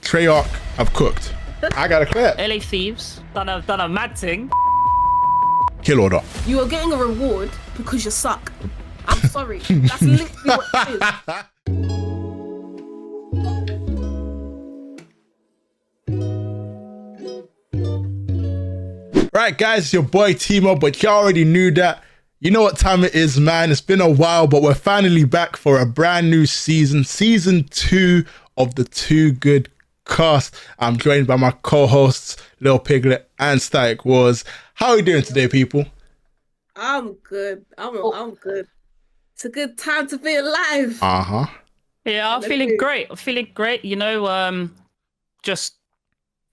Treyarch have cooked. I got a clap. LA Thieves done a mad thing. Kill order. You are getting a reward because you suck. I'm sorry. That's literally what it is. Right, guys, it's your boy Timo, but you already knew that. You know what time it is, man. It's been a while, but we're finally back for a brand new season 2 of the Too Good cast. I'm joined by my co-hosts, LilPiglet and StaticzWarz. How are you doing today, people? I'm good. I'm good. It's a good time to be alive. Yeah, I'm feeling great. You know, just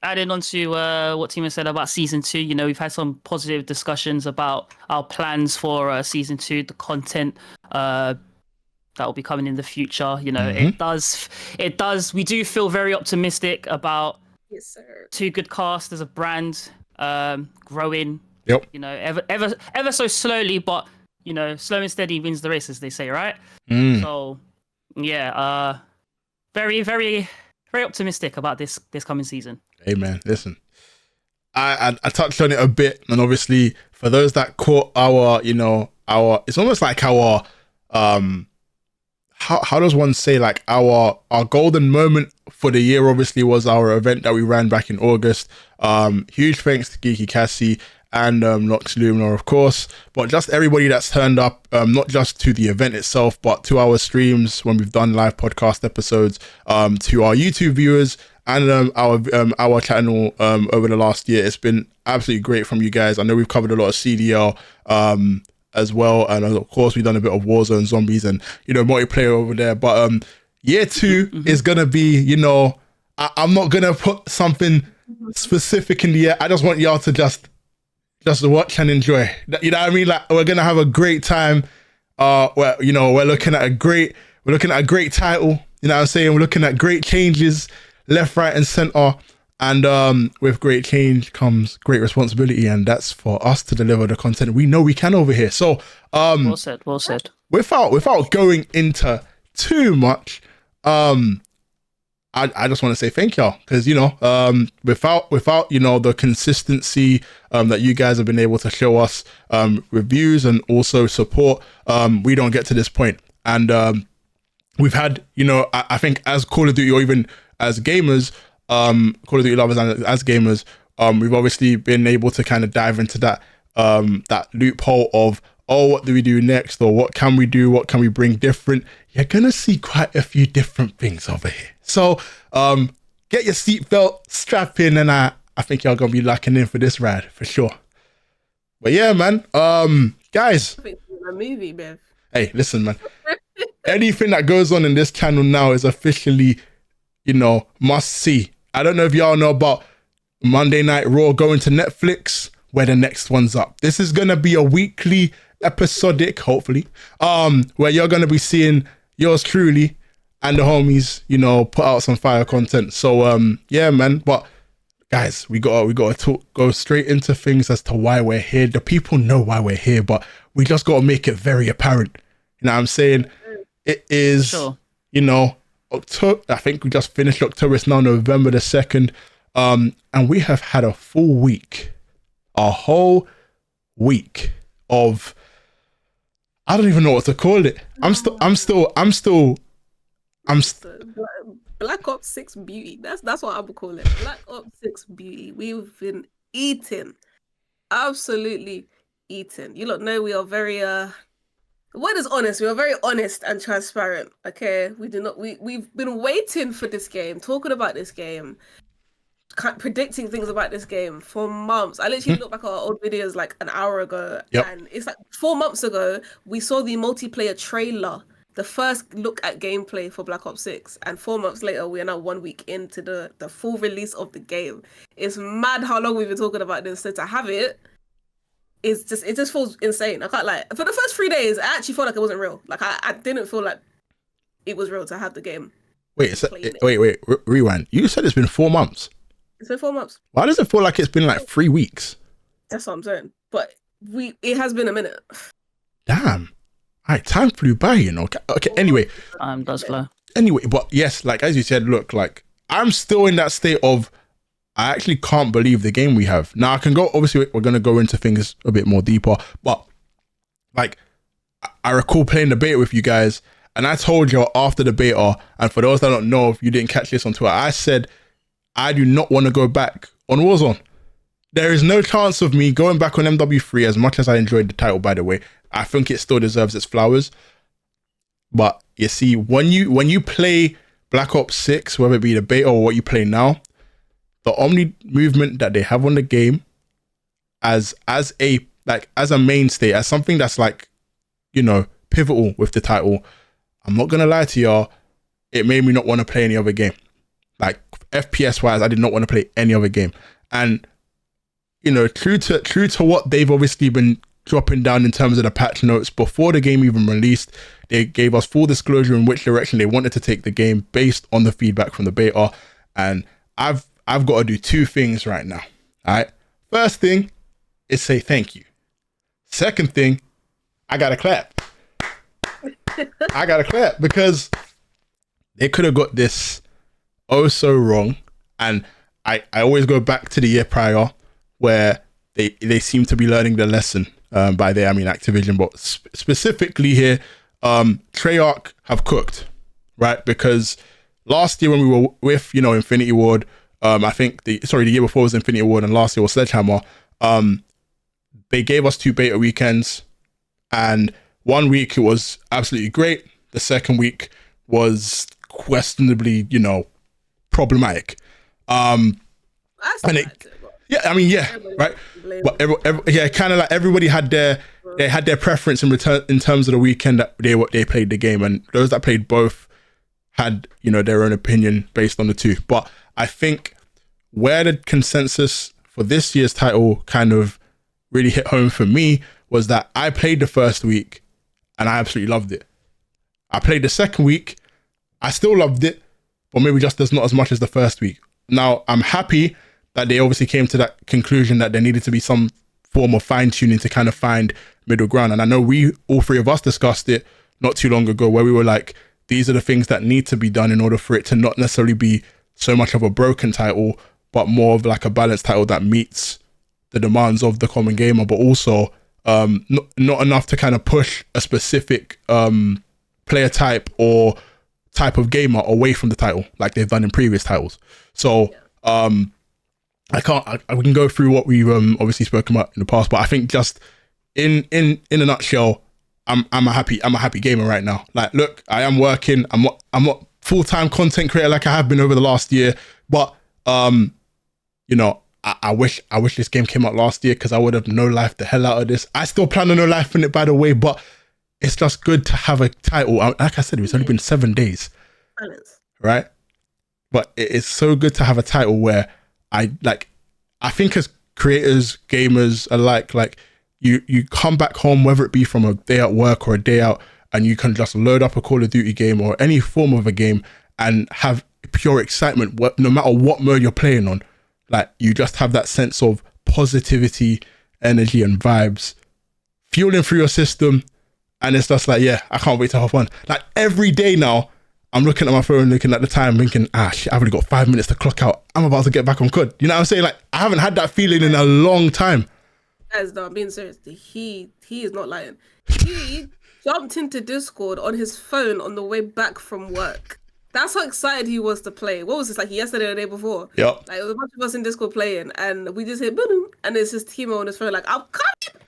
adding on to what Timo said about season 2, you know, we've had some positive discussions about our plans for season 2, the content that will be coming in the future. You know, it does. We do feel very optimistic about Too Good cast as a brand growing. Yep. You know, ever so slowly, but you know, slow and steady wins the race, as they say, right? So, yeah, very, very, very optimistic about this coming season. Hey man, listen, I touched on it a bit, and obviously for those that caught our it's almost like our how does one say, like our golden moment for the year obviously was our event that we ran back in August. Huge thanks to Geeky Cassie and Nox Lumina, of course, but just everybody that's turned up, not just to the event itself, but to our streams when we've done live podcast episodes, to our YouTube viewers and our channel over the last year. It's been absolutely great from you guys. I know we've covered a lot of CDL as well, and of course we've done a bit of Warzone, zombies, and you know, multiplayer over there. But year 2 is gonna be, you know, I'm not gonna put something specific in the air. I just want y'all to just watch and enjoy. You know what I mean? Like, we're gonna have a great time. Where, you know, we're looking at a great title. You know what I'm saying? We're looking at great changes, left, right, and center. And with great change comes great responsibility, and that's for us to deliver the content we know we can over here. So well said. Without going into too much, I just want to say thank y'all, because you know, without you know, the consistency that you guys have been able to show us, reviews and also support, we don't get to this point. And we've had, you know, I think as Call of Duty, or even as gamers, Call of Duty lovers and as gamers, we've obviously been able to kind of dive into that that loophole of, oh, what do we do next, or what can we do, what can we bring different. You're gonna see quite a few different things over here. So get your seatbelt, strap in, and I think y'all gonna be locking in for this ride for sure. But yeah, man, guys, A movie, man. Hey, listen, man. Anything that goes on in this channel now is officially, you know, must see. I don't know if y'all know about Monday Night Raw going to Netflix, where the next one's up. This is gonna be a weekly episodic, hopefully, where you're gonna be seeing yours truly and the homies, you know, put out some fire content. So yeah, man. But guys, we gotta go straight into things as to why we're here. The people know why we're here, but we just gotta make it very apparent. You know what I'm saying? It is, you know, October. I think we just finished October. It's now November the 2nd, and we have had a full week, a whole week of, I don't even know what to call it. I'm still Black Ops 6 beauty. That's what I would call it. Black Ops 6 beauty. We've been eating, absolutely eating. You lot know we are very the word is honest. We are very honest and transparent. Okay, we've been waiting for this game, talking about this game, predicting things about this game for months. I literally looked back at our old videos like an hour ago, and it's like 4 months ago we saw the multiplayer trailer, the first look at gameplay for Black Ops 6, and 4 months later we are now 1 week into the full release of the game. It's mad how long we've been talking about this. So to have it just feels insane. I can't lie. For the first 3 days, I actually felt like it wasn't real. Like I didn't feel like it was real to have the game. Wait, rewind. You said it's been 4 months. It's been 4 months. Why does it feel like it's been like 3 weeks? That's what I'm saying. But it has been a minute. Damn. All right, time flew by, you know. Okay, anyway. Time does fly. Anyway, but yes, like as you said, look, like I'm still in that state of, I actually can't believe the game we have. Now I can go, obviously we're going to go into things a bit more deeper, but like, I recall playing the beta with you guys, and I told you after the beta, and for those that don't know, if you didn't catch this on Twitter, I said, I do not want to go back on Warzone. There is no chance of me going back on MW3, as much as I enjoyed the title, by the way. I think it still deserves its flowers. But you see, when you play Black Ops 6, whether it be the beta or what you play now, the Omni-Movement that they have on the game as a mainstay, as something that's like, you know, pivotal with the title, I'm not gonna lie to y'all, it made me not want to play any other game. Like, FPS wise, I did not want to play any other game. And, you know, true to what they've obviously been dropping down in terms of the patch notes before the game even released, they gave us full disclosure in which direction they wanted to take the game based on the feedback from the beta. And I've got to do two things right now. All right. First thing is say thank you. Second thing, I gotta clap. I gotta clap, because they could have got this oh so wrong. And I always go back to the year prior, where they seem to be learning the lesson. By there I mean Activision, but specifically here, Treyarch have cooked, right? Because last year when we were with, you know, Infinity Ward, I think the year before was Infinity Ward and last year was Sledgehammer. They gave us 2 beta weekends, and one week it was absolutely great. The second week was questionably, you know, problematic. And it, yeah, I mean, yeah, right. But kind of like everybody had their preference in terms of the weekend that they played the game, and those that played both had, you know, their own opinion based on the two. But I think where the consensus for this year's title kind of really hit home for me was that I played the first week and I absolutely loved it. I played the second week, I still loved it, but maybe just not as much as the first week. Now, I'm happy that they obviously came to that conclusion that there needed to be some form of fine-tuning to kind of find middle ground. And I know all three of us discussed it not too long ago, where we were like, these are the things that need to be done in order for it to not necessarily be so much of a broken title, but more of like a balanced title that meets the demands of the common gamer, but also not enough to kind of push a specific player type or type of gamer away from the title like they've done in previous titles. So we can go through what we've obviously spoken about in the past, but I think just in a nutshell, I'm a happy gamer right now. Like, look, I am working. I'm not full-time content creator like I have been over the last year, but you know, I wish this game came out last year, because I would have no-lifed the hell out of this. I still plan on no-life in it, by the way, but it's just good to have a title. Like I said, it's only been 7 days, right? But it's so good to have a title where I think as creators, gamers alike, like you come back home, whether it be from a day at work or a day out, and you can just load up a Call of Duty game or any form of a game and have pure excitement, no matter what mode you're playing on. Like, you just have that sense of positivity, energy, and vibes fueling through your system. And it's just like, yeah, I can't wait to have fun. Like, every day now, I'm looking at my phone, looking at the time, thinking, shit, I've only got 5 minutes to clock out. I'm about to get back on COD. You know what I'm saying? Like, I haven't had that feeling in a long time. Guys, no, I'm being serious. He is not lying. He jumped into Discord on his phone on the way back from work. That's how excited he was to play. What was this, like yesterday or the day before? Yep. Like, there was a bunch of us in Discord playing, and we just hit boom, and it's his Timo on his phone, like, I'm coming.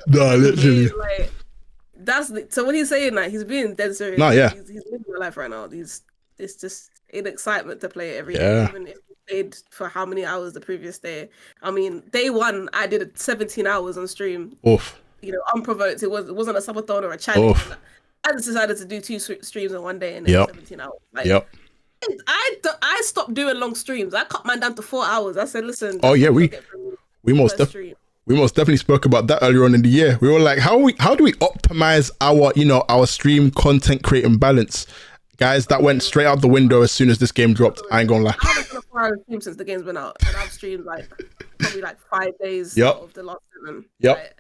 No, literally. Like, so when he's saying that, he's being dead serious. No, yeah. He's living my life right now. It's just an excitement to play it every day. Yeah. Even if he played for how many hours the previous day. I mean, day one, I did 17 hours on stream. Oof. You know, unprovoked. It wasn't a subathon or a challenge. Oof. I just decided to do 2 streams in one day and 17 hours. Like, I stopped doing long streams. I cut mine down to 4 hours. I said, listen. Oh yeah, we most definitely spoke about that earlier on in the year. We were like, how do we optimize our stream content creating balance? Guys, that went straight out the window as soon as this game dropped. I ain't gonna lie. I haven't done a 4-hour stream since the game's been out, and I've streamed like probably like 5 days Yep. of the last season. Yep. Like,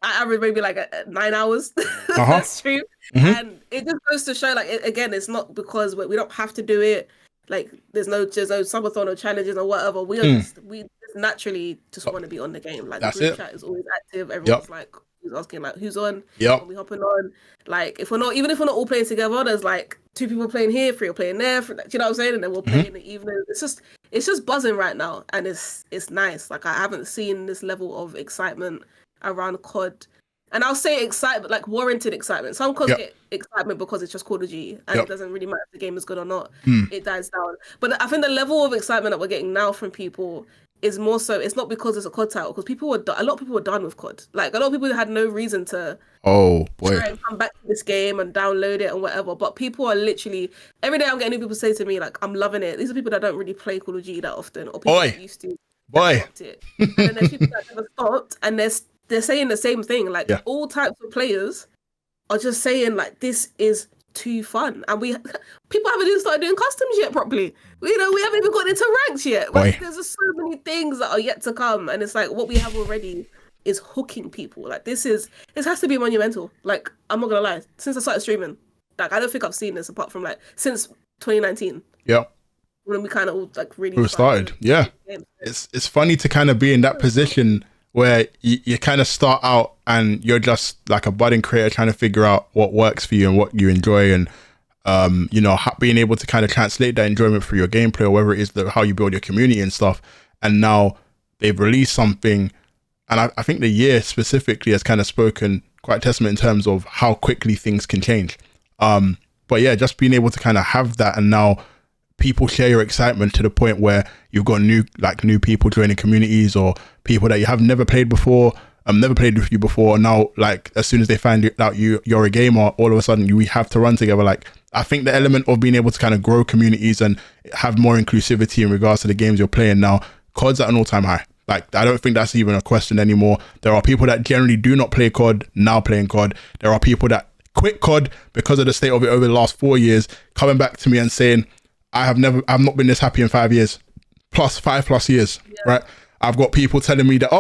I average maybe like 9 hours stream, and it just goes to show like again, it's not because we don't have to do it. Like there's no subathon or challenges or whatever. We just naturally just want to be on the game. Like the group chat is always active. Everyone's like who's asking like who's on. When we hopping on. Like if we're not all playing together, there's like 2 people playing here, 3 are playing there. Do you know what I'm saying? And then we'll play in the evening. It's just buzzing right now, and it's nice. Like I haven't seen this level of excitement around COD. And I'll say excitement, like warranted excitement. Some CODs get excitement because it's just Call of Duty and it doesn't really matter if the game is good or not. It dies down. But I think the level of excitement that we're getting now from people is more so, it's not because it's a COD title, because a lot of people were done with COD. Like a lot of people had no reason to try and come back to this game and download it and whatever. But people are literally, every day I'm getting new people say to me, like, I'm loving it. These are people that don't really play Call of Duty that often, or people that used to. It. And then there's people that never stopped, and they're saying the same thing. Like all types of players are just saying like, this is too fun. And people haven't even started doing customs yet properly. We haven't even got into ranks yet. Like, there's just so many things that are yet to come. And it's like what we have already is hooking people. Like this has to be monumental. Like I'm not gonna lie. Since I started streaming, like I don't think I've seen this apart from like since 2019. Yeah. When we kind of all like really started. Yeah. It's funny to kind of be in that position where you kind of start out and you're just like a budding creator trying to figure out what works for you and what you enjoy, and being able to kind of translate that enjoyment through your gameplay or whatever it is, how you build your community and stuff. And now they've released something, and I think the year specifically has kind of spoken quite testament in terms of how quickly things can change. But yeah, just being able to kind of have that, and now people share your excitement to the point where you've got new people joining communities, or people that you have never played before, never played with you before. Now, like as soon as they find out you're a gamer, all of a sudden we have to run together. Like I think the element of being able to kind of grow communities and have more inclusivity in regards to the games you're playing now, COD's at an all-time high. Like I don't think that's even a question anymore. There are people that generally do not play COD now playing COD. There are people that quit COD because of the state of it over the last 4 years, coming back to me and saying, I've not been this happy in 5 years, plus 5+ years, right? I've got people telling me that,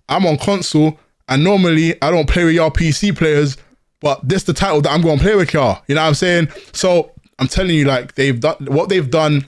I'm on console and normally I don't play with y'all PC players, but this the title that I'm going to play with y'all. You know what I'm saying? So I'm telling you, like what they've done,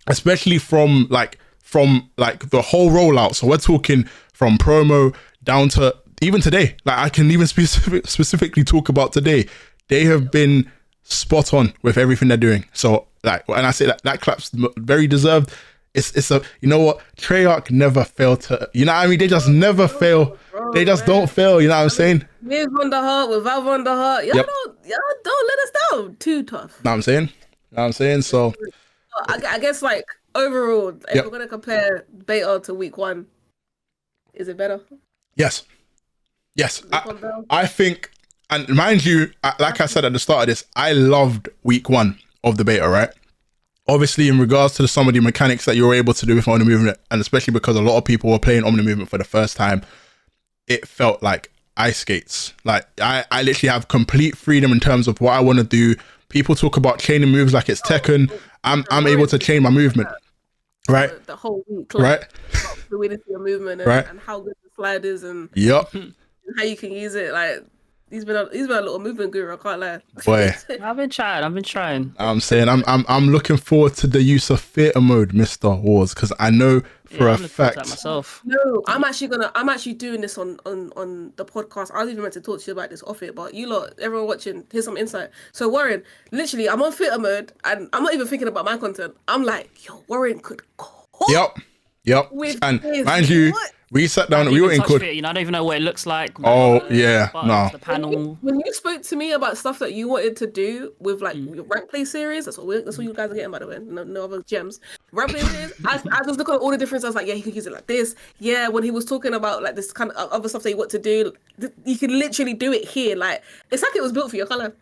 especially from the whole rollout. So we're talking from promo down to even today. Like I can even specifically talk about today. They have been spot on with everything they're doing. So and I say that clap's very deserved. It's a, you know what, Treyarch never fail to, you know what I mean? They just never fail. They just don't fail. You know what I'm saying? With on the heart, with Valve on the heart. Y'all don't let us down. Too tough. Know what I'm saying? So I guess like overall, if we're gonna compare beta to week 1, is it better? Yes. I think, and mind you, like I said at the start of this, I loved week 1 of the beta, right? Obviously, in regards to some of the mechanics that you were able to do with Omni-Movement, and especially because a lot of people were playing Omni-Movement for the first time, it felt like ice skates. Like I literally have complete freedom in terms of what I want to do. People talk about chaining moves like it's Tekken. I'm able to chain my movement, right? The whole week, right? Fluidity of movement, and how good the slide is, and how you can use it. Like he's been a little movement guru. I can't lie. Boy, I've been trying. I'm saying I'm looking forward to the use of theater mode, Mr. Wars, because I know for a fact. Myself. No, I'm actually doing this on the podcast. I was even meant to talk to you about this off it, but you lot, everyone watching, here's some insight. So Warren, literally, I'm on theater mode, and I'm not even thinking about my content. I'm like, yo, Warren could. Yep. And mind you, we sat down and we were in COD. I don't even know what it looks like. The panel. When you spoke to me about stuff that you wanted to do with like your rank play series, that's what you guys are getting, by the way. No other gems. Rank play series. I was looking at all the difference. I was like, yeah, he can use it like this. Yeah, when he was talking about like this kind of other stuff that you want to do, you can literally do it here. Like it's like it was built for your color.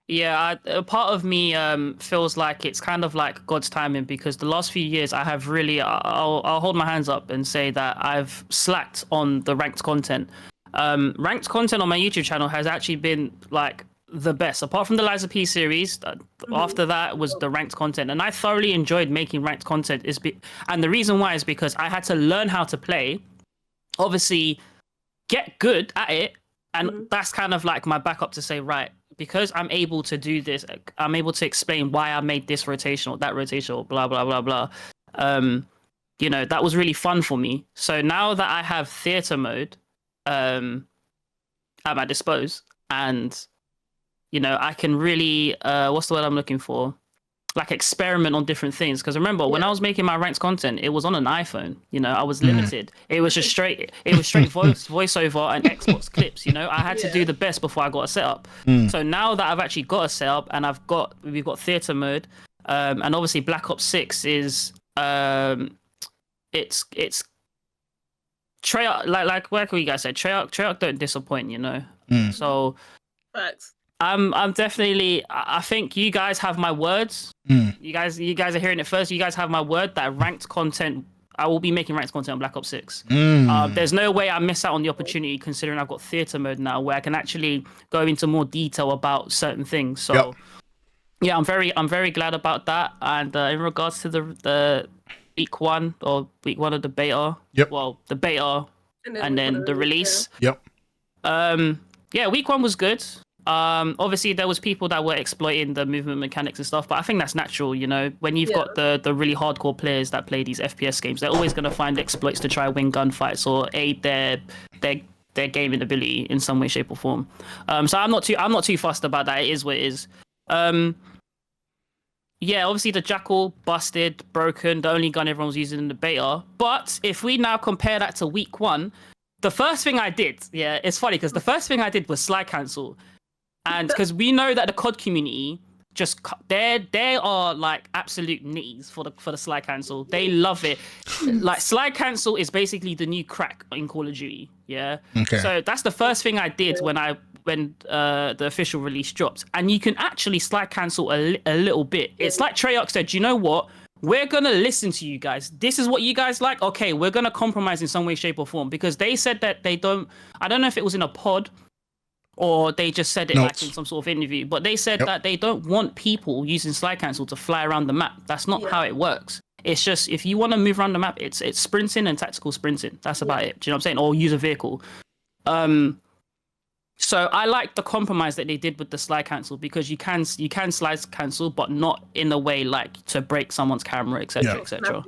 Yeah, a part of me feels like it's kind of like God's timing, because the last few years I have really, I'll hold my hands up and say that I've slacked on the ranked content. Ranked content on my YouTube channel has actually been like the best, apart from the Liza P series. After that was the ranked content, and I thoroughly enjoyed making ranked content. And the reason why is because I had to learn how to play, obviously get good at it, And that's kind of like my backup to say, right, because I'm able to do this, I'm able to explain why I made this rotational, that rotational, blah, blah, blah, blah. You know, that was really fun for me. So now that I have theater mode at my disposal, and, you know, I can really, what's the word I'm looking for? Like experiment on different things. Because remember, when I was making my ranked content, it was on an iPhone. You know, I was limited. It was just straight. It was straight voiceover and Xbox clips. You know, I had to do the best before I got a setup. So now that I've actually got a setup and we've got theater mode, and obviously Black Ops 6 is it's Treyarch, like what you guys said, Treyarch don't disappoint. You know, so. Facts. I'm definitely. I think you guys have my words. You guys are hearing it first. You guys have my word that ranked content. I will be making ranked content on Black Ops 6. There's no way I miss out on the opportunity, considering I've got theater mode now, where I can actually go into more detail about certain things. So, yeah, I'm very glad about that. And in regards to the week one of the beta, well, the beta and then the release. Yeah, week one was good. Obviously there was people that were exploiting the movement mechanics and stuff, but I think that's natural, you know, when you've got the really hardcore players that play these FPS games, they're always going to find exploits to try win gunfights or aid their gaming ability in some way, shape or form. So I'm not too fussed about that. It is what it is. Obviously the Jackal busted, broken, the only gun everyone was using in the beta. But if we now compare that to week one, the first thing I did, it's funny because the first thing I did was slide cancel. And because we know that the COD community they are like absolute nitties for the slide cancel. They love it. Like slide cancel is basically the new crack in Call of Duty. Yeah. Okay. So that's the first thing I did when the official release dropped. And you can actually slide cancel a little bit. It's like Treyarch said, you know what? We're going to listen to you guys. This is what you guys like. Okay, we're going to compromise in some way, shape or form. Because they said that they don't, I don't know if it was in a pod or they just said it like in some sort of interview, but they said that they don't want people using slide cancel to fly around the map. That's not how it works. It's just, if you want to move around the map, it's sprinting and tactical sprinting. That's about it. Do you know what I'm saying? Or use a vehicle. So I like the compromise that they did with the slide cancel, because you can slide cancel, but not in a way like to break someone's camera, etc., etc.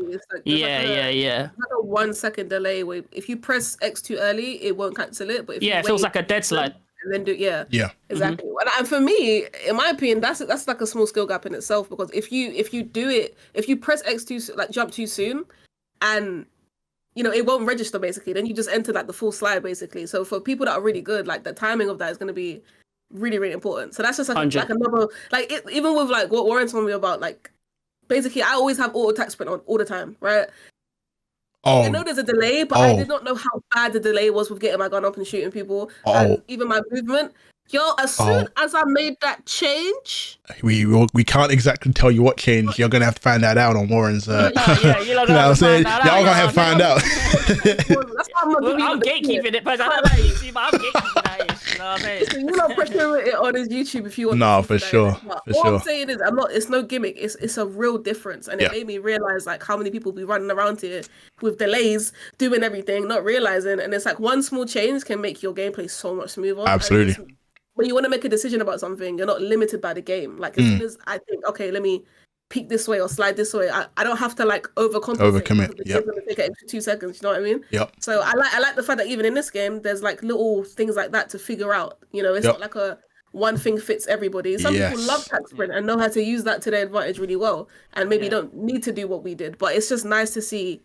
Like a 1 second delay where if you press X too early, it won't cancel it. But if it feels like a dead slide. And then exactly. And for me, in my opinion, that's like a small skill gap in itself, because if you press X too, like jump too soon, and you know, it won't register basically. Then you just enter like the full slide basically. So for people that are really good, like the timing of that is going to be really, really important. So that's just like another, like even with like what Warren told me about, like basically I always have auto attack sprint on all the time, right? I know there's a delay, but I did not know how bad the delay was with getting my gun up and shooting people. And even my movement. Yo, as soon as I made that change, we can't exactly tell you what changed. You're gonna have to find that out on Warren's. You're gonna saying y'all gonna have to find out. That's how I'm gatekeeping it, but I don't know YouTube, but I'm gatekeeping that. You know what I mean? So you're not pressuring it on his YouTube if you want. No, for sure. All I'm saying is, it's no gimmick. It's a real difference, and it made me realize like how many people be running around here with delays, doing everything, not realizing, and it's like one small change can make your gameplay so much smoother. Absolutely. When you want to make a decision about something, you're not limited by the game. Like as soon as I think, okay, let me peek this way or slide this way, I don't have to like overcommit. It's gonna take an extra 2 seconds. You know what I mean? Yep. So I like the fact that even in this game, there's like little things like that to figure out. You know, it's not like a one thing fits everybody. Some people love tac sprint and know how to use that to their advantage really well, and maybe don't need to do what we did. But it's just nice to see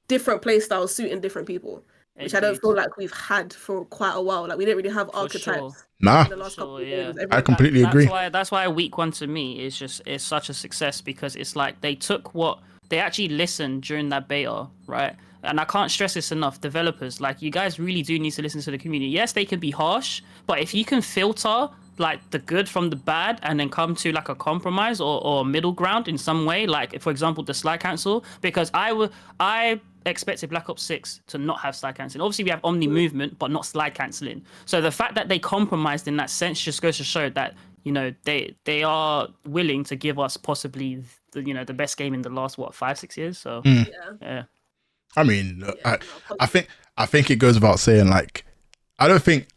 different play styles suiting different people. Which I don't feel like we've had for quite a while. Like we didn't really have archetypes. Nah, in the last couple of games. I completely agree. That's why week one to me is such a success, because it's like they took what they actually listened during that beta, right? And I can't stress this enough. Developers, like you guys really do need to listen to the community. Yes, they can be harsh, but if you can filter like the good from the bad and then come to like a compromise or middle ground in some way, like for example the slide cancel, because I expected Black Ops 6 to not have slide cancelling. Obviously we have Omni-Movement but not slide cancelling, so the fact that they compromised in that sense just goes to show that, you know, they are willing to give us possibly the best game in the last 5-6 years. So I mean, I think it goes without saying, like I think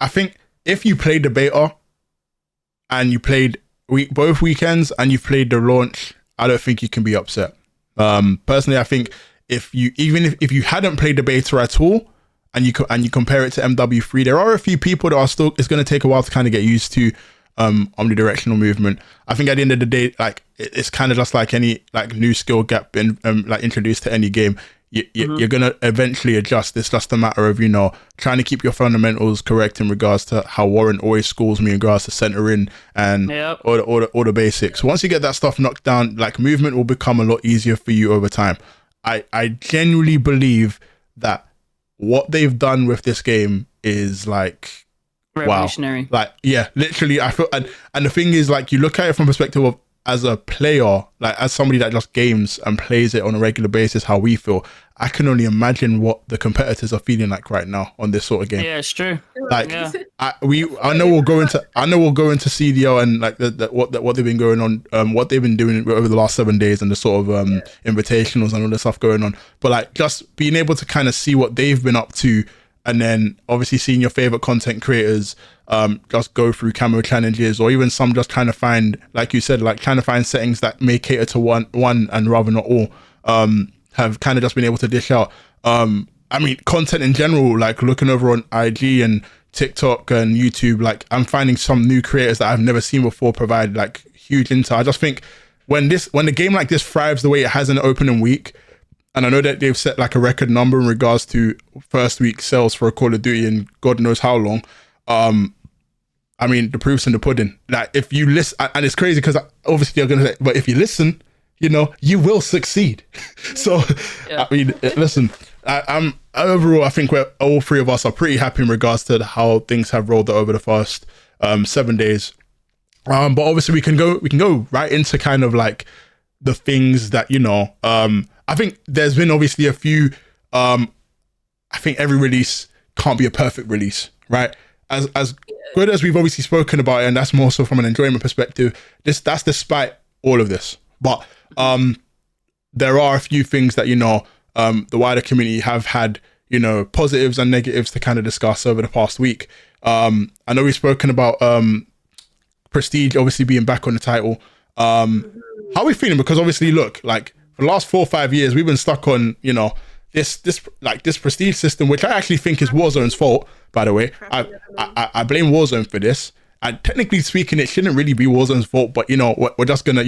if you played the beta and you played both weekends and you played the launch, I don't think you can be upset. Personally, I think if you hadn't played the beta at all and you compare it to MW3, there are a few people that are still, it's going to take a while to kind of get used to omnidirectional movement. I think at the end of the day, like it's kind of just like any like new skill gap in like introduced to any game. You're gonna eventually adjust. It's just a matter of, you know, trying to keep your fundamentals correct in regards to how Warren always schools me in regards to centering and all the basics. Once you get that stuff knocked down, like movement will become a lot easier for you over time. I genuinely believe that what they've done with this game is like revolutionary. Wow. Like, yeah, literally, I feel, and the thing is, like, you look at it from perspective of as a player, like as somebody that just games and plays it on a regular basis, how we feel. I can only imagine what the competitors are feeling like right now on this sort of game. Yeah, it's true. Like, I know we'll go into CDL and like what they've been going on, what they've been doing over the last 7 days and the sort of invitationals and all the stuff going on. But like, just being able to kind of see what they've been up to, and then obviously seeing your favorite content creators just go through camo challenges, or even some just trying to find, like you said, like trying to find settings that may cater to one and rather not all, have kind of just been able to dish out. I mean, content in general, like looking over on IG and TikTok and YouTube, like I'm finding some new creators that I've never seen before provide like huge insight. I just think when the game like this thrives the way it has in the opening week, and I know that they've set like a record number in regards to first week sales for a Call of Duty in God knows how long. I mean, the proof's in the pudding. Like if you listen, and it's crazy because obviously you're gonna say, but if you listen, you know, you will succeed. So, I mean, listen, I'm overall, I think all three of us are pretty happy in regards to how things have rolled over the first 7 days. But obviously we can go right into kind of like the things that, you know, I think there's been obviously a few, I think every release can't be a perfect release, right? As good as we've obviously spoken about it, and that's more so from an enjoyment perspective, that's despite all of this. But there are a few things that, you know, the wider community have had, you know, positives and negatives to kind of discuss over the past week. I know we've spoken about Prestige obviously being back on the title. How are we feeling? Because obviously, look, like for the last 4 or 5 years, we've been stuck on, you know, this Prestige system, which I actually think is Warzone's fault, by the way. I blame Warzone for this. And technically speaking, it shouldn't really be Warzone's fault, but you know, we're just gonna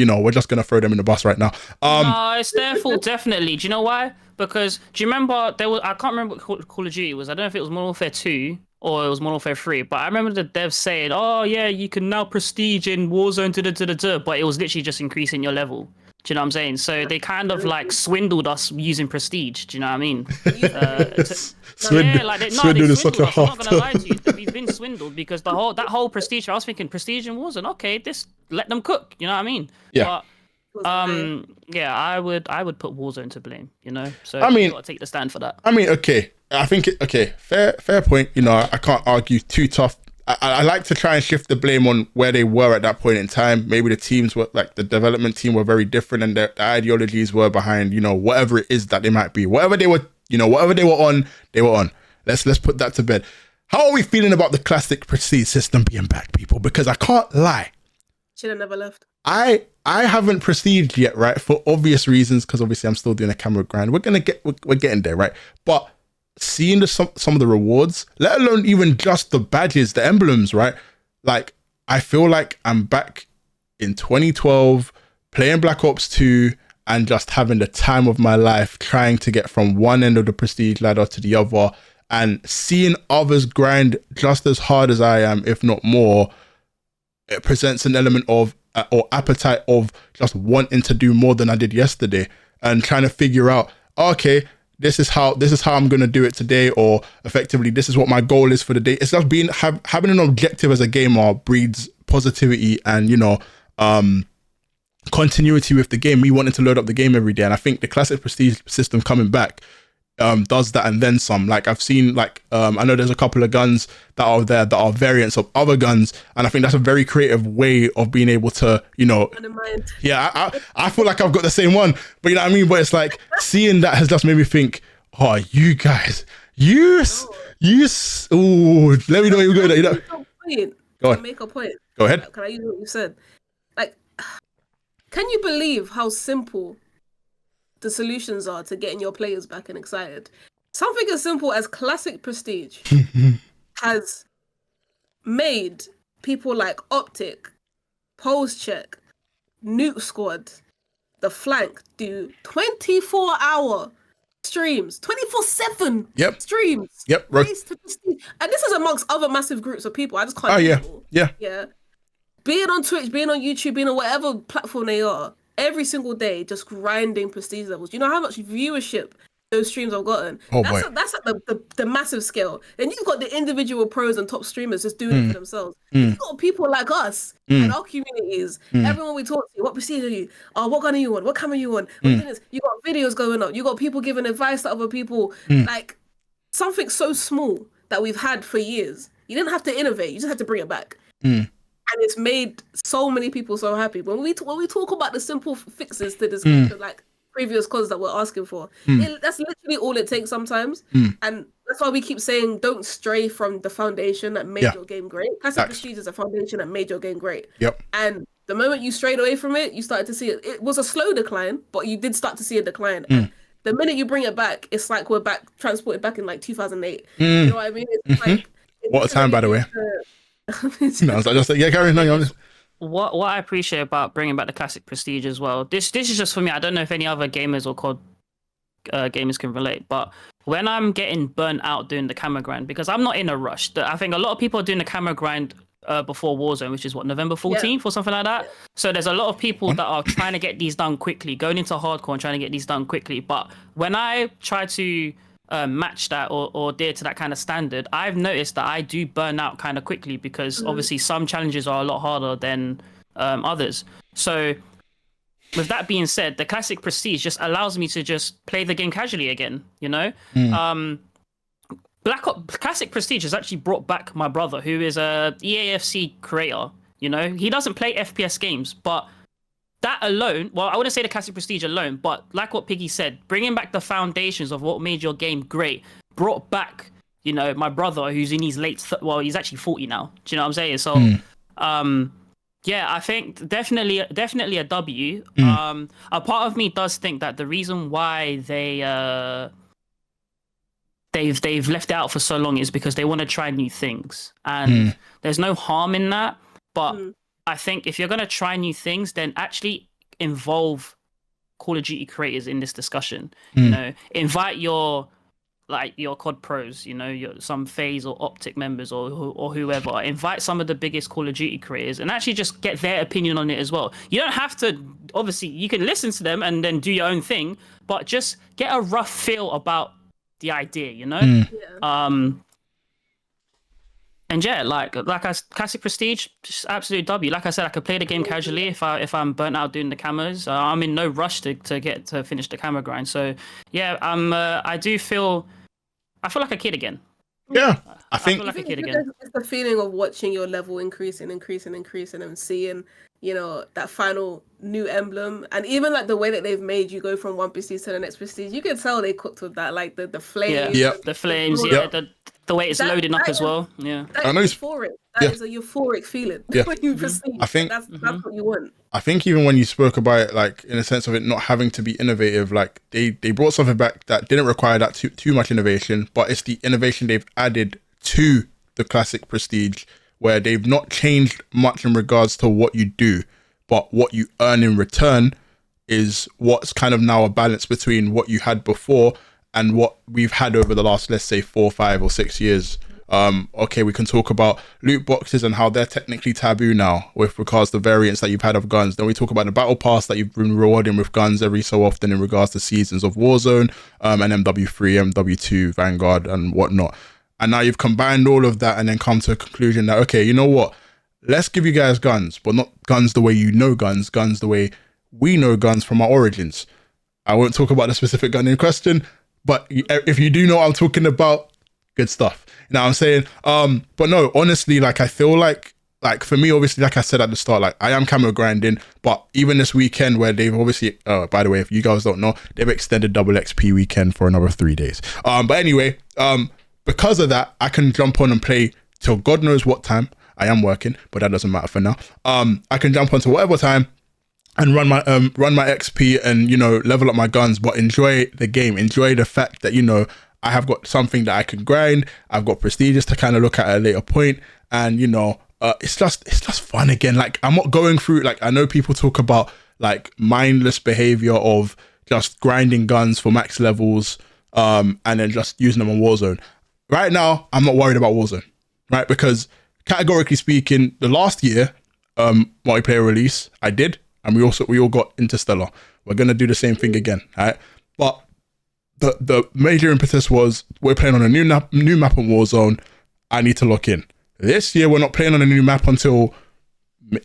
throw them in the bus right now. No, it's their fault, definitely. Do you know why? Because do you remember I can't remember what Call of Duty was. I don't know if it was Modern Warfare 2 or it was Modern Warfare 3, but I remember the devs saying, "Oh yeah, you can now prestige in Warzone," but it was literally just increasing your level. Do you know what I'm saying? So they kind of like swindled us using prestige. Do you know what I mean? Swindled is such a hard I'm not gonna lie to you. We've been swindled because that whole prestige. I was thinking prestige and Warzone. Okay, let them cook. You know what I mean? Yeah. But, yeah, I would put Warzone to blame. You know, so I mean, you gotta take the stand for that. I mean, okay, I think fair point. You know, I can't argue too tough. I like to try and shift the blame on where they were at that point in time. Maybe the teams were like the development team were very different, and their ideologies were behind, you know, whatever it is that they might be, whatever they were on. Let's put that to bed. How are we feeling about the classic prestige system being back, people? Because I can't lie, should have never left. I haven't prestiged yet, right? For obvious reasons, because obviously I'm still doing a camera grind. We're getting there, right? But seeing some of the rewards, let alone even just the badges, the emblems, right? Like, I feel like I'm back in 2012 playing Black Ops 2 and just having the time of my life trying to get from one end of the prestige ladder to the other, and seeing others grind just as hard as I am, if not more. It presents an element of or appetite of just wanting to do more than I did yesterday, and trying to figure out, okay, this is how I'm going to do it today, or effectively this is what my goal is for the day. It's just having an objective as a gamer breeds positivity and, you know, continuity with the game, me wanting to load up the game every day. And I think the classic prestige system coming back does that and then some. Like I've seen, like I know there's a couple of guns that are there that are variants of other guns, and I think that's a very creative way of being able to, you know, yeah, I feel like I've got the same one, but you know what I mean. But it's like seeing that has just made me think, oh, you guys, let me know you're good, you know. point. Go on. To make a point. Go ahead. Can I use what you said? Like, can you believe how simple the solutions are to getting your players back and excited? Something as simple as Classic Prestige has made people like Optic, Pulse Check, Nuke Squad, The Flank do 24-hour streams, 24/7 streams. Yep. Race to Prestige. And this is amongst other massive groups of people. I just can't. Yeah. Being on Twitch, being on YouTube, being on whatever platform they are, every single day, just grinding prestige levels. You know how much viewership those streams have gotten? That's at the massive scale. Then you've got the individual pros and top streamers just doing it for themselves. You've got people like us and our communities. Everyone we talk to, what prestige are you? Oh, what gun are you on? What camera are you on? You got videos going up. You got people giving advice to other people. Like something so small that we've had for years. You didn't have to innovate. You just had to bring it back. And it's made so many people so happy. When we talk about the simple fixes to this like previous causes that we're asking for, that's literally all it takes sometimes. And that's why we keep saying don't stray from the foundation that made your game great. Classic Prestige is a foundation that made your game great. And the moment you strayed away from it, you started to see it. It was a slow decline, but you did start to see a decline. And the minute you bring it back, it's like we're transported back in like 2008. You know what I mean? It's like what a time, by the way. No, I was just like, yeah, carry on. What I appreciate about bringing back the Classic Prestige as well, this is just for me. I don't know if any other gamers or COD gamers can relate, but when I'm getting burnt out doing the camera grind, because I'm not in a rush. I think a lot of people are doing the camera grind before Warzone, which is November 14th or something like that. So there's a lot of people that are trying to get these done quickly, going into hardcore and trying to get these done quickly. But when I try to match that or adhere to that kind of standard, I've noticed that I do burn out kind of quickly because obviously some challenges are a lot harder than others. So with that being said, the Classic Prestige just allows me to just play the game casually again, you know? Classic Prestige has actually brought back my brother, who is a EAFC creator, you know? He doesn't play FPS games, but that alone, well, I wouldn't say the Classic Prestige alone, but like what Piggy said, bringing back the foundations of what made your game great, brought back, you know, my brother who's in his he's actually 40 now. Do you know what I'm saying? So, yeah, I think definitely a W. A part of me does think that the reason why they've left it out for so long is because they want to try new things, and there's no harm in that, but. I think if you're going to try new things, then actually involve Call of Duty creators in this discussion. You know, invite your COD pros, you know, some FaZe or Optic members or whoever. Invite some of the biggest Call of Duty creators and actually just get their opinion on it as well. You don't have to, obviously, you can listen to them and then do your own thing, but just get a rough feel about the idea, you know? And yeah, like Classic Prestige, just absolute W. Like I said, I could play the game casually if I'm burnt out doing the camos. I'm in no rush to finish the camera grind. So yeah, I feel like a kid again. Yeah, I feel like a kid again. It's the feeling of watching your level increasing and seeing, you know, that final new emblem, and even like the way that they've made you go from one prestige to the next prestige. You can tell they cooked with that, like the flames. The flames. The way it's loading up as well. Yeah, that is euphoric. That is a euphoric feeling when you prestige. I think that's what you want. I think even when you spoke about it, like in a sense of it not having to be innovative, like they brought something back that didn't require that too much innovation, but it's the innovation they've added to the Classic Prestige, where they've not changed much in regards to what you do, but what you earn in return is what's kind of now a balance between what you had before and what we've had over the last, let's say, 4, 5 or 6 years. Okay, we can talk about loot boxes and how they're technically taboo now with regards to variants that you've had of guns. Then we talk about the battle pass that you've been rewarding with guns every so often in regards to seasons of Warzone, and MW3, MW2, Vanguard and whatnot. And now you've combined all of that and then come to a conclusion that, okay, you know what? Let's give you guys guns, but not guns the way you know guns the way we know guns from our origins. I won't talk about the specific gun in question, but if you do know what I'm talking about, good stuff. You know what I'm saying? But no, honestly, like I feel like for me, obviously, like I said at the start, like I am camo grinding, but even this weekend where they've obviously, by the way, if you guys don't know, they've extended double XP weekend for another 3 days. But anyway, because of that, I can jump on and play till God knows what time. I am working, but that doesn't matter for now. I can jump onto whatever time and run my XP and, you know, level up my guns, but enjoy the game, enjoy the fact that, you know, I have got something that I can grind. I've got prestigious to kind of look at a later point, and, you know, it's just fun again. Like, I'm not going through, like, I know people talk about like mindless behavior of just grinding guns for max levels, and then just using them on Warzone. Right now, I'm not worried about Warzone, right? Because categorically speaking, the last year multiplayer release I did, and we all got Interstellar. We're gonna do the same thing again, right? But the major impetus was we're playing on a new map on Warzone. I need to lock in. This year we're not playing on a new map until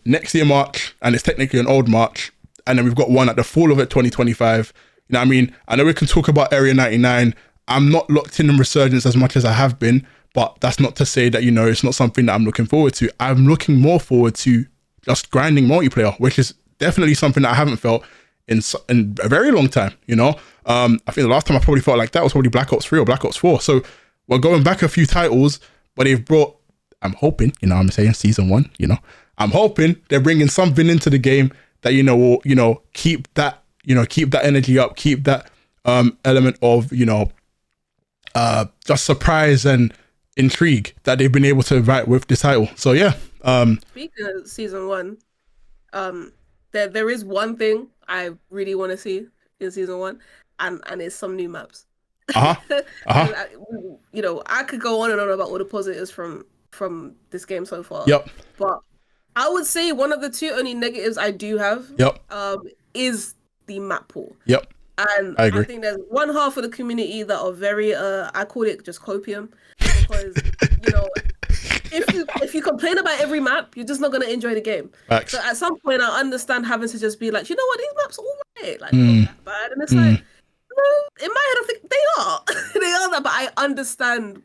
next year March, and it's technically an old March. And then we've got one at the fall of it, 2025. You know what I mean? I know we can talk about Area 99. I'm not locked in Resurgence as much as I have been, but that's not to say that, you know, it's not something that I'm looking forward to. I'm looking more forward to just grinding multiplayer, which is definitely something that I haven't felt in a very long time, you know? I think the last time I probably felt like that was probably Black Ops 3 or Black Ops 4. So we're going back a few titles, but they've brought, I'm hoping, you know what I'm saying, season 1, you know, I'm hoping they're bringing something into the game that, you know, will, you know, keep that energy up, keep that element of, you know, just surprise and intrigue that they've been able to write with this title. So yeah. Speaking of season 1, there is one thing I really want to see in season 1, and it's some new maps. You know, I could go on and on about all the positives from this game so far. Yep. But I would say one of the two only negatives I do have is the map pool. Yep. And I agree. I think there's one half of the community that are very I call it just copium, because you know, if you complain about every map, you're just not gonna enjoy the game. Facts. So at some point I understand having to just be like, you know what, these maps are all right, like not that bad. And it's like, no, in my head I think they are. They are that, but I understand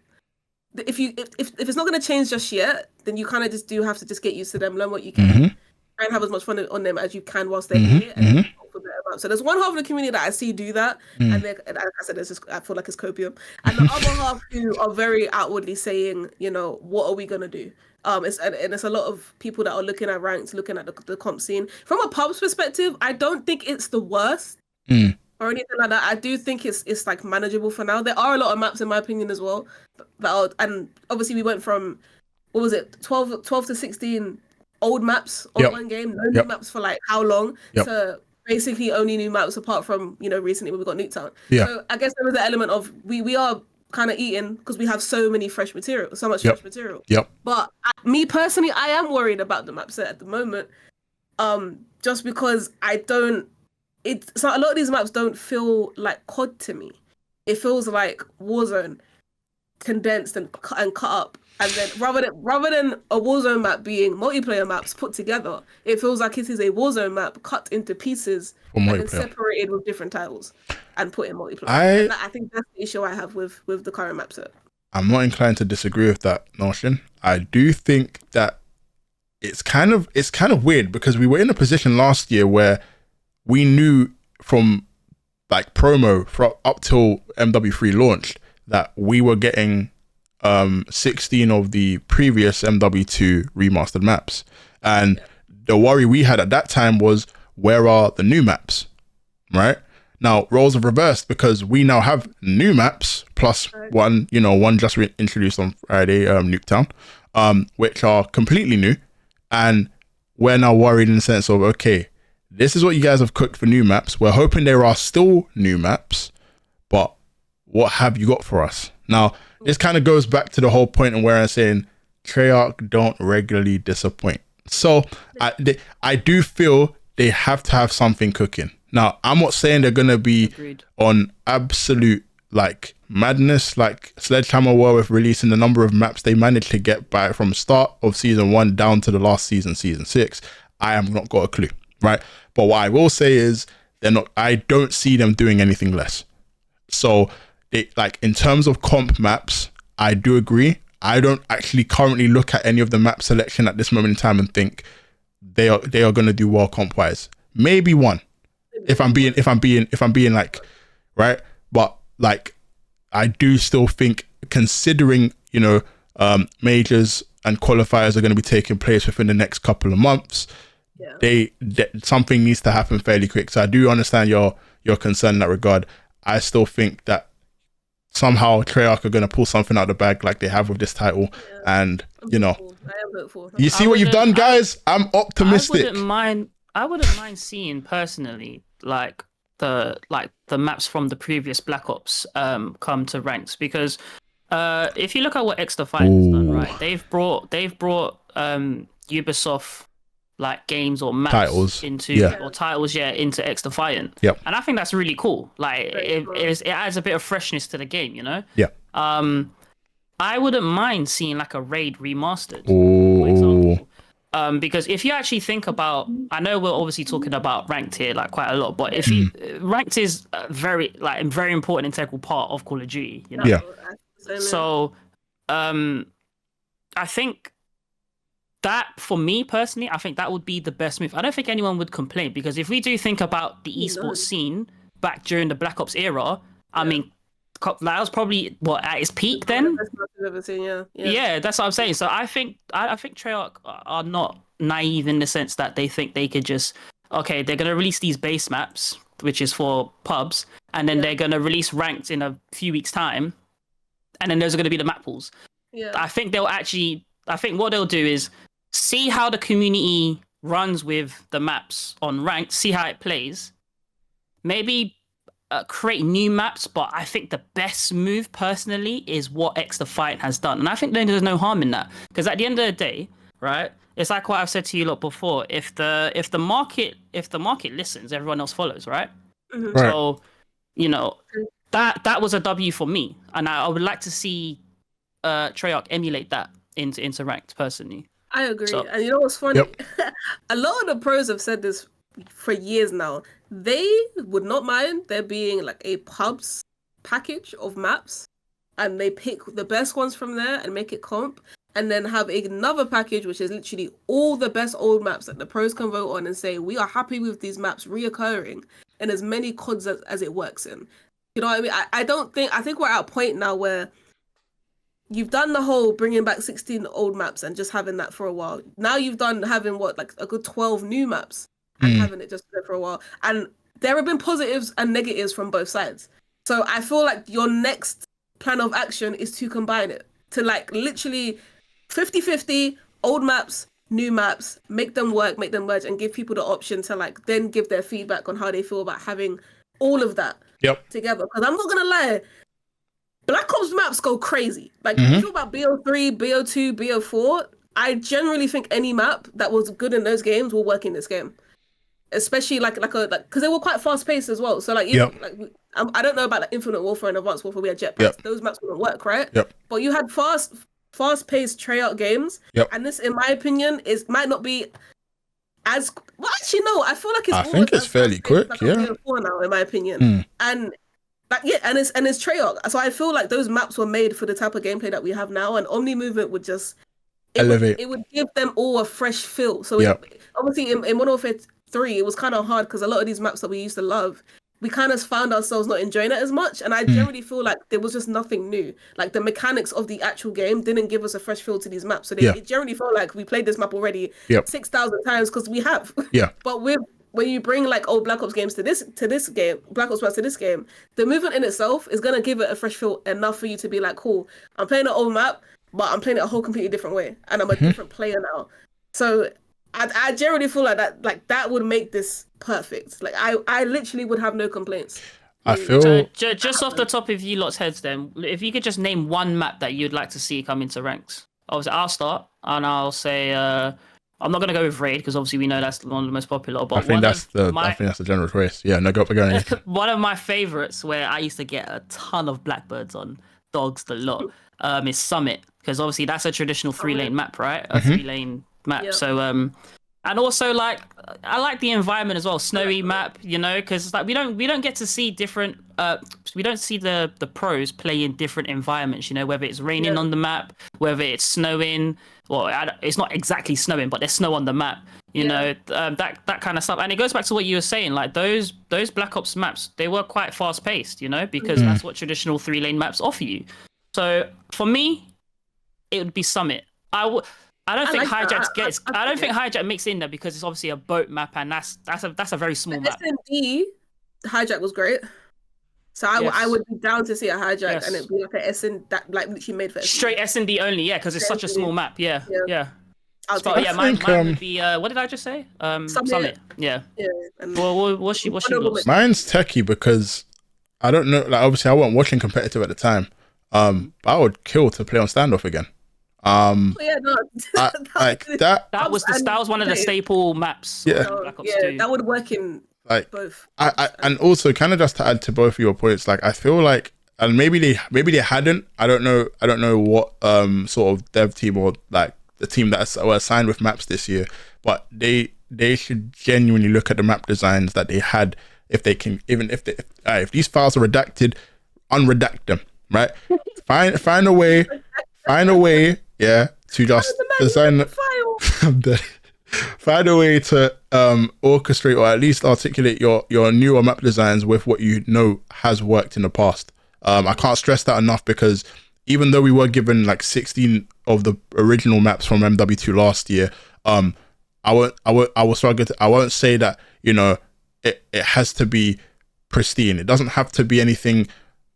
if it's not going to change just yet, then you kind of just do have to just get used to them, learn what you can, and have as much fun on them as you can whilst they're here. And hope for better maps. So there's one half of the community that I see do that, and like I said, it's just, I feel like it's copium. And the other half who are very outwardly saying, you know, what are we gonna do? It's a lot of people that are looking at ranks, looking at the comp scene from a pub's perspective. I don't think it's the worst. Or anything like that. I do think it's like manageable for now. There are a lot of maps in my opinion as well and obviously we went from, what was it, 12 to 16 old maps on one game, no new maps for like how long, to basically only new maps apart from, you know, recently when we got Nuketown. So I guess there was an element of we are kind of eating because we have so much fresh material. But me personally, I am worried about the map set at the moment, just because so a lot of these maps don't feel like COD to me. It feels like Warzone condensed and cut up, and then rather than a Warzone map being multiplayer maps put together, it feels like it is a Warzone map cut into pieces and then separated with different titles and put in multiplayer. I think that's the issue I have with the current map set. I'm not inclined to disagree with that notion. I do think that it's kind of weird because we were in a position last year where we knew from like promo up till MW3 launched that we were getting 16 of the previous MW2 remastered maps. And the worry we had at that time was, where are the new maps, right? Now, roles have reversed because we now have new maps plus one just introduced on Friday, Nuketown, which are completely new. And we're now worried in the sense of, okay, this is what you guys have cooked for new maps. We're hoping there are still new maps, but what have you got for us? Now, this kind of goes back to the whole point and where I'm saying Treyarch don't regularly disappoint. So I do feel they have to have something cooking. Now, I'm not saying they're going to be on absolute like madness like Sledgehammer were with releasing the number of maps they managed to get by from start of season 1 down to the last season 6. I have not got a clue, right? But what I will say is I don't see them doing anything less. So they, like, in terms of comp maps, I do agree. I don't actually currently look at any of the map selection at this moment in time and think they are going to do well comp wise. Maybe one, if I'm being like, right. But like, I do still think, considering, majors and qualifiers are going to be taking place within the next couple of months. Yeah. Something needs to happen fairly quick. So I do understand your concern in that regard. I still think that somehow Treyarch are going to pull something out of the bag like they have with this title, and I am hopeful. you see what you've done, guys. I'm optimistic. I wouldn't mind seeing personally like the maps from the previous Black Ops come to ranks, because if you look at what XDefiant has done, right? They've brought Ubisoft like games or maps titles into XDefiant. Yep. And I think that's really cool. Like it adds a bit of freshness to the game, you know? Yeah. I wouldn't mind seeing like a raid remastered, for example. Because if you actually think about, I know we're obviously talking about ranked here like quite a lot, but if you ranked is a very important integral part of Call of Duty, you know? Yeah. So, I think that, for me personally, I think that would be the best move. I don't think anyone would complain, because if we do think about the esports scene back during the Black Ops era, I mean, that was probably at its peak then. Yeah, that's what I'm saying. So I think Treyarch are not naive in the sense that they think they could just, okay, they're gonna release these base maps, which is for pubs, and then they're gonna release ranked in a few weeks' time, and then those are gonna be the map pools. Yeah. I think what they'll do is see how the community runs with the maps on ranked, see how it plays, maybe create new maps. But I think the best move personally is what XDefiant has done, and I think there's no harm in that, because at the end of the day, right, it's like what I've said to you lot before. If the market listens, everyone else follows, right? Mm-hmm. Right. So, you know, that was a W for me, and I would like to see Treyarch emulate that into ranked personally. I agree. So, and you know what's funny? Yep. A lot of the pros have said this for years now. They would not mind there being like a pubs package of maps, and they pick the best ones from there and make it comp, and then have another package which is literally all the best old maps that the pros can vote on and say, we are happy with these maps reoccurring in as many CODs as it works in. You know what I mean? I think we're at a point now where you've done the whole bringing back 16 old maps and just having that for a while. Now you've done having like a good 12 new maps and having it just there for a while. And there have been positives and negatives from both sides. So I feel like your next plan of action is to combine it, to like literally 50-50 old maps, new maps, make them work, make them merge, and give people the option to like then give their feedback on how they feel about having all of that together. Because I'm not gonna lie, Black Ops maps go crazy. Like, if you talk about BO3, BO2, BO4, I generally think any map that was good in those games will work in this game. Especially because they were quite fast paced as well. So like, I don't know about like Infinite Warfare and Advanced Warfare. We had jetpacks. Those maps wouldn't work, right? But you had fast paced Treyarch games, and this, in my opinion, might not be as well. Actually, no, I feel like I think it's fairly quick. Like BO4 now, in my opinion, and. And it's Treyarch. So I feel like those maps were made for the type of gameplay that we have now, and Omni-Movement would just elevate. It would give them all a fresh feel. So obviously in Modern Warfare 3, it was kind of hard because a lot of these maps that we used to love, we kind of found ourselves not enjoying it as much. And I generally feel like there was just nothing new. Like the mechanics of the actual game didn't give us a fresh feel to these maps. So it generally felt like we played this map already 6,000 times because we have. But when you bring like old Black Ops games to this game, Black Ops maps to this game, the movement in itself is gonna give it a fresh feel enough for you to be like, cool, I'm playing an old map, but I'm playing it a whole completely different way, and I'm a different player now. So I generally feel like that would make this perfect. Like I literally would have no complaints. I feel just off the top of you lot's heads, then, if you could just name one map that you'd like to see come into ranks, obviously I'll start and I'll say. I'm not gonna go with Raid because obviously we know that's one of the most popular. But I think that's the general choice. Yeah, no, go again. One of my favorites, where I used to get a ton of blackbirds on dogs a lot, is Summit, because obviously that's a traditional 3-lane map, right? A 3-lane map. Yep. So and also like I like the environment as well, snowy map, you know, because like we don't get to see different. We don't see the pros play in different environments, you know, whether it's raining on the map, whether it's snowing. Well, it's not exactly snowing, but there's snow on the map, you know, that kind of stuff. And it goes back to what you were saying, like those Black Ops maps, they were quite fast paced, you know, because that's what traditional 3-lane maps offer you. So for me, it would be Summit. I don't think like hijack that. gets. I don't think hijack mix in there because it's obviously a boat map, and that's a very small map. SND hijack was great. So I would be down to see a hijack and it'd be like a SN that like literally made for SND. Straight SND only, yeah, because it's such a small map. Yeah. Mine would be what did I just say? Summit. Yeah. Well, what's your thoughts? Mine's techie because I don't know. Like obviously, I wasn't watching competitive at the time. But I would kill to play on standoff again. That was one of the staple maps. Yeah, that would work in like both. And also kind of just to add to both of your points, like I feel like, and maybe they hadn't. I don't know what sort of dev team or like the team that were assigned with maps this year, but they should genuinely look at the map designs that they had. If they can, even if these files are redacted, unredact them. Right? Find a way. Yeah, to just design. I'm dead. Find a way to orchestrate or at least articulate your newer map designs with what you know has worked in the past. I can't stress that enough because even though we were given like 16 of the original maps from MW2 last year, I won't say that, you know, it has to be pristine. It doesn't have to be anything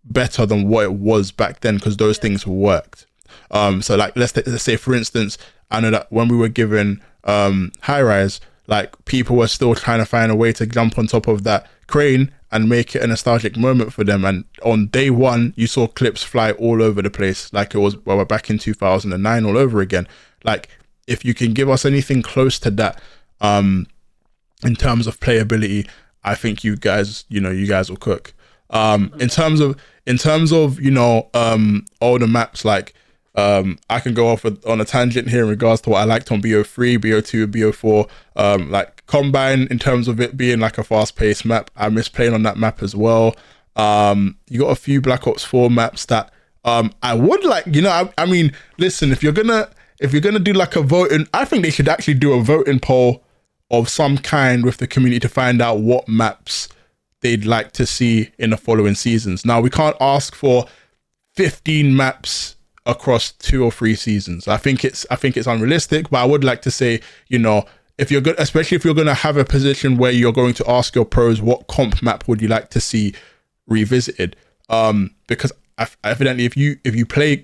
better than what it was back then because those things worked. So like let's say for instance, I know that when we were given high rise, like people were still trying to find a way to jump on top of that crane and make it a nostalgic moment for them. And on day one, you saw clips fly all over the place, like it was we're back in 2009 all over again. Like if you can give us anything close to that, in terms of playability, I think you guys will cook. In terms of you know all the maps, like I can go off on a tangent here in regards to what I liked on BO3, BO2, BO4, like Combine in terms of it being like a fast-paced map. I miss playing on that map as well. You got a few Black Ops 4 maps that I would like, you know, I mean, listen, if you're gonna do like a voting, I think they should actually do a voting poll of some kind with the community to find out what maps they'd like to see in the following seasons. Now, we can't ask for 15 maps across 2 or 3 seasons. I think it's unrealistic, but I would like to say, you know, if you're good, especially if you're going to have a position where you're going to ask your pros what comp map would you like to see revisited, because evidently if you play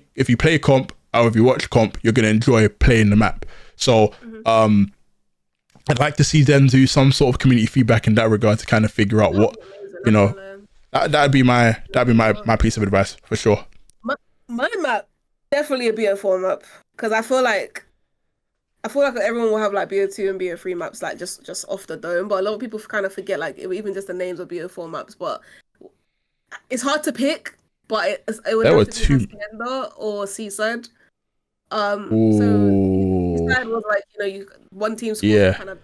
comp or if you watch comp, you're going to enjoy playing the map. So I'd like to see them do some sort of community feedback in that regard to kind of figure out what, you know, that'd be my piece of advice for sure. My map definitely a BO4 map because I feel like everyone will have like BO2 and BO3 maps like just off the dome, but a lot of people kind of forget like even just the names of BO4 maps. But it's hard to pick. But it would have to be Hacienda or Seaside. So Seaside was like, you know, one team squad kind of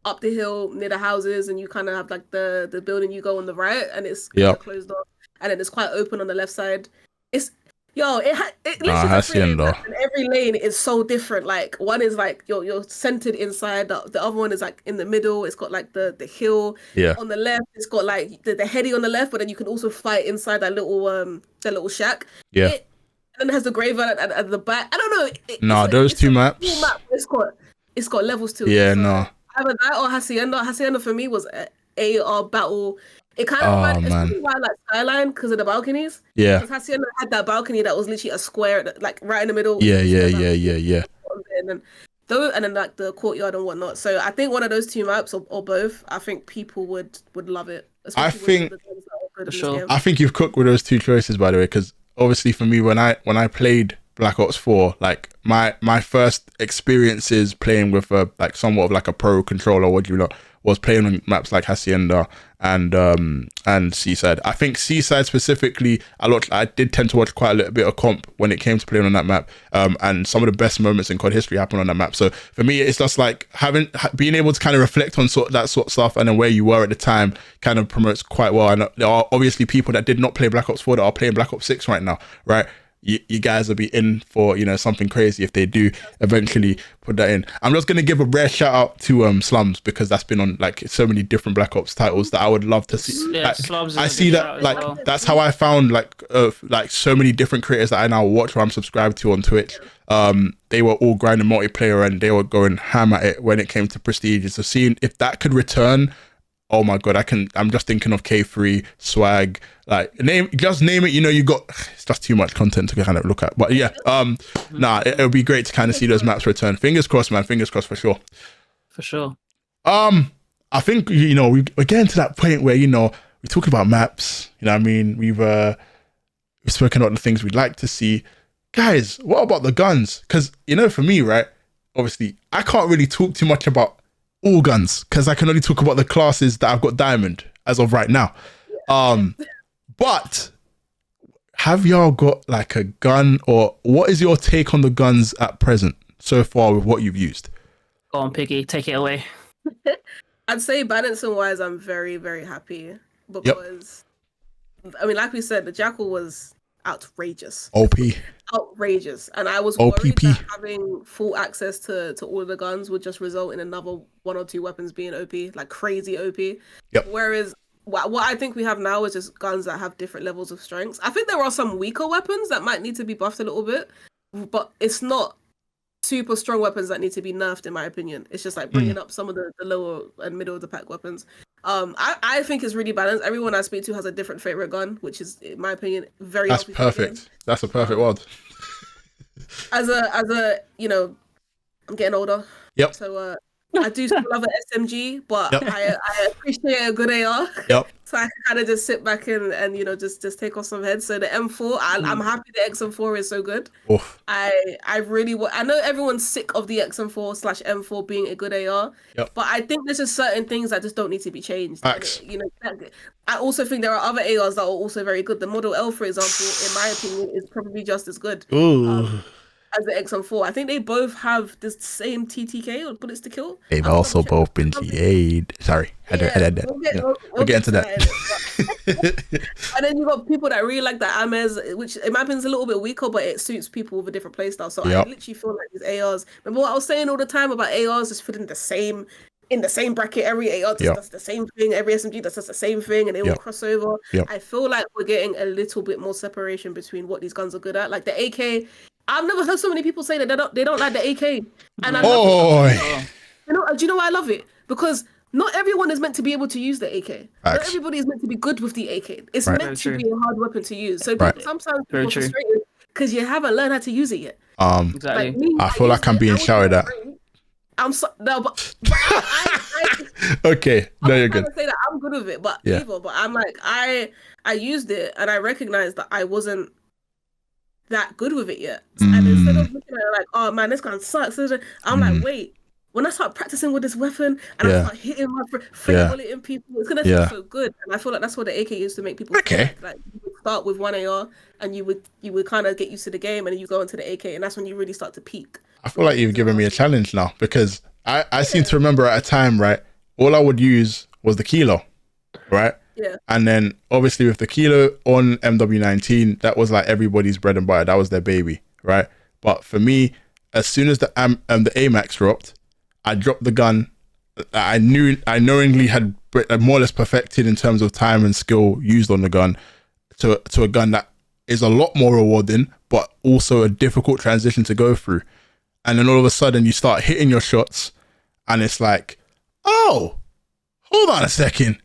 up the hill near the houses, and you kind of have like the building you go on the right, and it's kind of closed off, and then it's quite open on the left side. It Hacienda. And every lane is so different. Like one is like you're centered inside. The other one is like in the middle. It's got like the hill. Yeah. On the left, it's got like the heady on the left, but then you can also fight inside that little shack. Yeah. And then it has the graveyard at the back. I don't know. Those two maps. It's got levels to it. Yeah, so no. Either that or Hacienda. Hacienda for me was AR battle. It kind of it's why I like Skyline because of the balconies. Yeah. Because Hacienda had that balcony that was literally a square, like right in the middle. Yeah. And then like the courtyard and whatnot. So I think one of those two maps or both, I think people would love it. I think you've cooked with those two choices, by the way, because obviously for me when I played Black Ops 4, like my first experiences playing with like somewhat of like a pro controller, was playing on maps like Hacienda and Seaside. I think Seaside specifically, I did tend to watch quite a little bit of comp when it came to playing on that map, and some of the best moments in COD history happened on that map. So for me, it's just like being able to kind of reflect on that sort of stuff and then where you were at the time kind of promotes quite well. And there are obviously people that did not play Black Ops 4 that are playing Black Ops 6 right now, right? you guys will be in for, you know, something crazy if they do eventually put that in. I'm just gonna give a rare shout out to Slums, because that's been on like so many different Black Ops titles that I would love to see. Yeah, Like, Slums is I a see good that, shout as like well. that's how I found like so many different creators that I now watch or I'm subscribed to on Twitch. They were all grinding multiplayer and they were going ham at it when it came to Prestige. So seeing if that could return, oh my god, I'm just thinking of K3, Swag, like name it, you know, you got, it's just too much content to kind of look at. But yeah, it would be great to kind of see those maps return. Fingers crossed, man, fingers crossed for sure. For sure. I think, you know, we're getting to that point where, you know, we're talking about maps, you know what I mean? We've spoken about the things we'd like to see. Guys, what about the guns? Because, you know, for me, right, obviously, I can't really talk too much about all guns because I can only talk about the classes that I've got diamond as of right now. But have y'all got like a gun, or what is your take on the guns at present so far with what you've used? Go on, Piggy, take it away. I'd say balancing wise, I'm very, very happy because, I mean, like we said, the Jackal was outrageous. Outrageous. And I was worried that having full access to all of the guns would just result in another 1 or 2 weapons being OP, like crazy OP. Whereas what I think we have now is just guns that have different levels of strengths. I think there are some weaker weapons that might need to be buffed a little bit, but it's not super strong weapons that need to be nerfed, in my opinion. It's just like bringing up some of the lower and middle of the pack weapons. I think it's really balanced. Everyone I speak to has a different favorite gun, which is, in my opinion, very. That's perfect. That's a perfect word. As a, you know, I'm getting older. Yep. So I do still love an SMG, but I appreciate a good AR. Yep. So I can kind of just sit back and you know just take off some heads. So the M4, I'm happy the XM4 is so good. Oof. I know everyone's sick of the XM4/M4 being a good AR, but I think there's just certain things that just don't need to be changed. And, you know, I also think there are other ARs that are also very good. The Model L, for example, in my opinion, is probably just as good. As the XM4. I think they both have the same TTK, or bullets to kill. They've also both been GA'd. Sorry, we'll get into that. And then you got people that really like the Ames, which in my opinion is a little bit weaker, but it suits people with a different playstyle. So I literally feel like these ARs. Remember what I was saying all the time about ARs just fitting in the same bracket. Every AR does the same thing. Every SMG does the same thing, and they all cross over. I feel like we're getting a little bit more separation between what these guns are good at. Like the AK. I've never heard so many people say that they don't like the AK, and I love it. You know, do you know why I love it? Because not everyone is meant to be able to use the AK. Not everybody is meant to be good with the AK. It's meant to be a hard weapon to use. So sometimes people are frustrated because you haven't learned how to use it yet. Exactly. Like me, I feel like I'm being shouted at. I'm so no, but okay, no, you're good. I'm say that I'm good with it, but but I'm like I used it and I recognized that I wasn't that good with it yet. And instead of looking at it like, oh man, this gun sucks, I'm like, wait, when I start practicing with this weapon and I start hitting my free bullet in people, it's gonna feel so good. And I feel like that's what the AK is to make people feel like you would start with one AR and you would kind of get used to the game, and then you go into the AK, and that's when you really start to peak. I feel like you've given me a challenge now, because I seem to remember at a time, right, all I would use was the Kilo, right? Yeah. And then obviously with the Kilo on MW19, that was like everybody's bread and butter. That was their baby, right? But for me, as soon as the AMAX dropped, I dropped the gun. I knowingly had more or less perfected in terms of time and skill used on the gun to a gun that is a lot more rewarding, but also a difficult transition to go through. And then all of a sudden you start hitting your shots and it's like, oh, hold on a second.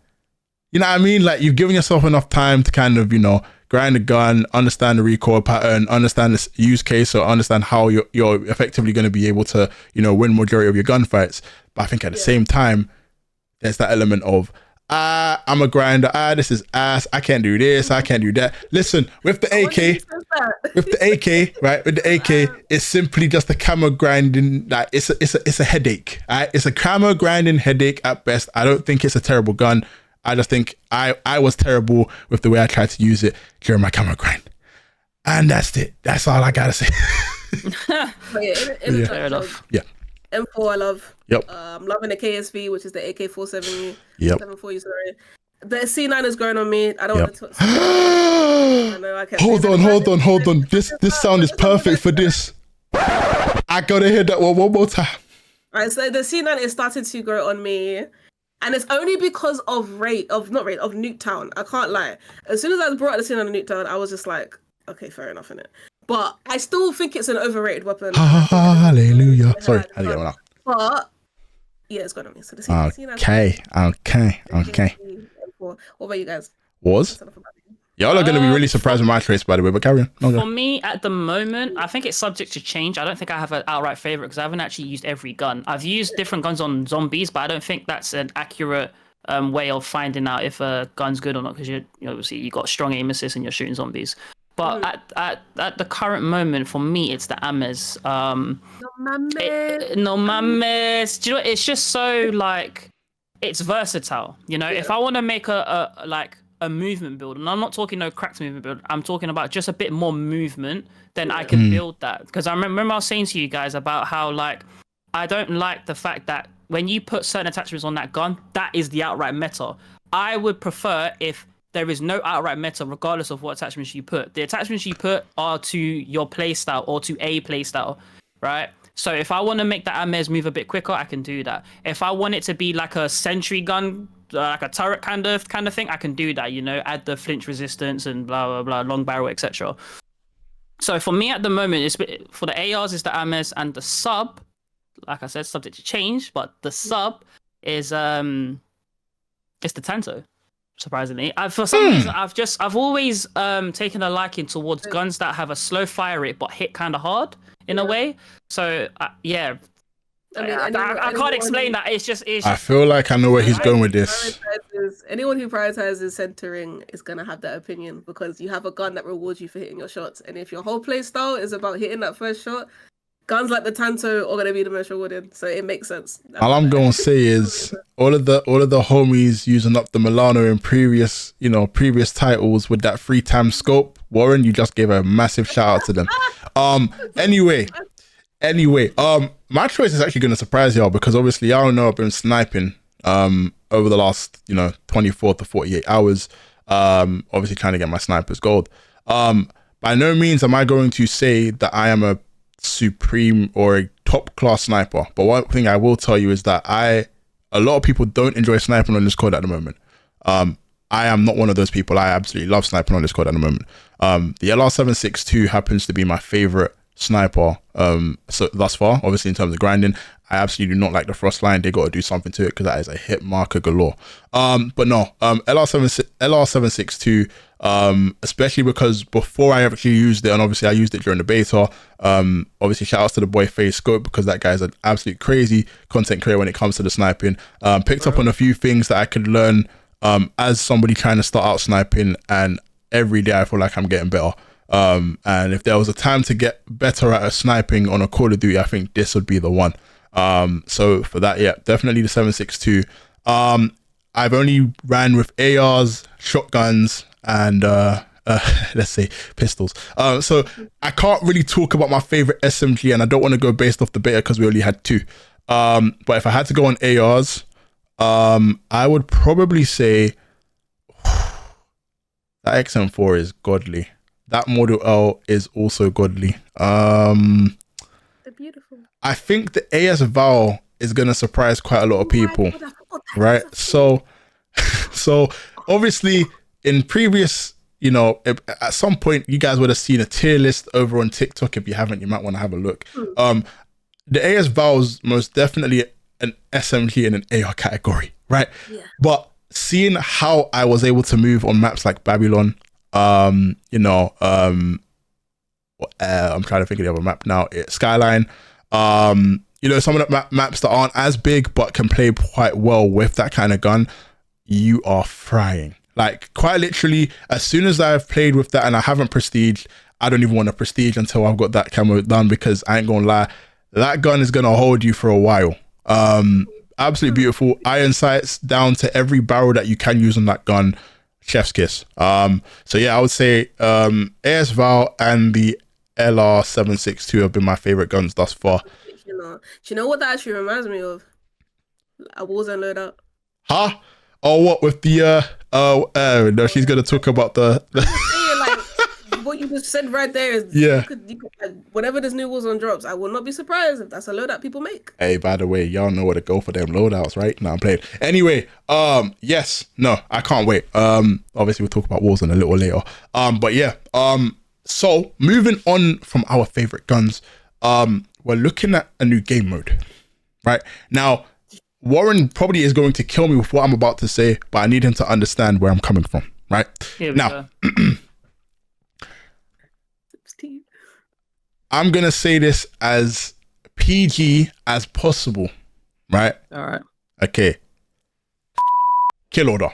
You know what I mean? Like, you've given yourself enough time to kind of, you know, grind the gun, understand the recoil pattern, understand this use case, or understand how you're effectively going to be able to, you know, win majority of your gunfights. But I think at the same time, there's that element of, I'm a grinder, this is ass, I can't do this, I can't do that. Listen, with the AK, right? With the AK, it's simply just a camo grinding, like it's a headache. Right? It's a camo grinding headache at best. I don't think it's a terrible gun. I just think I was terrible with the way I tried to use it during my camera grind. And that's it. That's all I gotta say. Fair enough. Yeah. M4 I love. Yep. I'm loving the KSV, which is the AK-470. Yep. 740, sorry. The C9 is growing on me. I don't Yep. want to talk. I know I can. Hold on. This sound is perfect for this. I gotta hear that one more time. Alright, so the C9 is starting to grow on me, and it's only because of Nuketown. I can't lie. As soon as I brought the C9 to Nuketown, I was just like, okay, fair enough, innit? But I still think it's an overrated weapon. Hallelujah. Sorry, I had to get one out. But yeah, it's going on me. So the C9. Okay. What about you guys? Y'all are going to be really surprised with my traits, by the way, but carry on. Okay. For me, at the moment, I think it's subject to change. I don't think I have an outright favorite because I haven't actually used every gun. I've used different guns on zombies, but I don't think that's an accurate way of finding out if a gun's good or not, because obviously you got strong aim assist and you're shooting zombies. But at the current moment, for me, it's the Ames. No mames. Do you know what? It's just so like, it's versatile. If I want to make a movement build, and I'm not talking no cracked movement build, I'm talking about just a bit more movement, then I can build that. Because I remember I was saying to you guys about how like I don't like the fact that when you put certain attachments on that gun, that is the outright meta. I would prefer if there is no outright meta, regardless of what attachments you put. The attachments you put are to your playstyle or to a playstyle, right? So if I want to make the Ames move a bit quicker, I can do that. If I want it to be like a sentry gun, like a turret kind of thing, I can do that. Add the flinch resistance and blah blah blah, long barrel, etc. So for me at the moment, for the ARs is the Ames, and the sub, like I said, subject to change, but the sub is it's the Tanto. Surprisingly, for some reason, I've always taken a liking towards guns that have a slow fire rate but hit kind of hard in a way. So yeah, I can't explain that. It's just. I feel like I know where he's going with this. Anyone who prioritizes centering is gonna have that opinion, because you have a gun that rewards you for hitting your shots, and if your whole play style is about hitting that first shot, guns like the Tanto are gonna be the most rewarded. So it makes sense. All I'm gonna say is all of the homies using up the Milano in previous titles with that 3-time scope. Warren, you just gave a massive shout out to them. Anyway, my choice is actually gonna surprise y'all, because obviously y'all know I've been sniping over the last 24 to 48 hours. Obviously trying to get my sniper's gold. By no means am I going to say that I am a supreme or a top class sniper, but one thing I will tell you is that a lot of people don't enjoy sniping on Discord at the moment. I am not one of those people. I absolutely love sniping on Discord at the moment. The LR762 happens to be my favorite sniper so thus far. Obviously in terms of grinding, I absolutely do not like the frost line. They got to do something to it, because that is a hit marker galore. But no, LR762, especially because before I actually used it, and obviously I used it during the beta, obviously shout outs to the boy Phase Scope, because that guy's an absolute crazy content creator when it comes to the sniping. Picked up on a few things that I could learn as somebody trying to start out sniping, and every day I feel like I'm getting better. And if there was a time to get better at sniping on a Call of Duty, I think this would be the one. So for that, yeah, definitely the 762. I've only ran with ARs, shotguns, and let's say pistols. So I can't really talk about my favorite SMG, and I don't want to go based off the beta because we only had 2. But if I had to go on ARs, I would probably say that XM4 is godly. That Model L is also godly. They're beautiful. I think the AS Val is gonna surprise quite a lot of people, right? So obviously in previous, at some point you guys would have seen a tier list over on TikTok. If you haven't, you might want to have a look. The AS Val is most definitely an SMG in an AR category, right? Yeah. But seeing how I was able to move on maps like Babylon, I'm trying to think of the other map now. Skyline. Some of the maps that aren't as big but can play quite well with that kind of gun, you are frying. Like, quite literally, as soon as I've played with that and I haven't prestiged, I don't even want to prestige until I've got that camo done, because I ain't gonna lie, that gun is gonna hold you for a while. Absolutely beautiful. Iron sights down to every barrel that you can use on that gun. Chef's kiss. So yeah, I would say AS Val and the LR762 have been my favorite guns thus far. Do you know what that actually reminds me of? A Warzone loadout. Huh? Oh, what with the no, she's gonna talk about the Like what you just said right there is Yeah. you could, whenever this new Warzone drops, I will not be surprised if that's a loadout people make. Hey, by the way, y'all know where to go for them loadouts, right? No, I'm playing. Anyway, yes, no, I can't wait. Obviously we'll talk about Warzone a little later. But yeah, so moving on from our favorite guns, we're looking at a new game mode, right? Now, Warren probably is going to kill me with what I'm about to say, but I need him to understand where I'm coming from, right? Now, I'm gonna say this as PG as possible, right? All right. Okay. Kill order.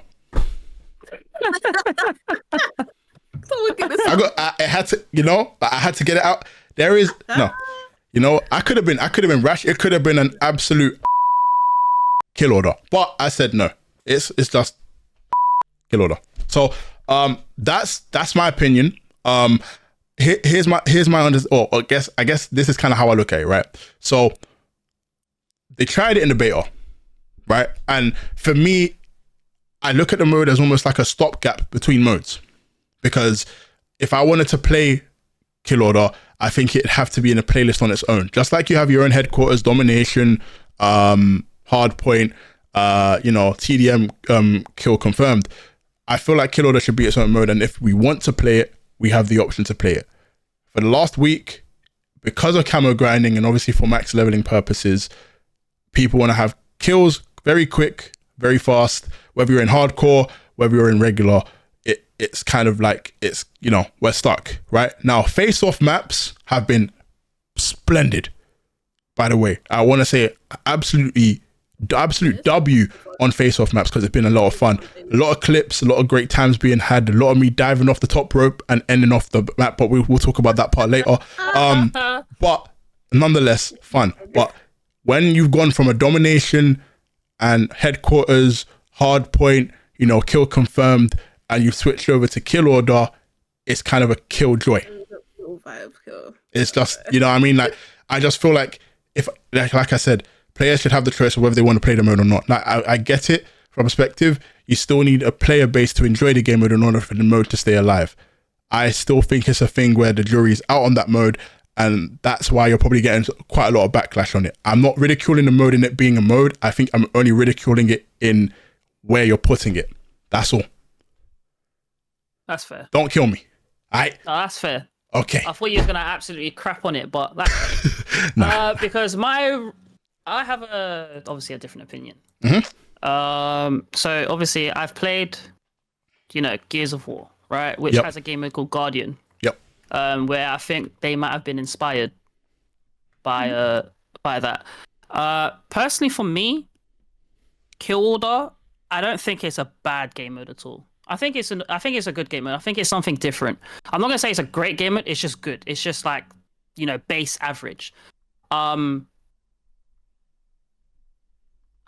I had to, I had to get it out. There is no, I could have been rash. It could have been an absolute kill order, but I said no. It's just kill order. So that's my opinion. Here's my I guess this is kind of how I look at it, right? So they tried it in the beta, right? And for me, I look at the mode as almost like a stopgap between modes, because if I wanted to play Kill Order, I think it'd have to be in a playlist on its own. Just like you have your own headquarters, domination, hardpoint, TDM, kill confirmed. I feel like Kill Order should be its own mode, and if we want to play it, we have the option to play it. For the last week, because of camo grinding and obviously for max leveling purposes, people want to have kills very quick, very fast. Whether you're in hardcore, whether you're in regular, it's kind of like we're stuck right now. Face-off maps have been splendid. By the way, I want to say absolute W on face-off maps, because it's been a lot of fun. A lot of clips, a lot of great times being had, a lot of me diving off the top rope and ending off the map, but we'll talk about that part later. But nonetheless, fun. But when you've gone from a domination and headquarters, hard point, kill confirmed, and you've switched over to kill order, it's kind of a kill joy. It's just, what I mean? Like, I just feel like if, like I said, players should have the choice of whether they want to play the mode or not. Like, I get it from perspective. You still need a player base to enjoy the game mode in order for the mode to stay alive. I still think it's a thing where the jury's out on that mode, and that's why you're probably getting quite a lot of backlash on it. I'm not ridiculing the mode in it being a mode. I think I'm only ridiculing it in where you're putting it. That's all. That's fair. Don't kill me. That's fair. Okay. I thought you were gonna absolutely crap on it, but that's fair. Nah. Because I have obviously a different opinion. Mm-hmm. So obviously I've played, Gears of War, right? Which has a game mode called Guardian. Yep. Where I think they might have been inspired by that. Personally, for me, Kill Order, I don't think it's a bad game mode at all. I think it's a good game mode. I think it's something different. I'm not gonna say it's a great game mode. It's just good. It's just like, base average. I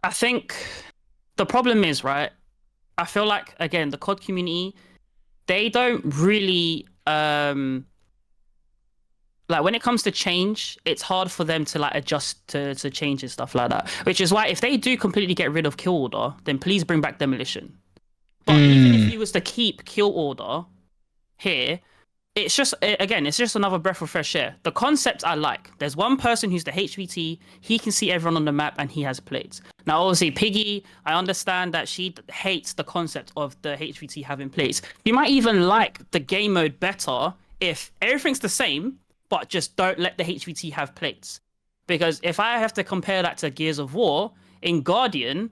think the problem is, right, I feel like, again, the COD community, they don't really like, when it comes to change, it's hard for them to like adjust to change and stuff like that. Which is why if they do completely get rid of Kill Order, then please bring back Demolition. But even if you was to keep Kill Order here, it's just another breath of fresh air. The concept I like. There's one person who's the HVT. He can see everyone on the map and he has plates. Now, obviously, Piggy, I understand that she hates the concept of the HVT having plates. You might even like the game mode better if everything's the same, but just don't let the HVT have plates. Because if I have to compare that to Gears of War, in Guardian,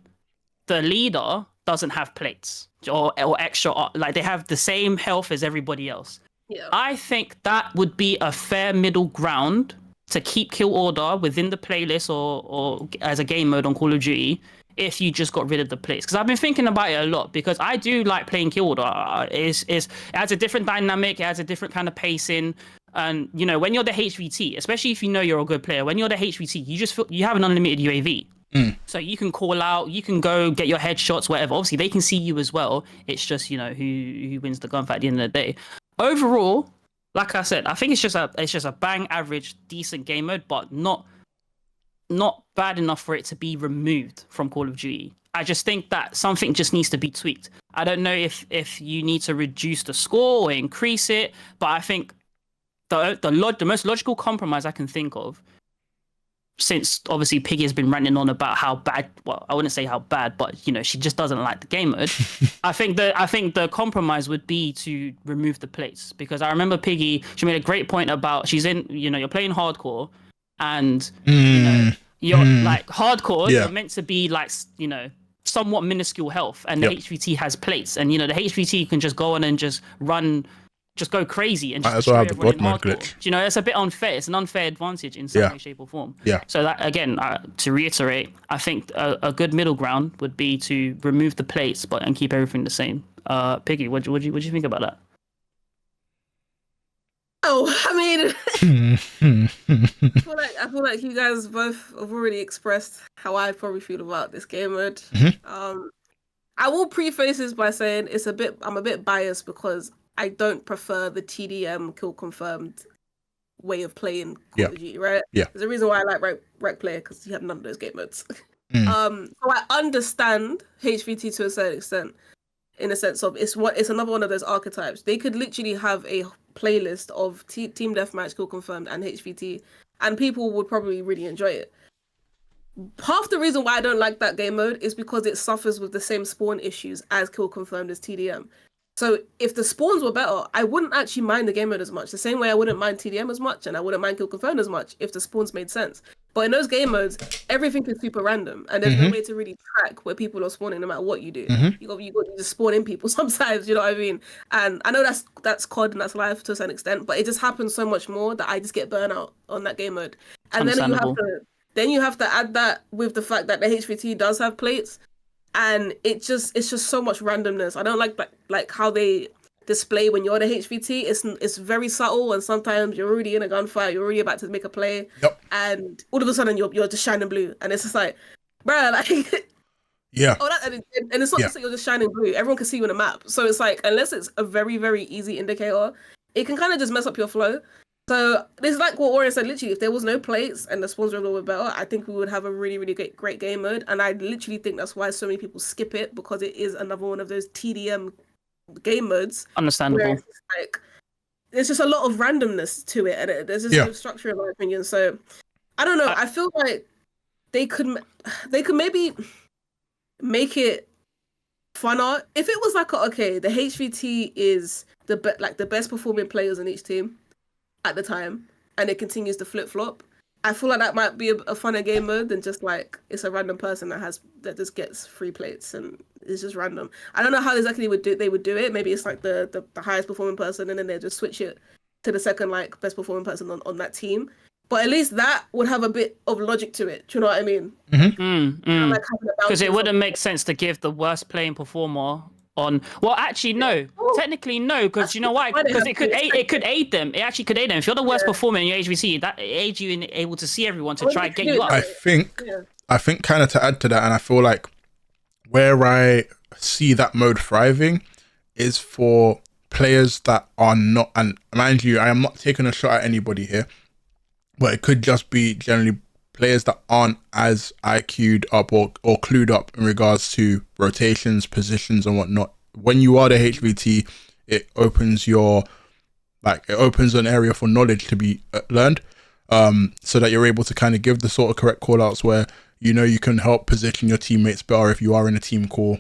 the leader doesn't have plates or extra, like they have the same health as everybody else. Yeah. I think that would be a fair middle ground to keep Kill Order within the playlist or as a game mode on Call of Duty if you just got rid of the plates. Because I've been thinking about it a lot, because I do like playing Kill Order. It has a different dynamic, it has a different kind of pacing. And, when you're the HVT, especially if you're a good player, when you're the HVT, you just feel you have an unlimited UAV. So you can call out, you can go get your headshots, whatever. Obviously, they can see you as well. It's just, who wins the gunfight at the end of the day. Overall, like I said, I think it's just a bang average, decent game mode, but not bad enough for it to be removed from Call of Duty. I just think that something just needs to be tweaked. I don't know if you need to reduce the score or increase it, but I think the most logical compromise I can think of, since obviously Piggy has been ranting on about how bad, well, I wouldn't say how bad, but you know, she just doesn't like the game mode. I think the compromise would be to remove the plates, because I remember Piggy, she made a great point about, she's in, you know, you're playing hardcore, and you know, you're like hardcore, you're meant to be like, you know, somewhat minuscule health, and the HVT has plates, and you know, the HVT can just go on and just run, just go crazy and just destroy everyone in hardcore. You know, it's a bit unfair. It's an unfair advantage in some way, shape, or form. So that, again, to reiterate, I think a good middle ground would be to remove the plates, and keep everything the same. Piggy, what do you think about that? Oh, I mean, I feel like you guys both have already expressed how I probably feel about this game mode. I will preface this by saying I'm a bit biased because I don't prefer the TDM kill confirmed way of playing Call of Duty, right? There's a reason why I like Rec Player, because you have none of those game modes. So I understand HVT to a certain extent, in a sense of it's another one of those archetypes. They could literally have a playlist of Team Deathmatch, Kill Confirmed, and HVT, and people would probably really enjoy it. Half the reason why I don't like that game mode is because it suffers with the same spawn issues as Kill Confirmed as TDM. So if the spawns were better, I wouldn't actually mind the game mode as much. The same way I wouldn't mind TDM as much, and I wouldn't mind Kill Confirmed as much if the spawns made sense. But in those game modes, everything is super random, and there's no way to really track where people are spawning, no matter what you do. You got to just spawn in people sometimes, you know what I mean? And I know that's COD and that's live to a certain extent, but it just happens so much more that I just get burnt out on that game mode. And then you have to add that with the fact that the HVT does have plates, and it's just so much randomness. I don't like how they display when you're the HVT. It's very subtle, and sometimes you're already in a gunfight, you're already about to make a play, and all of a sudden you're just shining blue, and it's just like, bruh, like and it's not just that you're just shining blue. Everyone can see you on the map, so it's like, unless it's a very, very easy indicator, it can kind of just mess up your flow. So it's like what Warren said, literally, if there was no plates and the spawns were a little bit better, I think we would have a really, really great game mode. And I literally think that's why so many people skip it, because it is another one of those TDM game modes. Understandable. There's just a lot of randomness to it, and there's just no structure, in my opinion. So I don't know. I feel like they could maybe make it funner if it was like, okay, the HVT is the best performing players in each team at the time, and it continues to flip-flop. I feel like that might be a funner game mode than just like it's a random person that just gets free plates and it's just random. I don't know how exactly they would do it. Maybe it's like the highest performing person, and then they just switch it to the second like best performing person on that team. But at least that would have a bit of logic to it. Do you know what I mean? Because it wouldn't make sense to give the worst playing performer on. Well, actually, no. Technically, no. Because you know why? Because it could aid them. It actually could aid them. If you're the worst performer in your HVC, that aids you in able to see everyone to try and get you up. I think kind of to add to that, and I feel like where I see that mode thriving is for players that are not, and mind you, I am not taking a shot at anybody here, but it could just be generally players that aren't as IQ'd up or clued up in regards to rotations, positions, and whatnot. When you are the HVT, it opens an area for knowledge to be learned, so that you're able to kind of give the sort of correct callouts where you know you can help position your teammates better if you are in a team call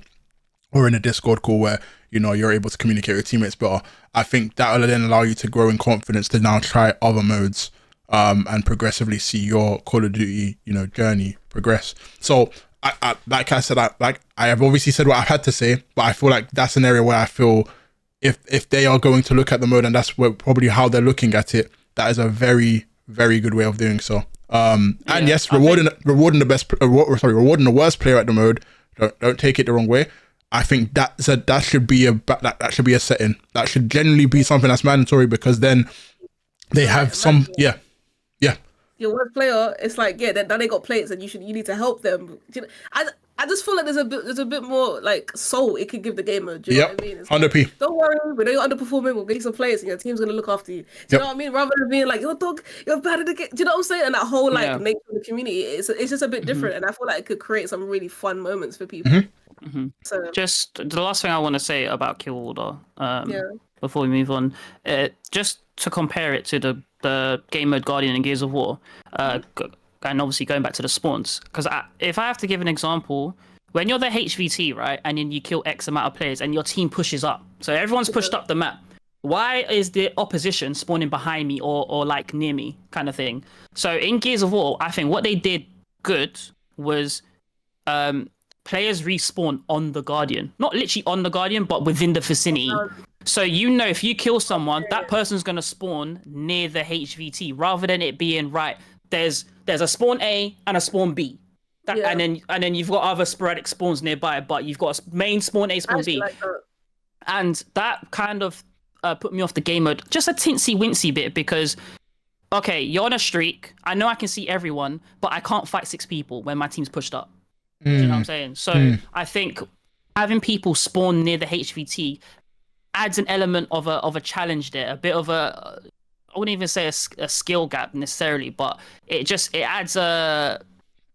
or in a Discord call where you know you're able to communicate with teammates better. I think that will then allow you to grow in confidence to now try other modes. And progressively see your Call of Duty, journey progress. So, I like I said, I have obviously said what I've had to say, but I feel like that's an area where I feel if they are going to look at the mode, and that's probably how they're looking at it, that is a very, very good way of doing so. And yes, rewarding the worst player at the mode. Don't take it the wrong way. I think that should be a setting. That should generally be something that's mandatory, because then they have some your worst player, it's like, now they got plates and you need to help them. I just feel like there's a bit more like soul it could give the gamer. Do you know what I mean? It's 100p. Don't worry, we know you're underperforming. We'll get you some players, and your team's gonna look after you. Do you know what I mean? Rather than being like, "Yo, dog, you're bad at the game." Do you know what I'm saying? And that whole like nature of the community, it's just a bit different, and I feel like it could create some really fun moments for people. So just the last thing I want to say about Kill Order, before we move on, just to compare it to the game mode Guardian and Gears of War, and obviously going back to the spawns, because if I have to give an example, when you're the HVT, right, and then you kill X amount of players and your team pushes up, so everyone's pushed up the map, why is the opposition spawning behind me or like near me kind of thing? So in Gears of War, I think what they did good was players respawn on the Guardian, not literally on the Guardian, but within the vicinity. So if you kill someone, that person's gonna spawn near the HVT, rather than it being right. There's a spawn A and a spawn B, and then you've got other sporadic spawns nearby, but you've got a main spawn A, spawn B, and that kind of put me off the game mode just a tinsy wincy bit, because okay, you're on a streak. I know I can see everyone, but I can't fight 6 people when my team's pushed up. Do you know what I'm saying? So I think having people spawn near the HVT adds an element of a challenge there, a bit of a, I wouldn't even say a skill gap necessarily, but it adds a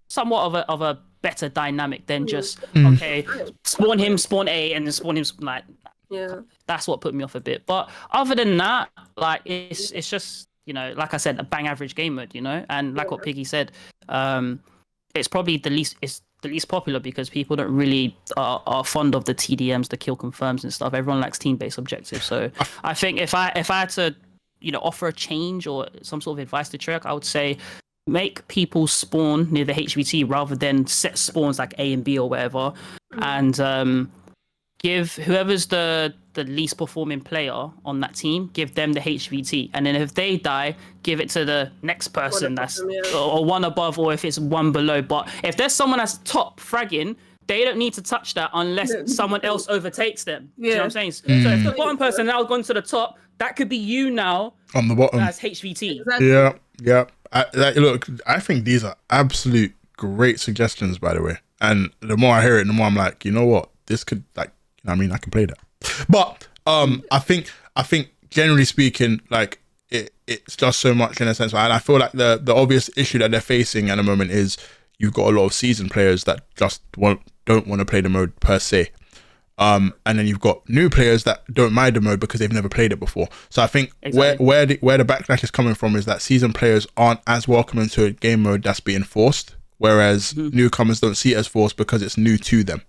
somewhat of a better dynamic than just okay, spawn him, spawn A, and then spawn him like. Yeah, that's what put me off a bit. But other than that, like it's just, like I said, a bang average game mode, and like what Piggy said, it's probably the least popular because people don't really are fond of the TDMs, the kill confirms and stuff. Everyone likes team-based objectives. So I think if I had to, offer a change or some sort of advice to Treyarch, I would say make people spawn near the HVT rather than set spawns like A and B or whatever, and give whoever's the least performing player on that team, give them the HVT, and then if they die, give it to the next person or one above, or if it's one below. But if there's someone that's top fragging, they don't need to touch that unless someone else overtakes them. You know what I'm saying? So if the bottom person now gone to the top, that could be you now on the bottom as HVT. Exactly. Yeah. Look, I think these are absolute great suggestions, by the way. And the more I hear it, the more I'm like, you know what, this could I can play that. But I think generally speaking, like it's just so much in a sense, and I feel like the obvious issue that they're facing at the moment is you've got a lot of seasoned players that just don't want to play the mode per se. And then you've got new players that don't mind the mode because they've never played it before. So I think where the backlash is coming from is that seasoned players aren't as welcoming to a game mode that's being forced, whereas newcomers don't see it as forced because it's new to them.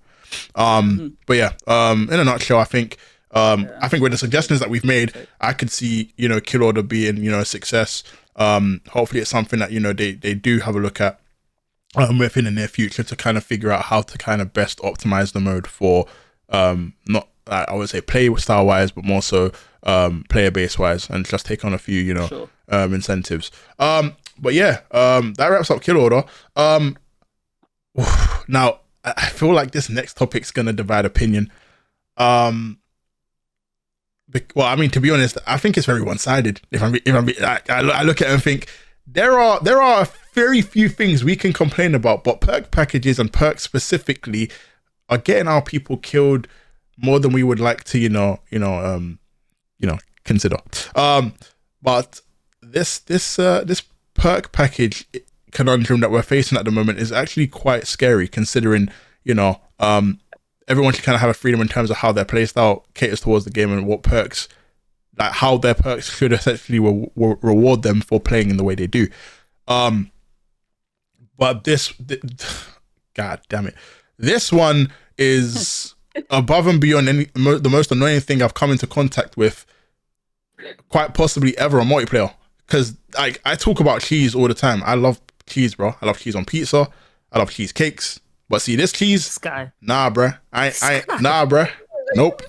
But yeah, in a nutshell, I think with the suggestions that we've made, I could see, Kill Order being, a success. Hopefully it's something that, they do have a look at within the near future to kind of figure out how to kind of best optimize the mode for not I would say play style wise, but more so player base wise, and just take on a few incentives. But yeah, that wraps up Kill Order. Now I feel like this next topic's gonna divide opinion. Well, I mean, to be honest, I think it's very one-sided. I look at it and think there are very few things we can complain about, but perk packages and perks specifically are getting our people killed more than we would like to, consider. But this perk package conundrum that we're facing at the moment is actually quite scary, considering everyone should kind of have a freedom in terms of how their playstyle caters towards the game and what perks, like how their perks should essentially reward them for playing in the way they do. But God damn it, this one is above and beyond the most annoying thing I've come into contact with, quite possibly ever on multiplayer. Because I talk about cheese all the time. I love cheese, bro. I love cheese on pizza. I love cheesecakes. But see, this cheese, nah, bruh. Nah, bruh. Nope.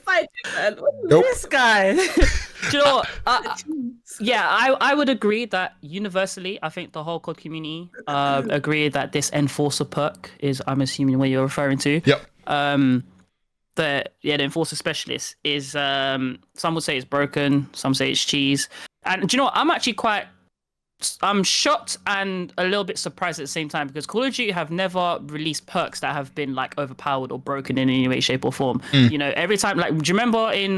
Nope. This guy. Do you know what? I would agree that universally, I think the whole COD community agree that this Enforcer perk is, I'm assuming what you're referring to. Yep. The Enforcer Specialist is, some would say it's broken, some say it's cheese. And do you know what? I'm actually quite I'm shocked and a little bit surprised at the same time because Call of Duty have never released perks that have been like overpowered or broken in any way, shape, or form. You know, every time, like, do you remember in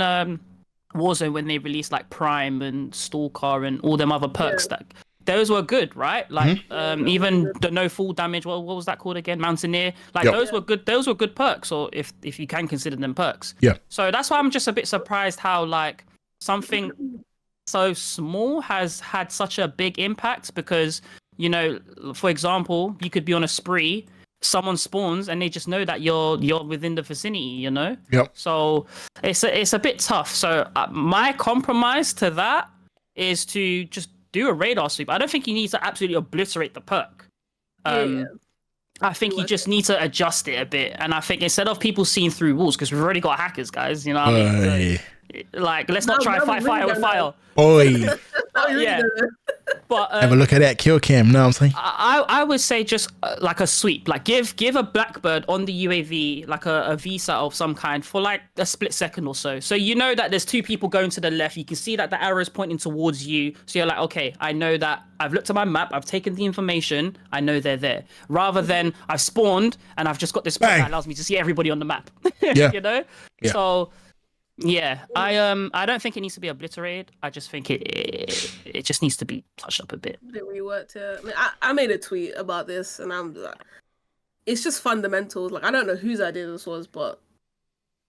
Warzone when they released like Prime and Stalker and all them other perks that those were good, right? Like even the no fall damage. What was that called again? Mountaineer. Like those were good. Those were good perks, or if you can consider them perks. Yeah. So that's why I'm just a bit surprised how like something so small has had such a big impact because, you know, for example, you could be on a spree, someone spawns and they just know that you're within the vicinity, you know? Yep. So it's a bit tough. So my compromise to that is to just do a radar sweep. I don't think you need to absolutely obliterate the perk. I think you just need to adjust it a bit. And I think instead of people seeing through walls, because we've already got hackers, guys, you know what I mean? So, like, let's not try fight fire with fire. Oi. Yeah. But have a look at that kill cam. Know what I'm saying? I would say just like a sweep, like give a Blackbird on the UAV like a VSAT of some kind for like a split second or so. So you know that there's two people going to the left. You can see that the arrow is pointing towards you. So you're like, okay, I know that I've looked at my map. I've taken the information. I know they're there. Rather than I've spawned and I've just got this spot that allows me to see everybody on the map. Yeah. You know. Yeah. So. Yeah, I don't think it needs to be obliterated. I just think it just needs to be touched up a bit. Reworked it. I mean, I made a tweet about this, and I'm like, it's just fundamentals. Like, I don't know whose idea this was, but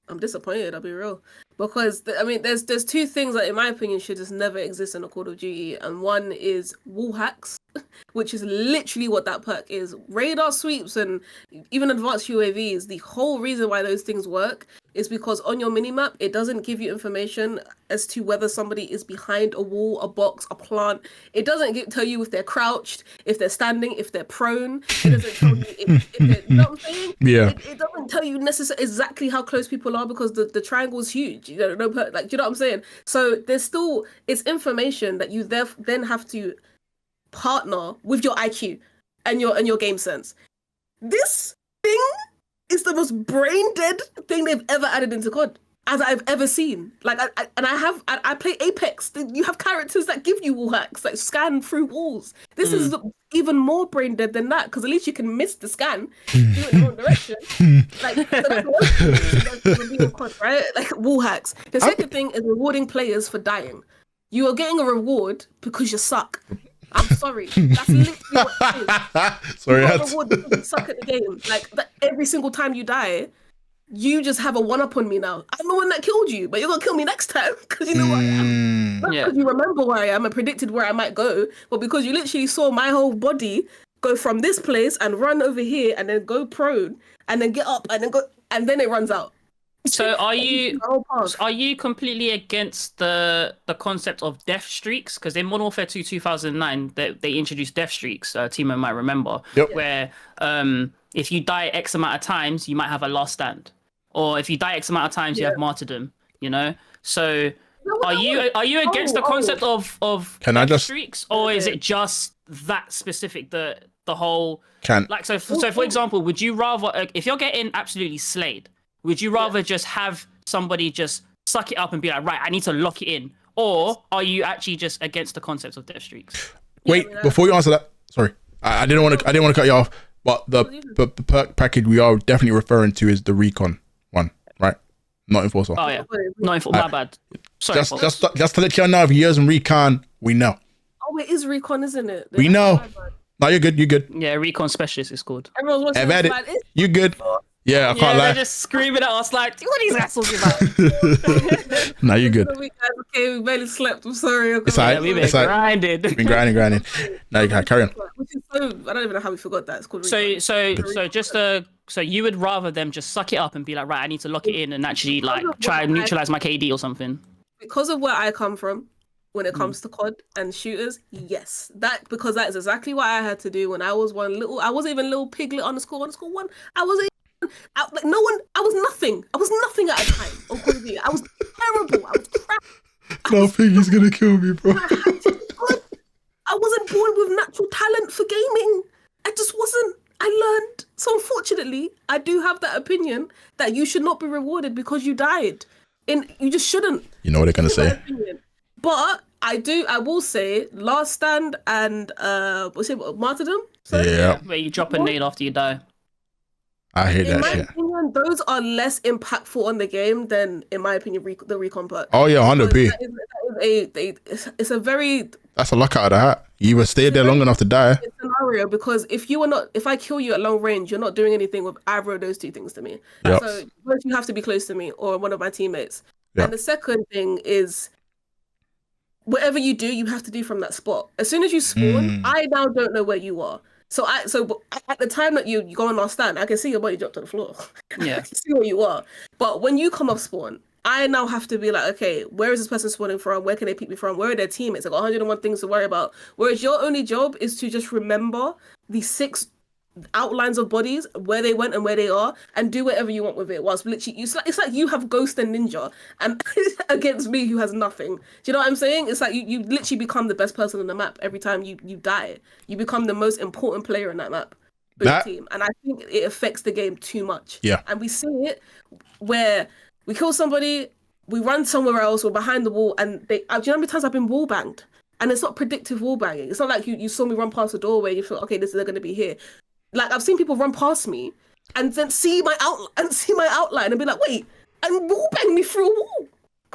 I'm disappointed. I'll be real, because I mean, there's two things that, in my opinion, should just never exist in a Call of Duty, and one is wall hacks, which is literally what that perk is. Radar sweeps and even advanced UAVs. The whole reason why those things work is because on your minimap, it doesn't give you information as to whether somebody is behind a wall, a box, a plant. It doesn't tell you if they're crouched, if they're standing, if they're prone. It doesn't tell you if they're, you know what I'm saying? Yeah. It doesn't tell you necessarily exactly how close people are because the triangle is huge. You know, like, you know what I'm saying? So there's still, it's information that you then have to partner with your IQ and your game sense. This thing is the most brain dead thing they've ever added into COD, as I've ever seen. Like, I play Apex. You have characters that give you wall hacks, like scan through walls. This is even more brain dead than that, because at least you can miss the scan, do it in the wrong direction. Like, so that's one COD, right? Like, wall hacks. The second thing is rewarding players for dying. You are getting a reward because you suck. I'm sorry. That's literally what it is. Sorry, you reward because you suck at the game. Like, every single time you die, you just have a one-up on me now. I'm the one that killed you, but you're gonna kill me next time because you know where I am. Not because you remember where I am and predicted where I might go, but because you literally saw my whole body go from this place and run over here and then go prone and then get up and then go, and then it runs out. So are you completely against the concept of death streaks? Because in Modern Warfare 2 2009, they introduced death streaks. Timo might remember, where if you die X amount of times, you might have a last stand, or if you die X amount of times, you have martyrdom. You know, so are you against the concept of death streaks, or is it just that specific the whole like so for example, would you rather if you're getting absolutely slayed? Would you rather just have somebody just suck it up and be like, right, I need to lock it in? Or are you actually just against the concept of death streaks? Wait, before you answer that, sorry, I didn't want to cut you off, but the perk package we are definitely referring to is the Recon one, right? Not Enforcer. Oh yeah, not Enforcer. My bad. Sorry. Just to let you know, if you're using Recon, we know. Oh, it is Recon, isn't it? We know. No, you're good. You're good. Yeah, Recon Specialist is called. Everyone's watching this. You good? Yeah, I can't lie. They're just screaming at us like, what are these assholes about? No, you good. Okay, we barely slept. I'm sorry. We've been grinding. We've been grinding. No, you can't carry on. Which is so, I don't even know how we forgot that. It's called So you would rather them just suck it up and be like, right, I need to lock it in and actually like try and neutralize my KD or something. Because of where I come from, when it comes to COD and shooters, yes, because that is exactly what I had to do when I was I wasn't even LilPiglet __1. I was like no one. I was nothing. I was nothing at a time on Call of Duty. I was terrible. I was crap. No, Piggy's gonna kill me, bro. I wasn't born with natural talent for gaming. I just wasn't. I learned. So unfortunately, I do have that opinion that you should not be rewarded because you died. And you just shouldn't. You know what they're gonna say. But I will say Last Stand and what's it, Martyrdom? Sorry? Yeah, Where you drop a nade after you die. I hate In that my shit. opinion, those are less impactful on the game than, in my opinion, the recon perk. Oh yeah, 100p. It's a very That's a luck out of the hat. You either stay there long enough to die. scenario, because if I kill you at long range, you're not doing anything with either of those two things to me. Yep. So first you have to be close to me or one of my teammates. Yep. And the second thing is, whatever you do, you have to do from that spot. As soon as you spawn, I now don't know where you are. So at the time that you go on Last Stand, I can see your body drop to the floor. Yeah. I can see where you are. But when you come off spawn, I now have to be like, okay, where is this person spawning from? Where can they pick me from? Where are their teammates? I've got 101 things to worry about. Whereas your only job is to just remember the 6 outlines of bodies, where they went and where they are, and do whatever you want with it. Whilst literally, it's like you have Ghost and Ninja, and against me who has nothing. Do you know what I'm saying? It's like you literally become the best person on the map every time you die. You become the most important player in that map for your team, and I think it affects the game too much. Yeah, and we see it where we kill somebody, we run somewhere else, we're behind the wall, and do you know how many times I've been wall banged? And it's not predictive wall banging. It's not like you saw me run past the doorway, you feel, okay, they're going to be here. Like, I've seen people run past me and then see my outline and be like, wait, and wall bang me through a wall.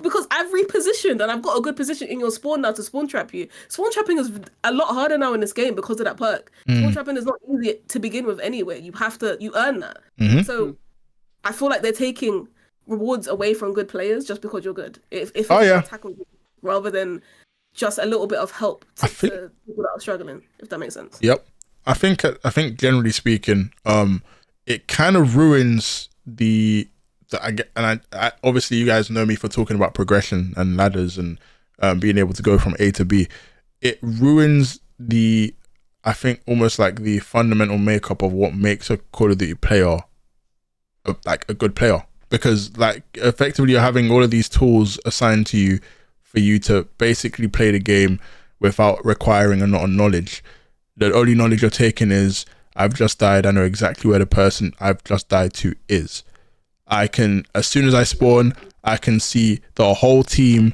Because I've repositioned and I've got a good position in your spawn now to spawn trap you. Spawn trapping is a lot harder now in this game because of that perk. Spawn trapping is not easy to begin with anyway. You earn that. So I feel like they're taking rewards away from good players just because you're good. If tackle you, rather than just a little bit of help to people that are struggling, if that makes sense. Yep. I think generally speaking, it kind of ruins I obviously you guys know me for talking about progression and ladders and being able to go from A to B. It ruins I think almost like the fundamental makeup of what makes a Call of Duty player like a good player, because like effectively you're having all of these tools assigned to you for you to basically play the game without requiring a lot of knowledge. The only knowledge you're taking is, I've just died, I know exactly where the person I've just died to is. I can, as soon as I spawn, I can see the whole team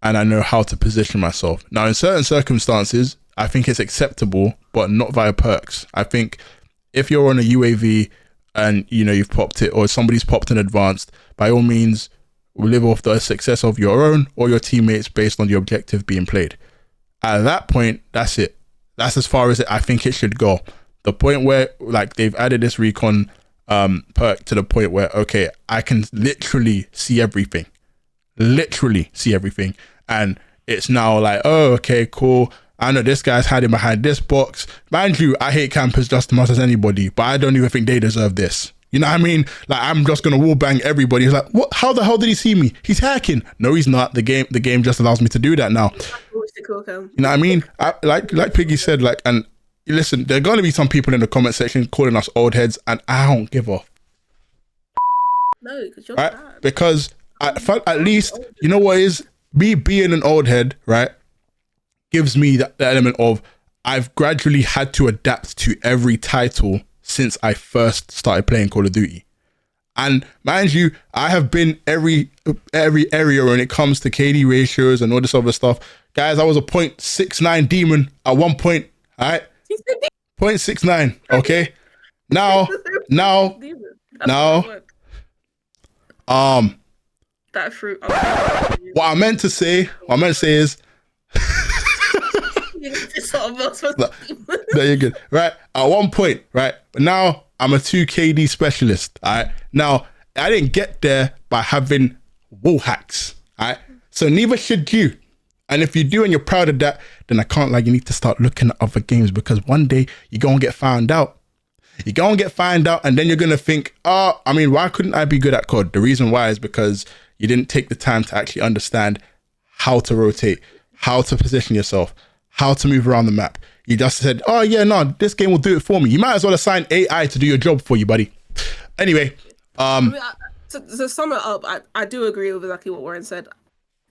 and I know how to position myself. Now, in certain circumstances, I think it's acceptable, but not via perks. I think if you're on a UAV and you've popped it, or somebody's popped in advanced, by all means, live off the success of your own or your teammates based on the objective being played. At that point, that's it. That's as far as I think it should go. The point where like they've added this recon perk to the point where, okay, I can literally see everything. And it's now like, oh, okay, cool. I know this guy's hiding behind this box. Mind you, I hate campers just as much as anybody, but I don't even think they deserve this. You know what I mean? Like, I'm just gonna wall bang everybody. It's like, what? How the hell did he see me? He's hacking. No, he's not. The game just allows me to do that now. You know what I mean? Like Piggy said, like, and listen, there are gonna be some people in the comment section calling us old heads, and I don't give a. No, because you're right? Because at least you know what is me being an old head, right? Gives me that element of I've gradually had to adapt to every title since I first started playing Call of Duty. And mind you, I have been every area when it comes to KD ratios and all this other stuff. Guys, I was a 0.69 demon at one point, all right? 0.69, okay? Now, that fruit. What I meant to say is there you go. Right. At one point, right? But now I'm a 2 KD specialist. All right. Now I didn't get there by having wall hacks. All right. So neither should you. And if you do and you're proud of that, then I can't you need to start looking at other games, because one day you're gonna get found out. You're gonna get found out, and then you're gonna think, oh, I mean, why couldn't I be good at COD? The reason why is because you didn't take the time to actually understand how to rotate, how to position yourself, how to move around the map. You just said, oh yeah, no, this game will do it for me. You might as well assign AI to do your job for you, buddy. Anyway, to sum it up, I do agree with exactly what Warren said.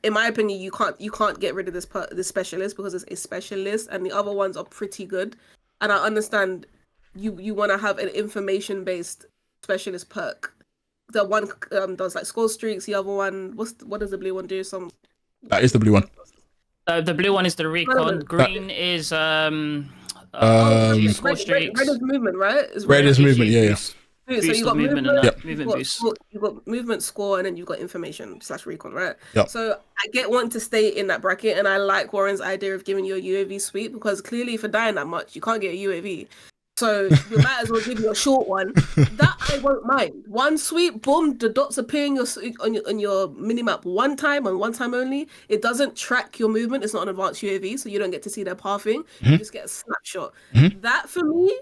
In my opinion, you can't get rid of this specialist because it's a specialist, and the other ones are pretty good. And I understand you want to have an information-based specialist perk. The one does like score streaks. The other one, what does the blue one do? That is the blue one. The blue one is the recon. Relevant. Green is Red- score red streaks. is movement, right? It's Red is movement, yeah. Boost, So boost you got of movement and movement, that. Movement got boost. you got movement, score, and then you've got information / recon, right? Yep. So I get wanting to stay in that bracket, and I like Warren's idea of giving you a UAV sweep because clearly, if you're dying that much, you can't get a UAV. So we might as well give you a short one. That I won't mind. One sweep, boom, the dots appear on your minimap one time and one time only. It doesn't track your movement. It's not an advanced UAV, so you don't get to see their pathing. You just get a snapshot. That for me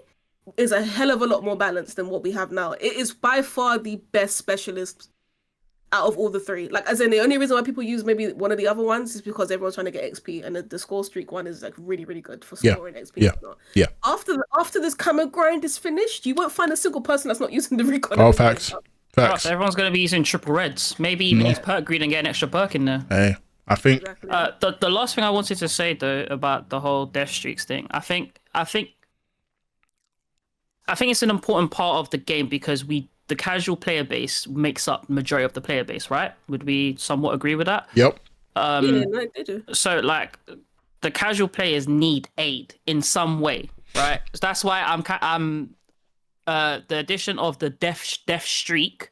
is a hell of a lot more balanced than what we have now. It is by far the best specialist out of all the three. Like, as in, the only reason why people use maybe one of the other ones is because everyone's trying to get XP, and the score streak one is like really, really good for scoring XP. Yeah. After this camo grind is finished, you won't find a single person that's not using the recon. Oh, facts. So everyone's going to be using triple reds. Maybe even use perk green and get an extra perk in there. Hey, I think. Exactly. The last thing I wanted to say though about the whole death streaks thing, I think it's an important part of the game because the casual player base makes up the majority of the player base, right? Would we somewhat agree with that? Yep. Yeah, no, they do. So like the casual players need aid in some way, right? So that's why I'm the addition of the death streak,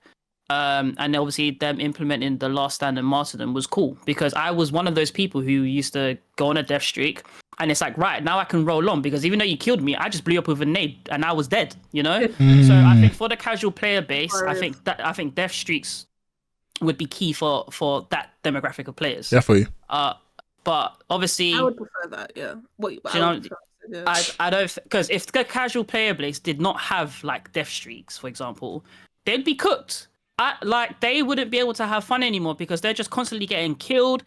and obviously them implementing the last stand and martyrdom was cool because I was one of those people who used to go on a death streak, and it's like, right, now I can roll on because even though you killed me, I just blew up with a nade and I was dead, you know. So I think for the casual player base, I think death streaks would be key for that demographic of players. Yeah, for you. But obviously, I would prefer that. Yeah. I don't, because if the casual player base did not have like death streaks, for example, they'd be cooked. They wouldn't be able to have fun anymore because they're just constantly getting killed,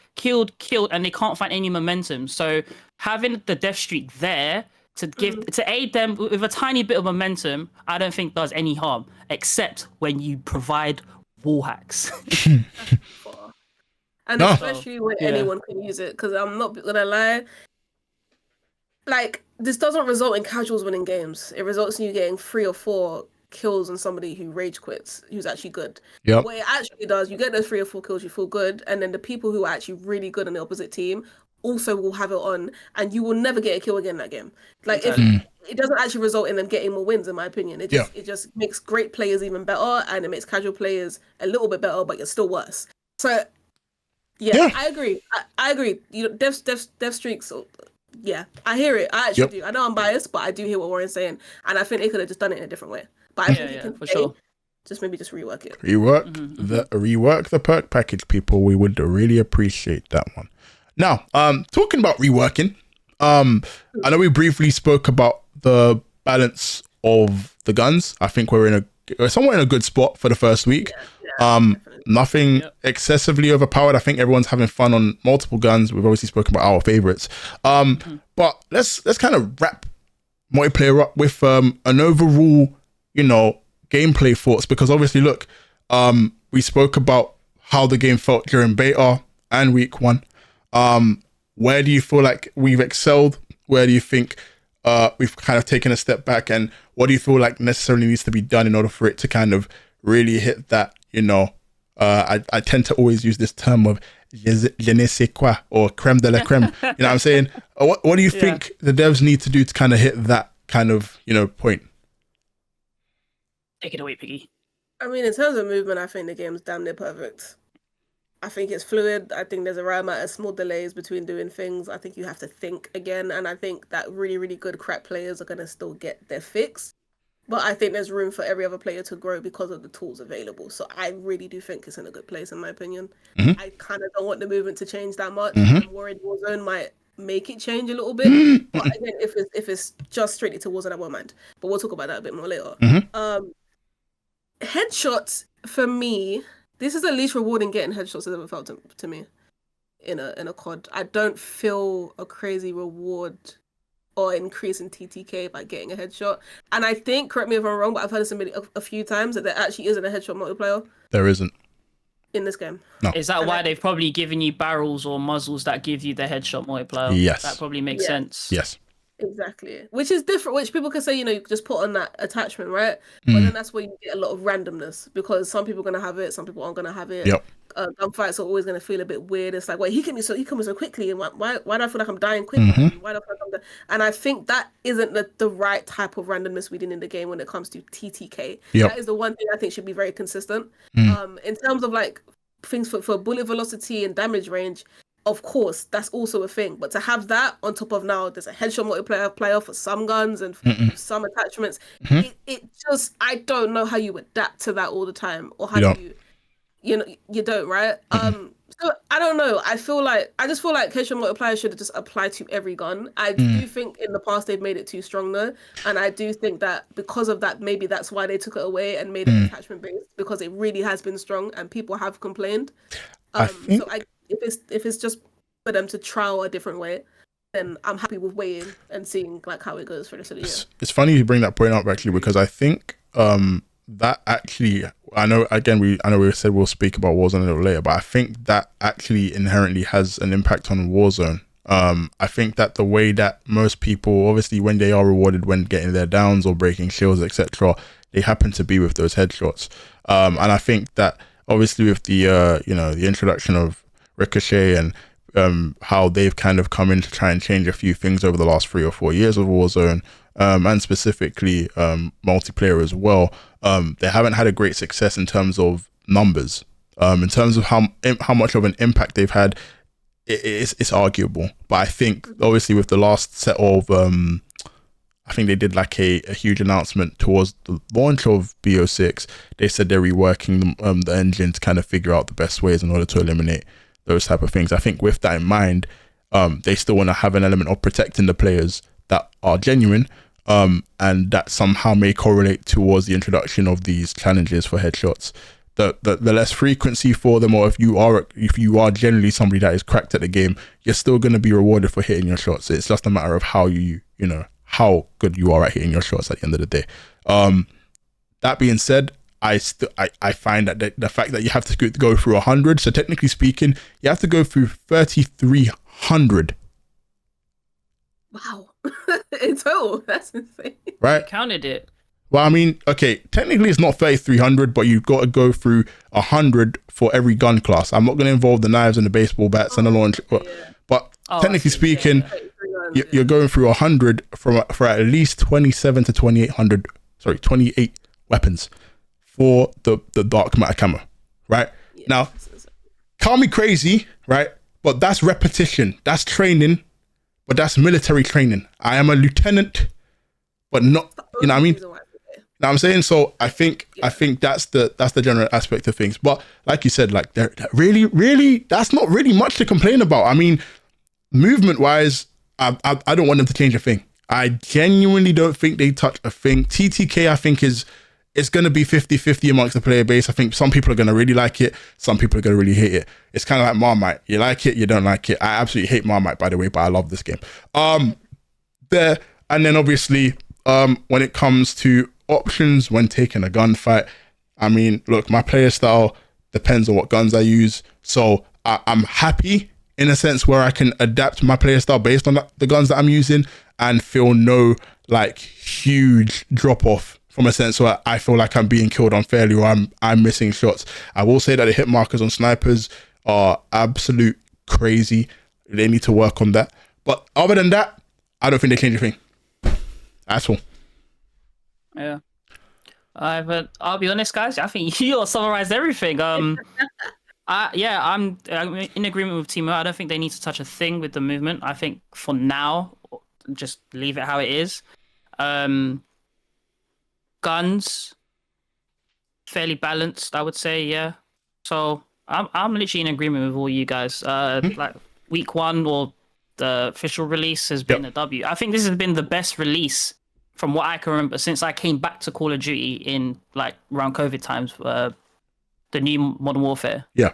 and they can't find any momentum. So having the death streak there to aid them with a tiny bit of momentum, I don't think does any harm, except when you provide wall hacks. And especially when anyone can use it, because I'm not gonna lie, like, this doesn't result in casuals winning games. It results in you getting 3 or 4 kills on somebody who rage quits, who's actually good. Yep. What it actually does, you get those 3 or 4 kills, you feel good, and then the people who are actually really good on the opposite team also will have it on, and you will never get a kill again in that game. Like, if it doesn't actually result in them getting more wins, in my opinion. It just makes great players even better, and it makes casual players a little bit better, but you're still worse. So yeah. I agree. I agree. You know, death streaks. Yeah, I hear it. I actually do. I know I'm biased, but I do hear what Warren's saying, and I think they could have just done it in a different way. But I think you can sure. Just rework it. Rework the perk package, people. We would really appreciate that one. Now, talking about reworking, I know we briefly spoke about the balance of the guns. I think we're somewhere in a good spot for the first week. Nothing excessively overpowered. I think everyone's having fun on multiple guns. We've obviously spoken about our favorites. But let's kind of wrap multiplayer up with an overall, gameplay thoughts, because obviously, look, we spoke about how the game felt during beta and week 1. Where do you feel like we've excelled? Where do you think we've kind of taken a step back? And what do you feel like necessarily needs to be done in order for it to kind of really hit that, I tend to always use this term of je ne sais quoi, or creme de la creme. You know what I'm saying? What do you think the devs need to do to kind of hit that kind of, point? Take it away, Piggy. I mean, in terms of movement, I think the game's damn near perfect. I think it's fluid. I think there's a right amount of small delays between doing things. I think you have to think again. And I think that really, really good crack players are going to still get their fix. But I think there's room for every other player to grow because of the tools available. So I really do think it's in a good place, in my opinion. I kind of don't want the movement to change that much. I'm worried Warzone might make it change a little bit. But again, if it's just strictly to Warzone, I won't mind. But we'll talk about that a bit more later. Headshots, for me, this is the least rewarding getting headshots has ever felt to me in a COD. I don't feel a crazy reward or increase in TTK by getting a headshot. And I think, correct me if I'm wrong, but I've heard this a few times that there actually isn't a headshot multiplayer. There isn't. In this game. No. Is that why they've probably given you barrels or muzzles that give you the headshot multiplayer? Yes. That probably makes sense. Yes. Exactly. Which is different, which people can say, you just put on that attachment, right? But then that's where you get a lot of randomness because some people are going to have it, some people aren't going to have it. Yep. Gunfights are always going to feel a bit weird. It's like, wait, he killed me so quickly, and why do I feel like I'm dying quickly? Why do I feel like I'm dying? And I think that isn't the right type of randomness we need in the game when it comes to TTK. Yep. That is the one thing I think should be very consistent. In terms of like things for bullet velocity and damage range, of course, that's also a thing. But to have that on top of now, there's a headshot multiplayer player for some guns and some attachments. It just, I don't know how you adapt to that all the time, or how do you don't, right? So I don't know. I just feel like headshot multiplier should have just applied to every gun. I do think in the past they've made it too strong though, and I do think that because of that, maybe that's why they took it away and made it attachment based, because it really has been strong and people have complained. If it's just for them to trial a different way, then I'm happy with waiting and seeing like how it goes for the rest of the year. It's funny you bring that point up actually, because I think that actually, I know we said we'll speak about Warzone a little later, but I think that actually inherently has an impact on Warzone. I think that the way that most people, obviously when they are rewarded when getting their downs or breaking shields, etc., they happen to be with those headshots. And I think that obviously with the the introduction of Ricochet and how they've kind of come in to try and change a few things over the last 3 or 4 years of Warzone, and specifically multiplayer as well, they haven't had a great success in terms of numbers. In terms of how much of an impact they've had, it's arguable. But I think obviously with the last set of I think they did like a huge announcement towards the launch of BO6. They said they're reworking the engine to kind of figure out the best ways in order to eliminate those type of things. I think with that in mind, they still want to have an element of protecting the players that are genuine, and that somehow may correlate towards the introduction of these challenges for headshots. The less frequency for them, or if you are generally somebody that is cracked at the game, you're still going to be rewarded for hitting your shots. It's just a matter of how how good you are at hitting your shots at the end of the day. That being said, I find that the fact that you have to go through 100, so technically speaking, you have to go through 3,300. Wow. In total, that's insane. Right? I counted it. Well, I mean, okay, technically it's not 3,300, but you've got to go through 100 for every gun class. I'm not going to involve the knives and the baseball bats and the launch, but technically speaking, you're going through 100 for at least 27 to 28 weapons for the dark matter camo, right? Yeah, now, call me crazy, right? But that's repetition, that's training, but that's military training. I am a lieutenant, but not, you know what I mean? Now I'm saying, so I think that's the general aspect of things. But like you said, like they're really, that's not really much to complain about. I mean, movement wise, I don't want them to change a thing. I genuinely don't think they touch a thing. TTK, I think it's going to be 50-50 amongst the player base. I think some people are going to really like it. Some people are going to really hate it. It's kind of like Marmite. You like it, you don't like it. I absolutely hate Marmite, by the way, but I love this game. And then obviously, when it comes to options when taking a gunfight, I mean, look, my player style depends on what guns I use. So I'm happy in a sense where I can adapt my player style based on the guns that I'm using and feel no like huge drop off from a sense where I feel like I'm being killed unfairly or I'm missing shots. I will say that the hit markers on snipers are absolute crazy. They need to work on that. But other than that, I don't think they change a thing. That's all. Yeah. But I'll be honest, guys. I think you summarized everything. I'm in agreement with Timo. I don't think they need to touch a thing with the movement. I think for now, just leave it how it is. Guns, fairly balanced, I would say. Yeah. So I'm literally in agreement with all you guys. Like week 1 or the official release has been a W. I think this has been the best release from what I can remember since I came back to Call of Duty in like around COVID times. The new Modern Warfare. Yeah.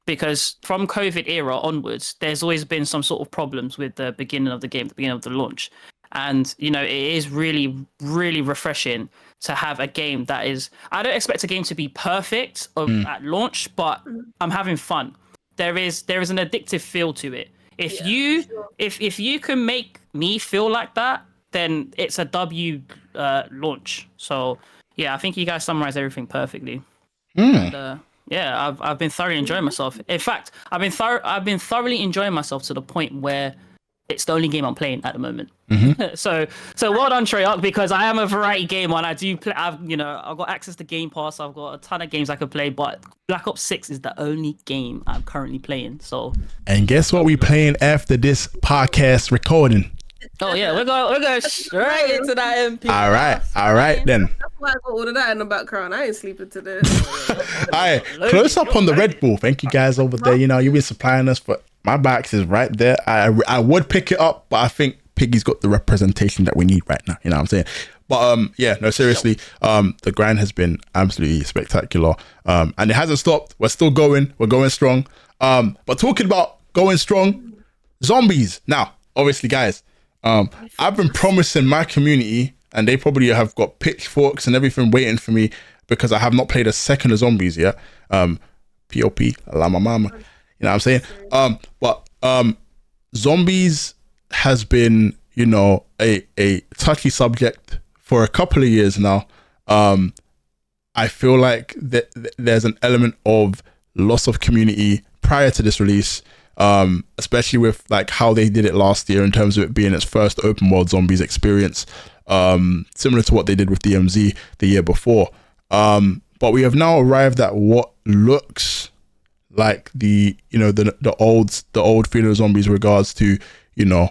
Because from COVID era onwards, there's always been some sort of problems with the beginning of the game, the beginning of the launch. And, you know, it is really, really refreshing to have a game that is... I don't expect a game to be perfect at launch, but I'm having fun. There is an addictive feel to it. If Yeah, you sure. if you can make me feel like that, then it's a W launch. So yeah, I think you guys summarized everything perfectly. Hmm. And yeah, I've been thoroughly enjoying myself. In fact, I've been thoroughly enjoying myself to the point where it's the only game I'm playing at the moment. So well done, Treyarch, because I am a variety gamer and I do play. I've got access to Game Pass. I've got a ton of games I could play, but Black Ops 6 is the only game I'm currently playing. So And guess what we playing after this podcast recording? oh yeah, we're going straight into that MP. All right then. That's why I got all of that in the background. I ain't sleeping today. All right, close up on the Red Bull. Thank you guys over there. You know, you've been supplying us, but my box is right there. I would pick it up, but I think Piggy's got the representation that we need right now. You know what I'm saying? But yeah, no, seriously, the grind has been absolutely spectacular. And it hasn't stopped. We're still going. We're going strong. But talking about going strong, zombies. Now, obviously, guys, I've been promising my community, and they probably have got pitchforks and everything waiting for me because I have not played a second of zombies yet. POP, la my mama. You know what I'm saying? But zombies has been, you know, a touchy subject for a couple of years now. I feel like there's an element of loss of community prior to this release, especially with like how they did it last year in terms of it being its first open world zombies experience, similar to what they did with DMZ the year before. But we have now arrived at what looks like the old feeling of zombies in regards to, you know,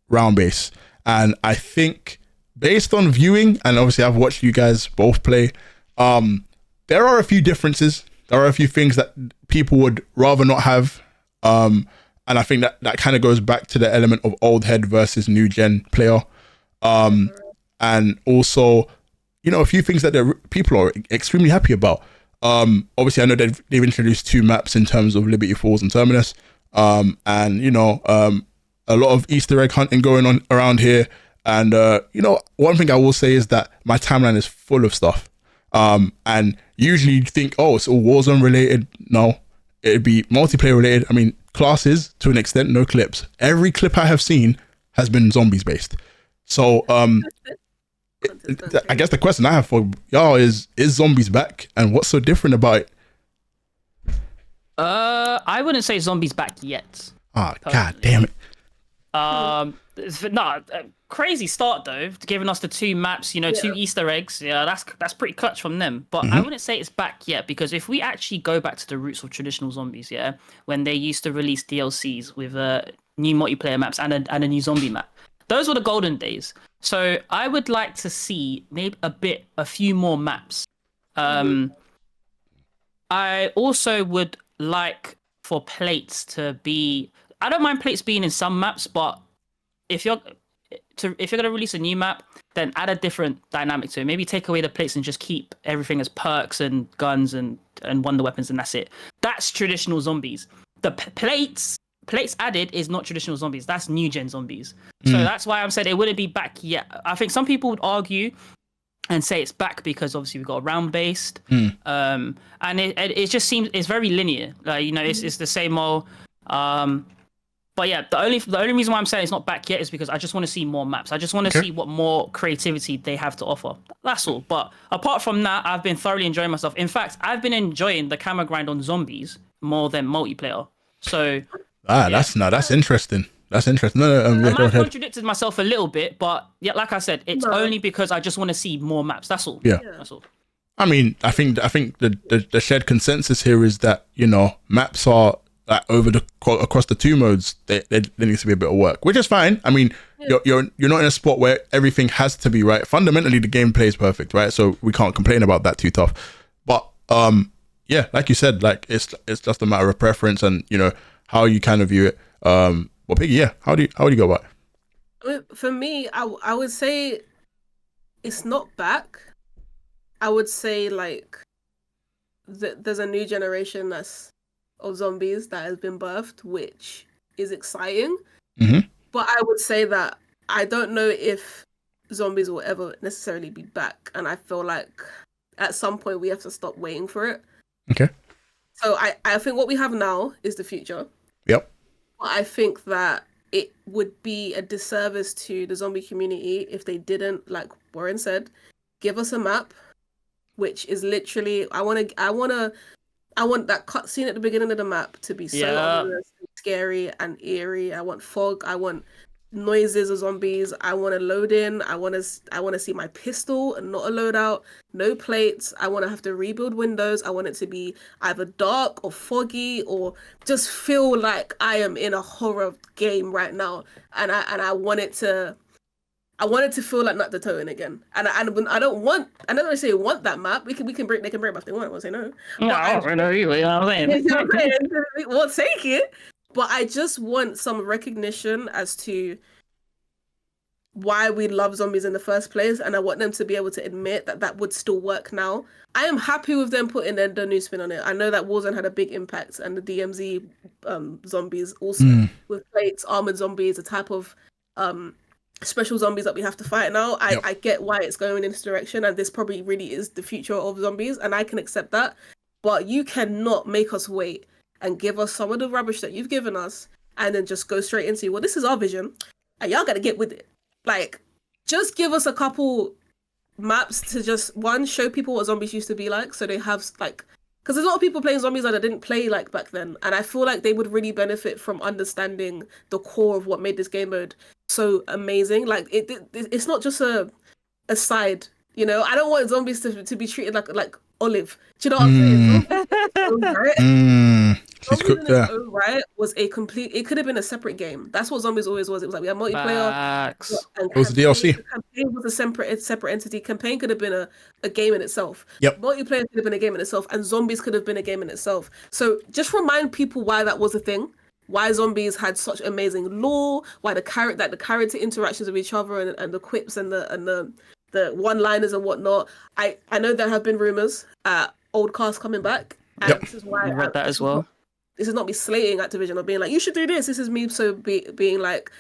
round base. And I think based on viewing, and obviously I've watched you guys both play, there are a few differences. There are a few things that people would rather not have. And I think that kind of goes back to the element of old head versus new gen player. And also, you know, a few things that people are extremely happy about. Obviously I know they've introduced 2 maps in terms of Liberty Falls and Terminus. And you know, a lot of Easter egg hunting going on around here. And you know, one thing I will say is that my timeline is full of stuff. And usually you think, oh, it's all Warzone related. No, it'd be multiplayer related. I mean, classes to an extent, no clips. Every clip I have seen has been zombies based. So I guess the question I have for y'all is zombies back, and what's so different about it? I wouldn't say zombies back yet. Ah, god damn it. Crazy start though, giving us the 2 maps, you know, 2 Easter eggs. Yeah, that's pretty clutch from them. But I wouldn't say it's back yet, because if we actually go back to the roots of traditional zombies, yeah, when they used to release DLCs with new multiplayer maps and a new zombie map, those were the golden days. So I would like to see maybe a few more maps. I also would like for plates to be. I don't mind plates being in some maps, but if you're gonna release a new map, then add a different dynamic to it. Maybe take away the plates and just keep everything as perks and guns and wonder weapons, and that's it. That's traditional zombies. The plates added is not traditional zombies. That's new gen zombies. So that's why I'm saying it wouldn't be back yet. I think some people would argue and say it's back because obviously we've got a round based, and it just seems it's very linear. Like, you know, it's the same old. But yeah, the only reason why I'm saying it's not back yet is because I just want to see more maps. I just want to see what more creativity they have to offer. That's all. But apart from that, I've been thoroughly enjoying myself. In fact, I've been enjoying the camo grind on zombies more than multiplayer. So that's interesting. That's interesting. No, I might have contradicted myself a little bit, but yeah, like I said, it's only because I just want to see more maps. That's all. Yeah. That's all. I mean, I think the shared consensus here is that, you know, maps are like across the 2 modes, there needs to be a bit of work, which is fine. I mean, you're not in a spot where everything has to be right. Fundamentally, the gameplay is perfect, right? So we can't complain about that too tough. But yeah, like you said, like it's just a matter of preference and, you know, how you kind of view it. Well, Piggy, yeah, how do you go about it? For me, I would say it's not back. I would say like there's a new generation of zombies that has been birthed, which is exciting. But I would say that I don't know if zombies will ever necessarily be back, and I feel like at some point we have to stop waiting for it. Okay. So I think what we have now is the future. Yep. But I think that it would be a disservice to the zombie community if they didn't, like Warren said, give us a map, which is literally I want that cutscene at the beginning of the map to be so ominous, and scary and eerie. I want fog. I want noises of zombies. I want to load in. I want to see my pistol and not a loadout. No plates. I want to have to rebuild windows. I want it to be either dark or foggy or just feel like I am in a horror game right now. And I want it to. I want it to feel like Nut the Totem again, and I don't want. I don't say want that map. They can bring it back if they want. I won't say no. No, I don't know either. You know what I'm saying? We'll take it, but I just want some recognition as to why we love zombies in the first place, and I want them to be able to admit that that would still work now. I am happy with them putting the new spin on it. I know that Warzone had a big impact, and the DMZ zombies also with plates, armored zombies, a type of special zombies that we have to fight now. I get why it's going in this direction, and this probably really is the future of zombies, and I can accept that. But you cannot make us wait and give us some of the rubbish that you've given us, and then just go straight into, well, this is our vision, and y'all got to get with it. Like, just give us a couple maps to just show people what zombies used to be like, so they have like. Because there's a lot of people playing zombies that I didn't play like back then, and I feel like they would really benefit from understanding the core of what made this game mode so amazing. Like it's not just a side, you know. I don't want zombies to be treated like olive. Do you know what I'm saying? She's cooked there. Right, was a complete. It could have been a separate game. That's what zombies always was. It was like we had multiplayer. It was the DLC. Campaign was a separate entity. Campaign could have been a game in itself. Yep. Multiplayer could have been a game in itself, and zombies could have been a game in itself. So just remind people why that was a thing. Why zombies had such amazing lore. Why the character interactions with each other and the quips and the one-liners and whatnot. I know there have been rumors. Old cast coming back. And this is why I read that as well. This is not me slating Activision or being like, you should do this. This is me being like,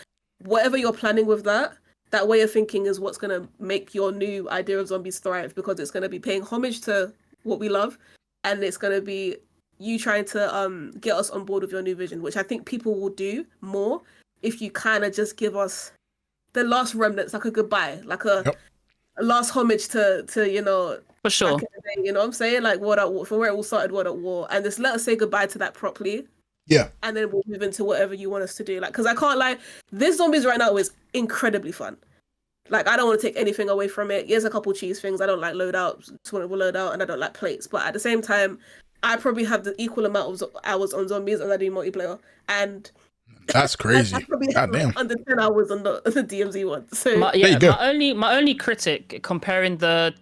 whatever you're planning with that way of thinking is what's going to make your new idea of zombies thrive, because it's going to be paying homage to what we love, and it's going to be you trying to get us on board with your new vision, which I think people will do more if you kind of just give us the last remnants, like a goodbye, like a last homage to you know. For sure. You know what I'm saying? Like from where it all started, World at War. And just let us say goodbye to that properly. Yeah. And then we'll move into whatever you want us to do. Like, because I can't lie, this zombies right now is incredibly fun. Like, I don't want to take anything away from it. Here's a couple cheese things. I don't like loadouts, loadout, and I don't like plates. But at the same time, I probably have the equal amount of hours on zombies as I do multiplayer. And that's crazy. I probably God damn. under 10 hours on the DMZ one. So my only critic comparing the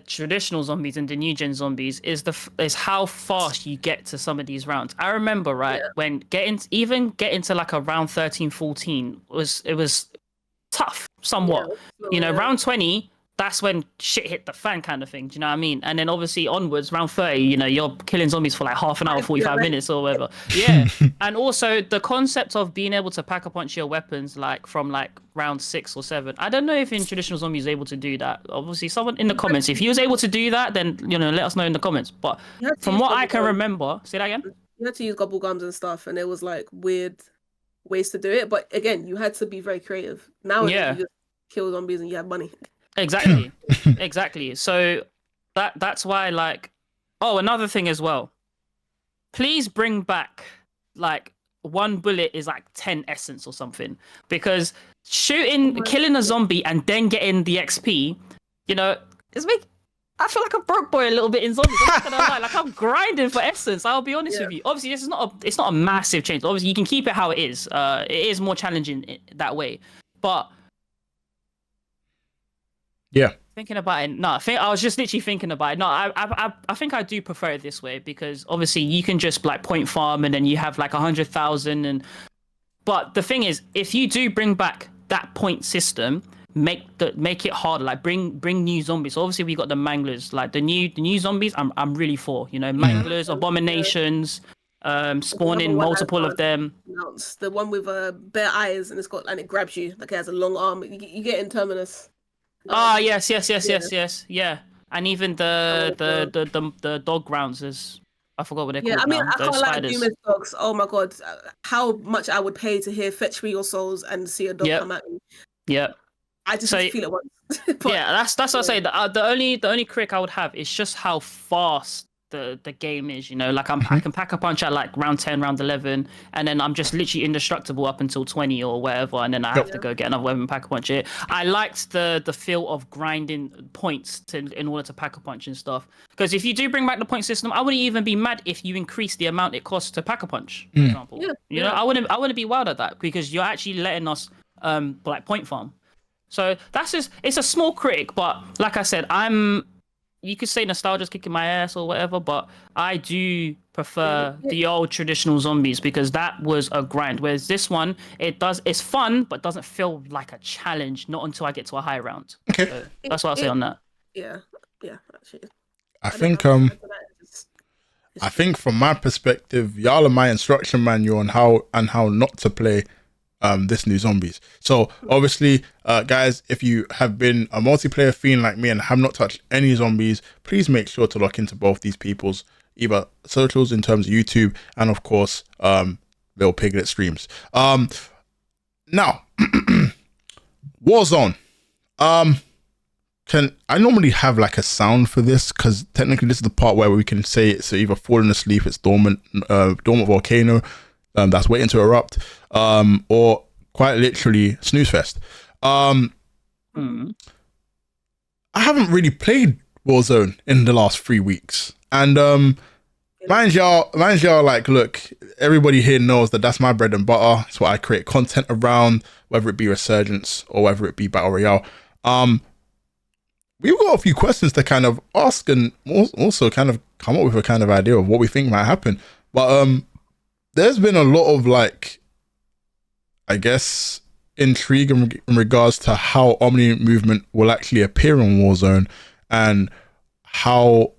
traditional zombies and the new gen zombies is how fast you get to some of these rounds. I remember when getting to like a round 13, 14 was tough somewhat. Round 20, that's when shit hit the fan kind of thing. Do you know what I mean? And then obviously onwards, round 30, you're killing zombies for like half an hour, 45 minutes or whatever. Yeah. And also the concept of being able to pack a punch your weapons like from like round 6 or 7. I don't know if in traditional zombies is able to do that. Obviously someone in the comments, if he was able to do that, then let us know in the comments. But from what I can remember, say that again? You had to use gobble gums and stuff, and it was like weird ways to do it. But again, you had to be very creative. Now you just kill zombies and you have money. Exactly. So that's why, like, another thing as well. Please bring back like one bullet is like 10 essence or something, because killing a zombie and then getting the XP, I feel like a broke boy a little bit in zombies. I'm not gonna lie, like I'm grinding for essence. I'll be honest with you. Obviously, it's not a massive change. Obviously, you can keep it how it is. It is more challenging that way, but. Yeah. Thinking about it, I was just literally thinking about it. No, I think I do prefer it this way, because obviously you can just like point farm and then you have like 100,000 but the thing is, if you do bring back that point system, make it harder, like bring new zombies. So obviously we got the manglers, like the new zombies I'm really for, manglers, abominations, spawning multiple of them. The one with bare eyes and it grabs you, like it has a long arm. You get in Terminus. Yes. Yeah. And even the dog grounds is I forgot what they're Yeah, called I mean, now. I Those can't like spiders. Doom dogs. Oh my god, how much I would pay to hear "Fetch me your souls" and see a dog Yep. come at me. Yep. I just So- have to feel it once. But, Yeah, that's what I say. The only critic I would have is just how fast the game is. You know, like I can pack a punch at like round 10, round 11, and then I'm just literally indestructible up until 20 or whatever, and then I have to go get another weapon, pack a punch it. I liked the feel of grinding points in order to pack a punch and stuff. Because if you do bring back the point system, I wouldn't even be mad if you increase the amount it costs to pack a punch, for example. Yeah, you know, I wouldn't be wild at that because you're actually letting us like point farm. So that's just, it's a small critic, but like I said, you could say nostalgia's kicking my ass or whatever, but I do prefer the old traditional zombies because that was a grind. Whereas this one, it's fun, but doesn't feel like a challenge, not until I get to a high round. Okay. So that's what I'll say on that. yeah, actually. I think from my perspective, y'all are my instruction manual on how not to play this new zombies. So obviously, guys, if you have been a multiplayer fiend like me and have not touched any zombies, please make sure to look into both these people's either socials in terms of YouTube and of course LilPiglet streams. Now Warzone. Can I normally have like a sound for this? Because technically this is the part where we can say it's either falling asleep, it's dormant volcano that's waiting to erupt, or quite literally snooze fest. I haven't really played Warzone in the last 3 weeks, and mind y'all, like, look, everybody here knows that that's my bread and butter. It's what I create content around, whether it be Resurgence or whether it be Battle Royale. We've got a few questions to kind of ask and also kind of come up with a kind of idea of what we think might happen. But there's been a lot of, like, I guess, intrigue in regards to how Omni-Movement will actually appear on Warzone and how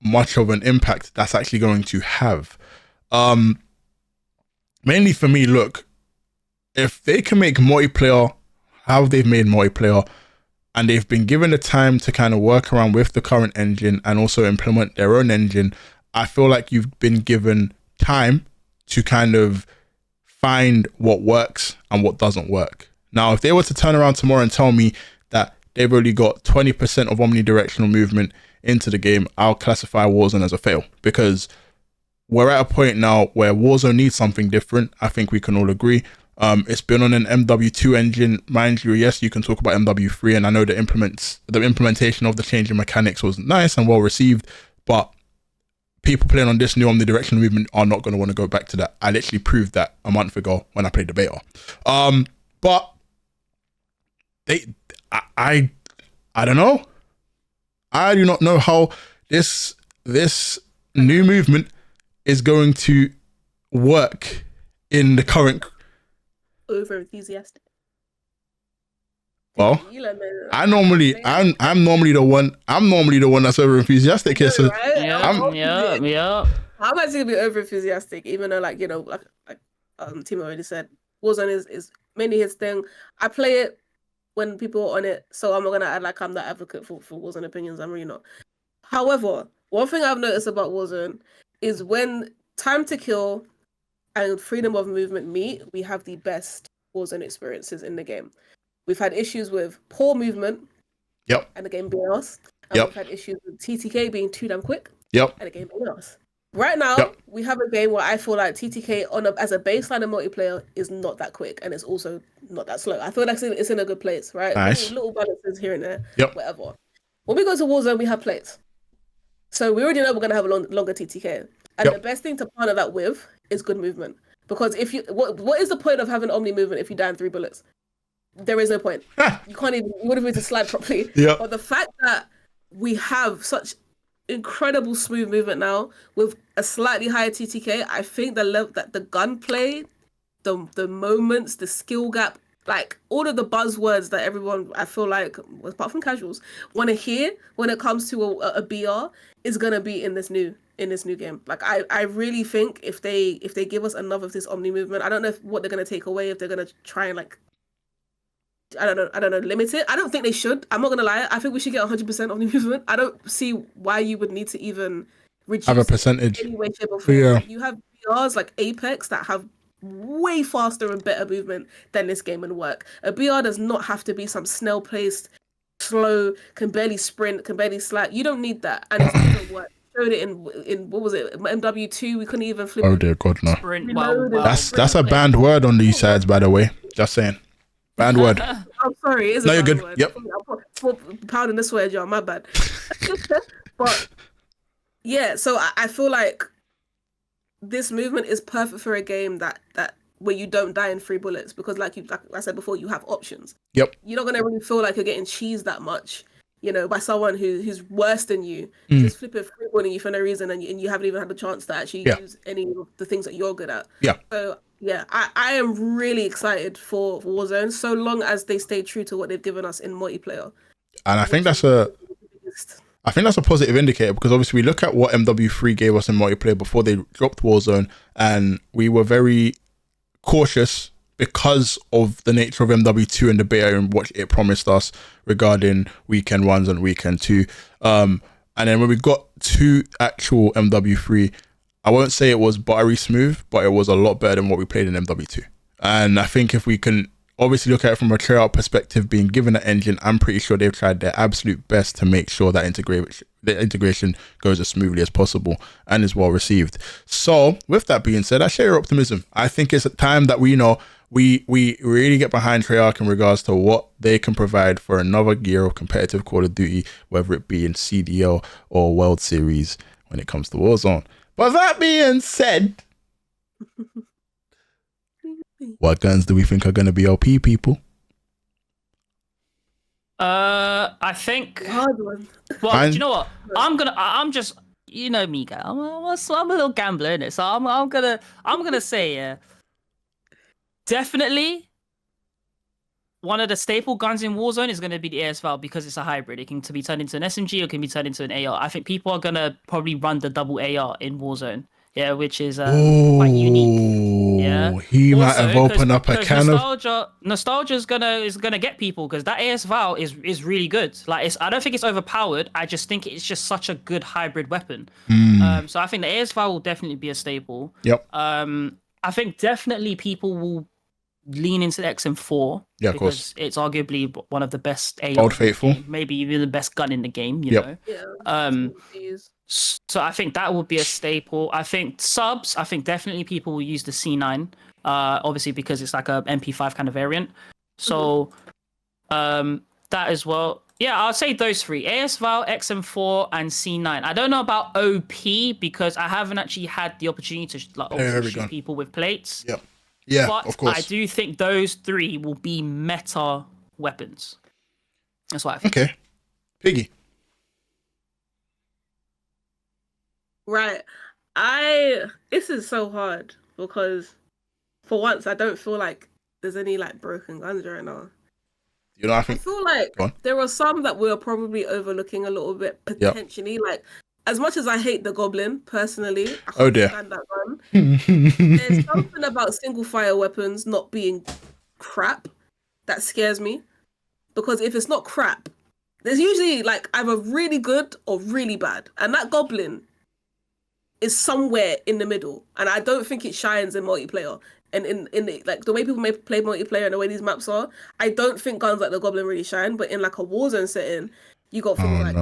much of an impact that's actually going to have. Mainly for me, look, if they can make multiplayer how they've made multiplayer, and they've been given the time to kind of work around with the current engine and also implement their own engine, I feel like you've been given time to kind of find what works and what doesn't work. Now, if they were to turn around tomorrow and tell me that they've already got 20% of omnidirectional movement into the game, I'll classify Warzone as a fail, because we're at a point now where Warzone needs something different. I think we can all agree. It's been on an MW2 engine, mind you. Yes, you can talk about MW3, and I know the implementation of the change in mechanics was nice and well received, but people playing on this new omnidirectional movement are not going to want to go back to that. I literally proved that a month ago when I played the beta. But I don't know. I do not know how this new movement is going to work in the current. Over enthusiastic. Well, I'm normally the one that's over enthusiastic here. So Right? Yeah. I'm actually gonna be over enthusiastic, even though, like, you know, like Timo already said, Warzone is mainly his thing. I play it when people are on it, so I'm not gonna add like I'm the advocate for Warzone opinions. I'm really not. However, one thing I've noticed about Warzone is when time to kill and freedom of movement meet, we have the best Warzone experiences in the game. We've had issues with poor movement, and the game being us. And we've had issues with TTK being too damn quick, and the game being us. Right now, we have a game where I feel like TTK as a baseline of multiplayer is not that quick, and it's also not that slow. I feel like it's in a good place, right? Nice. Little balances here and there, whatever. When we go to Warzone, we have plates. So we already know we're going to have a longer TTK. And the best thing to partner that with is good movement. Because if you, what is the point of having Omni movement if you die in 3 bullets? There is no point. You wouldn't be able to slide properly. But the fact that we have such incredible smooth movement now with a slightly higher TTK, I think that the gunplay, the moments, the skill gap, like all of the buzzwords that everyone, I feel like, apart from casuals, want to hear when it comes to a BR is gonna be in this new game. Like I really think if they give us enough of this Omni movement, I don't know what they're gonna take away, if they're gonna try and like, I don't know, limit it. I don't think they should. I'm not gonna lie. I think we should get 100% Omni movement. I don't see why you would need to even reduce Have a it percentage. in any way, shape, or form. Yeah. You have BRs like Apex that have way faster and better movement than this game and work. A BR does not have to be some snail paced, slow, can barely sprint, can barely slack. You don't need that, and it doesn't work. Showed it in what was it, MW2? We couldn't even flip. Oh dear God, no. Sprint, Reload and That's a banned word on these sides, by the way. Just saying. Banned word. I'm sorry, it is No, a you're bad good. word. Yep. I'm pounding the swear jar, my bad. But yeah, so I feel like this movement is perfect for a game that where you don't die in 3 bullets, because like I said before, you have options. Yep. You're not gonna really feel like you're getting cheesed that much, you know, by someone who's worse than you, just flipping 3-balling you for no reason, and you haven't even had the chance to actually use any of the things that you're good at. Yeah. So yeah, I am really excited for Warzone, so long as they stay true to what they've given us in multiplayer. And I think that's a positive indicator, because obviously we look at what MW3 gave us in multiplayer before they dropped Warzone, and we were very cautious because of the nature of MW2 and the beta and what it promised us regarding weekend 1s and weekend 2. And then when we got to actual MW3, I won't say it was buttery smooth, but it was a lot better than what we played in MW2. And I think if we can obviously look at it from a Treyarch perspective, being given an engine, I'm pretty sure they've tried their absolute best to make sure that the integration goes as smoothly as possible and is well received. So with that being said, I share your optimism. I think it's a time that we really get behind Treyarch in regards to what they can provide for another year of competitive Call of Duty, whether it be in CDL or World Series when it comes to Warzone. But that being said, what guns do we think are going to be OP, people? I think. Hard one. Well, do you know what? I'm just, you know me, guy. I'm a little gambler, innit? So I'm gonna say, definitely one of the staple guns in Warzone is gonna be the AS-Val, because it's a hybrid. It can be turned into an SMG or it can be turned into an AR. I think people are gonna probably run the double AR in Warzone. Yeah, which is quite unique. Yeah, he might have opened up a can of nostalgia is gonna get people, because that AS-Val is really good. Like, I don't think it's overpowered. I just think it's just such a good hybrid weapon. So I think the AS-Val will definitely be a staple. Yep. I think definitely people will lean into the XM4. Yeah, of because course. it's arguably one of the best AR. Old Faithful. Maybe even the best gun in the game. You know. Yeah. So I think that would be a staple. I think subs, definitely people will use the C9, obviously because it's like a MP5 kind of variant. So that as well. Yeah, I'll say those 3: AS-Val, XM4, and C9. I don't know about OP because I haven't actually had the opportunity to shoot people with plates. Yep. Yeah, but of course. I do think those 3 will be meta weapons. That's what I think. Okay. Piggy. Right. This is so hard because for once I don't feel like there's any like broken guns right now. You know, I feel like there are some that we're probably overlooking a little bit potentially. Yep. Like, as much as I hate the Goblin personally, I can't stand that gun. There's something about single fire weapons not being crap that scares me, because if it's not crap, there's usually like either really good or really bad, and that Goblin is somewhere in the middle, and I don't think it shines in multiplayer. And in like the way people may play multiplayer and the way these maps are, I don't think guns like the Goblin really shine. But in like a Warzone setting, you got things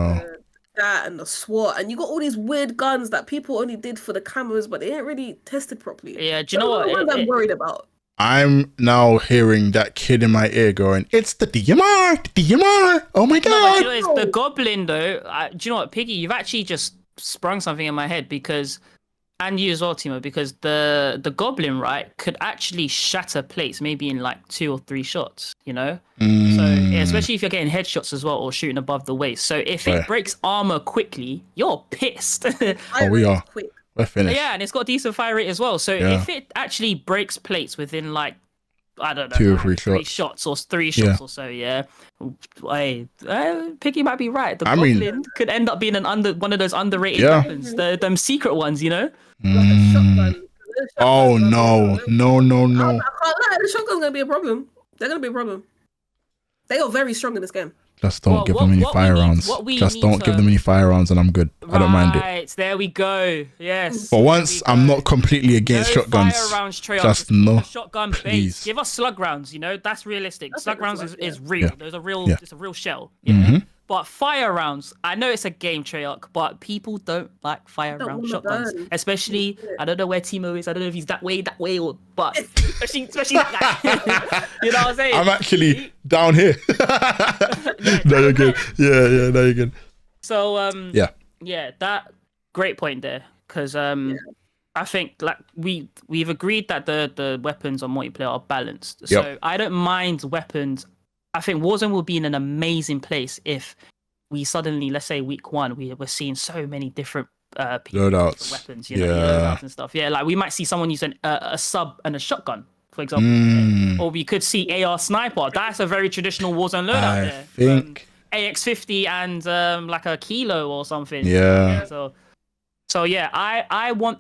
that and the SWAT, and you got all these weird guns that people only did for the camos, but they ain't really tested properly. Yeah, do you know what? The ones I'm worried about. I'm now hearing that kid in my ear going, "It's the DMR, the DMR! Oh my god!" No, but you know, it's the Goblin though. Do you know what, Piggy? You've actually just sprung something in my head, because, and you as well, Timo, because the Goblin, right, could actually shatter plates maybe in like 2 or 3 shots, you know? So especially if you're getting headshots as well or shooting above the waist. So if it breaks armor quickly, you're pissed. We are. Quick. We're finished. Yeah, and it's got a decent fire rate as well. So if it actually breaks plates within like, I don't know, 2 or 3 3 shots or 3 shots or so, hey, Piggy might be right. The Goblin could end up being one of those underrated weapons, them secret ones, you know? Like a shotgun. Oh no. I can't lie, the shotgun's gonna be a problem. They're gonna be a problem. They are very strong in this game. Just don't give them any fire rounds. Just don't give them any fire rounds, and I'm good. I don't mind it. Right, there we go. Yes. For once, I'm not completely against shotguns. Fire rounds, Treyarch. Just no. Shotgun please. base. Give us slug rounds. You know, that's realistic. Slug rounds is real. Yeah. There's a real. Yeah. It's a real shell. Yeah. But fire rounds, I know it's a game, Treyarch, but people don't like fire round shotguns. Especially, I don't know where Timo is. I don't know if he's that way, or but especially that guy. You know what I'm saying? I'm actually down here. No, you're good. Yeah, no, you're good. So yeah, that great point there, because I think like we've agreed that the weapons on multiplayer are balanced. So I don't mind weapons. I think Warzone will be in an amazing place if we suddenly, let's say week 1, we're seeing so many different loadouts, weapons, loadouts and stuff. Yeah, like we might see someone using a sub and a shotgun, for example, or we could see AR sniper. That's a very traditional Warzone loadout. I think AX50 and like a kilo or something. Yeah. So yeah, I want.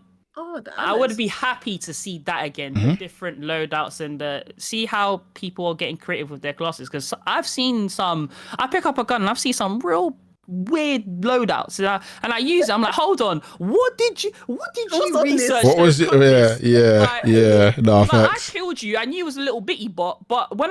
I would be happy to see that again, the different loadouts, and see how people are getting creative with their classes. Because I've seen some, I pick up a gun and I've seen some real weird loadouts, and I use it. I'm like, hold on, what did you research? What was it? Yeah. No, like, I killed you. I knew it was a little bitty bot, but when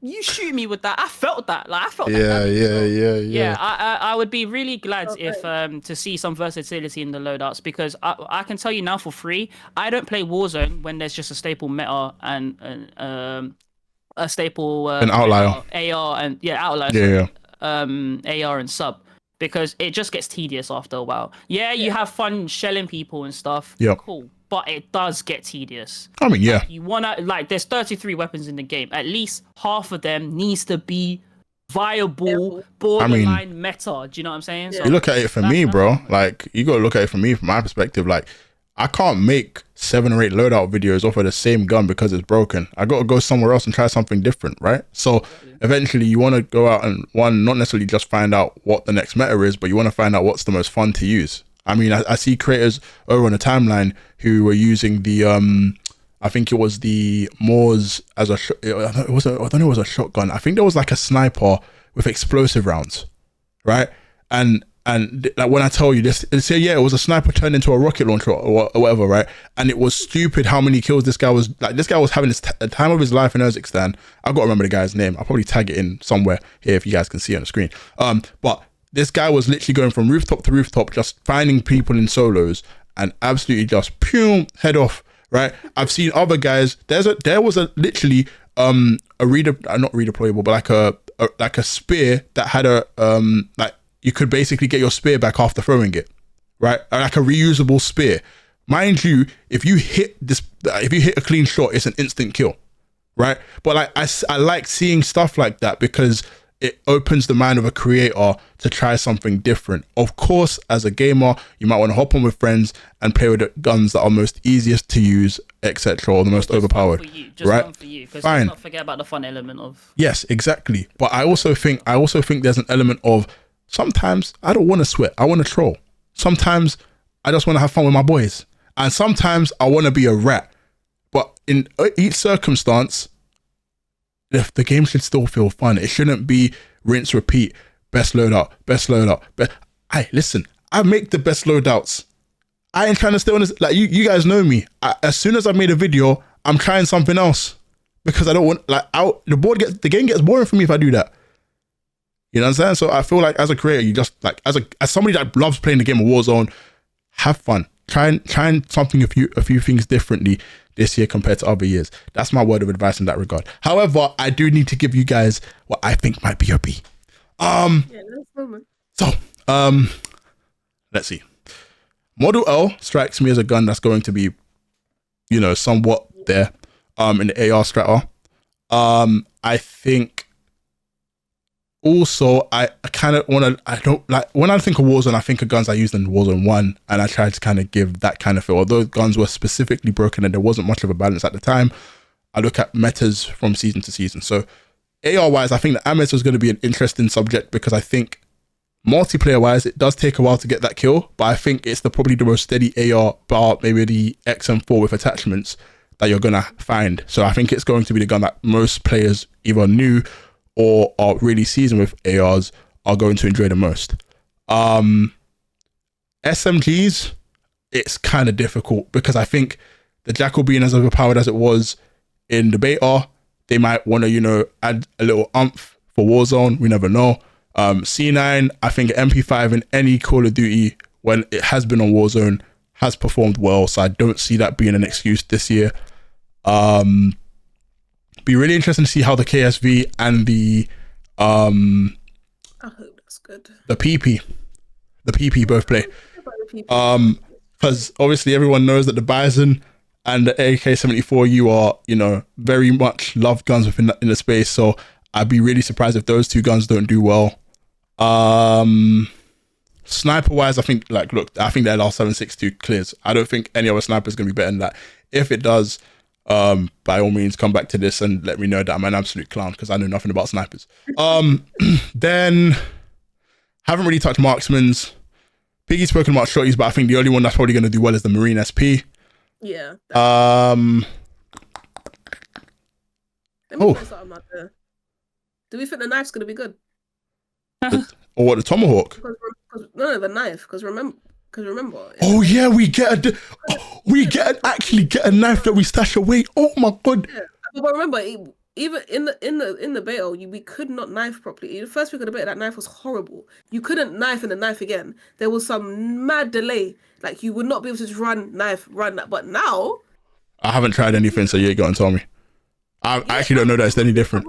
you shoot me with that, I felt that. Like I felt that. Yeah. I would be really glad if to see some versatility in the loadouts, because I can tell you now for free, I don't play Warzone when there's just a staple meta and a staple an outlier AR and outlier. Yeah. AR and sub, because it just gets tedious after a while. You have fun shelling people and stuff. Cool, but it does get tedious. I mean, like, you wanna there's 33 weapons in the game. At least half of them needs to be viable, borderline meta. Do you know what I'm saying? So you look at it for me, bro. Like you gotta look at it from my perspective. Like I can't make 7 or 8 loadout videos off of the same gun because it's broken. I got to go somewhere else and try something different, right? So eventually you want to go out and not necessarily just find out what the next meta is, but you want to find out what's the most fun to use. I mean, I see creators over on the timeline who were using the, I think it was the MOREs as I don't know, it was a shotgun. I think there was like a sniper with explosive rounds, right? And like when I tell you this, they say, it was a sniper turned into a rocket launcher or whatever, right? And it was stupid how many kills this guy was. Like this guy was having the time of his life in Uzbekistan. I've got to remember the guy's name. I'll probably tag it in somewhere here if you guys can see on the screen. But this guy was literally going from rooftop to rooftop, just finding people in solos and absolutely just head off, right? I've seen other guys. There was literally not redeployable, but like a spear that had a like. You could basically get your spear back after throwing it, right? Like a reusable spear. Mind you, if you hit a clean shot, it's an instant kill, right? But like I like seeing stuff like that because it opens the mind of a creator to try something different. Of course, as a gamer, you might want to hop on with friends and play with the guns that are most easiest to use, etc., or the most overpowered. Right? Fun for you, because let's not forget about the fun element of. Yes, exactly. But I also think there's an element of. Sometimes I don't want to sweat. I want to troll. Sometimes I just want to have fun with my boys. And sometimes I want to be a rat. But in each circumstance, the game should still feel fun. It shouldn't be rinse, repeat, best loadout. Hey, listen, I make the best loadouts. I ain't trying to stay on this. Like you guys know me. As soon as I made a video, I'm trying something else. Because I don't want, the game gets boring for me if I do that. You know what I'm saying? So I feel like as a creator, you just like as somebody that loves playing the game of Warzone, have fun. Try something a few things differently this year compared to other years. That's my word of advice in that regard. However, I do need to give you guys what I think might be a B. So let's see. Model L strikes me as a gun that's going to be, somewhat there in the AR strata. I think. Also, I kind of don't like, when I think of Warzone, I think of guns I used in Warzone 1, and I tried to kind of give that kind of feel. Although guns were specifically broken and there wasn't much of a balance at the time, I look at metas from season to season. So AR-wise, I think the meta is going to be an interesting subject because I think multiplayer-wise, it does take a while to get that kill, but I think it's probably the most steady AR bar, maybe the XM4 with attachments that you're going to find. So I think it's going to be the gun that most players either knew or are really seasoned with ARs are going to enjoy the most. SMGs, it's kind of difficult because I think the Jackal being as overpowered as it was in the beta, they might want to, you know, add a little umph for Warzone. We never know. C9, I think MP5 in any Call of Duty when it has been on Warzone has performed well, so I don't see that being an excuse this year. Be really interesting to see how the KSV and the I hope that's good. the PP both play. Because obviously everyone knows that the Bison and the AK-74U are, you know, very much loved guns within in the space. So I'd be really surprised if those two guns don't do well. Sniper wise, I think I think the LR762 clears. I don't think any other sniper is going to be better than that. If it does, by all means, come back to this and let me know that I'm an absolute clown because I know nothing about snipers. Then haven't really touched marksmans. Piggy's spoken about shorties, but I think the only one that's probably going to do well is the Marine SP. Yeah. Oh, do we think the knife's going to be good? or what, the Tomahawk? No, the knife. Because remember. Oh yeah, we actually get a knife that we stash away. Oh my god. Yeah. But remember, even in the beta, we could not knife properly. The first week of the beta, that knife was horrible. You couldn't knife and then knife again. There was some mad delay. Like you would not be able to just run that. But now, I haven't tried anything, so you ain't got to tell me. I actually don't know that it's any different.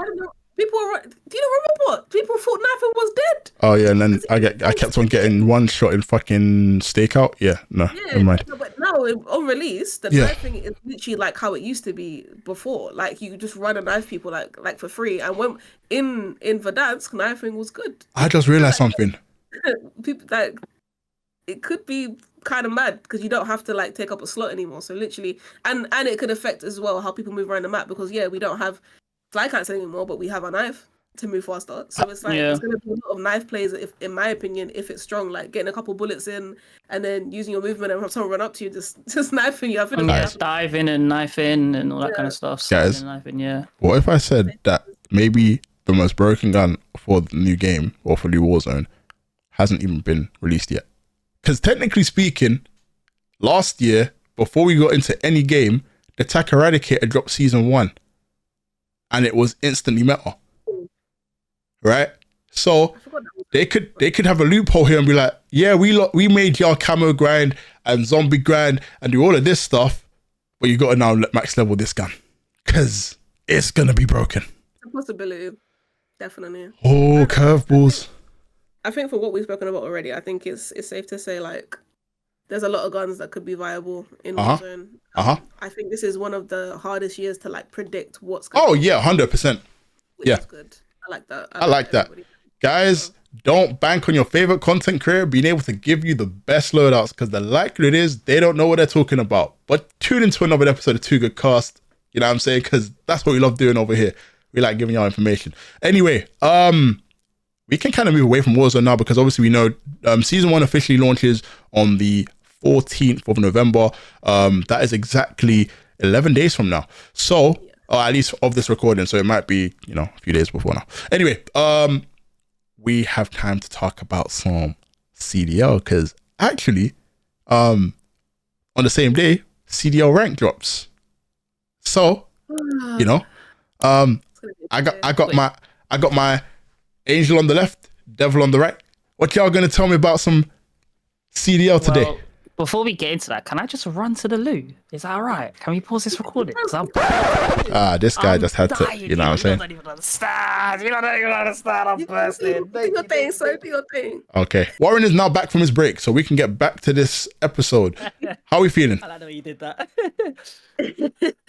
People were. Do you not remember what? People thought knifing was dead. Oh yeah, and then I kept on getting one shot in fucking stakeout. Yeah, never mind. No, but now on release, the knifing is literally like how it used to be before. Like you just run and knife people like for free. And when in Verdansk, knifing was good. I just realized something. People it could be kind of mad because you don't have to like take up a slot anymore. So literally, and it could affect as well how people move around the map because we don't have fly cancel anymore, but we have a knife to move faster. So it's like it's gonna be a lot of knife plays, in my opinion, if it's strong, like getting a couple bullets in and then using your movement and have someone run up to you, just knifing you. I feel like dive in and knife in and all that kind of stuff. Guys, knifing, what if I said that maybe the most broken gun for the new game or for new Warzone hasn't even been released yet? Because technically speaking, last year, before we got into any game, the TAC Eradicator dropped Season 1. And it was instantly meta, right? So they could have a loophole here and be like, yeah, we made your camo grind and zombie grind and do all of this stuff, but you got to now max level this gun because it's gonna be broken. It's a possibility, definitely. Oh, curveballs. I think for what we've spoken about already, I think it's safe to say like there's a lot of guns that could be viable in Warzone. I think this is one of the hardest years to like predict what's going to happen. 100%. Which is good. I like that. I like that. Guys, don't bank on your favorite content creator being able to give you the best loadouts because the likelihood is they don't know what they're talking about. But tune into another episode of Too Good Cast. You know what I'm saying? Because that's what we love doing over here. We like giving y'all information. Anyway, we can kind of move away from Warzone now because obviously we know Season 1 officially launches on the 14th of November. That is exactly 11 days from now. So, or at least of this recording. So it might be, a few days before now. Anyway, we have time to talk about some CDL because actually, on the same day, CDL rank drops. So, I got my angel on the left, devil on the right. What y'all gonna tell me about some CDL today? Well, before we get into that, can I just run to the loo? Is that all right? Can we pause this recording? This guy just had to, you know what I'm saying? You don't even understand. You don't even understand. I'm bursting. Do your thing, sir. Do your thing. Okay. Warren is now back from his break, so we can get back to this episode. How are we feeling? I know you did that. That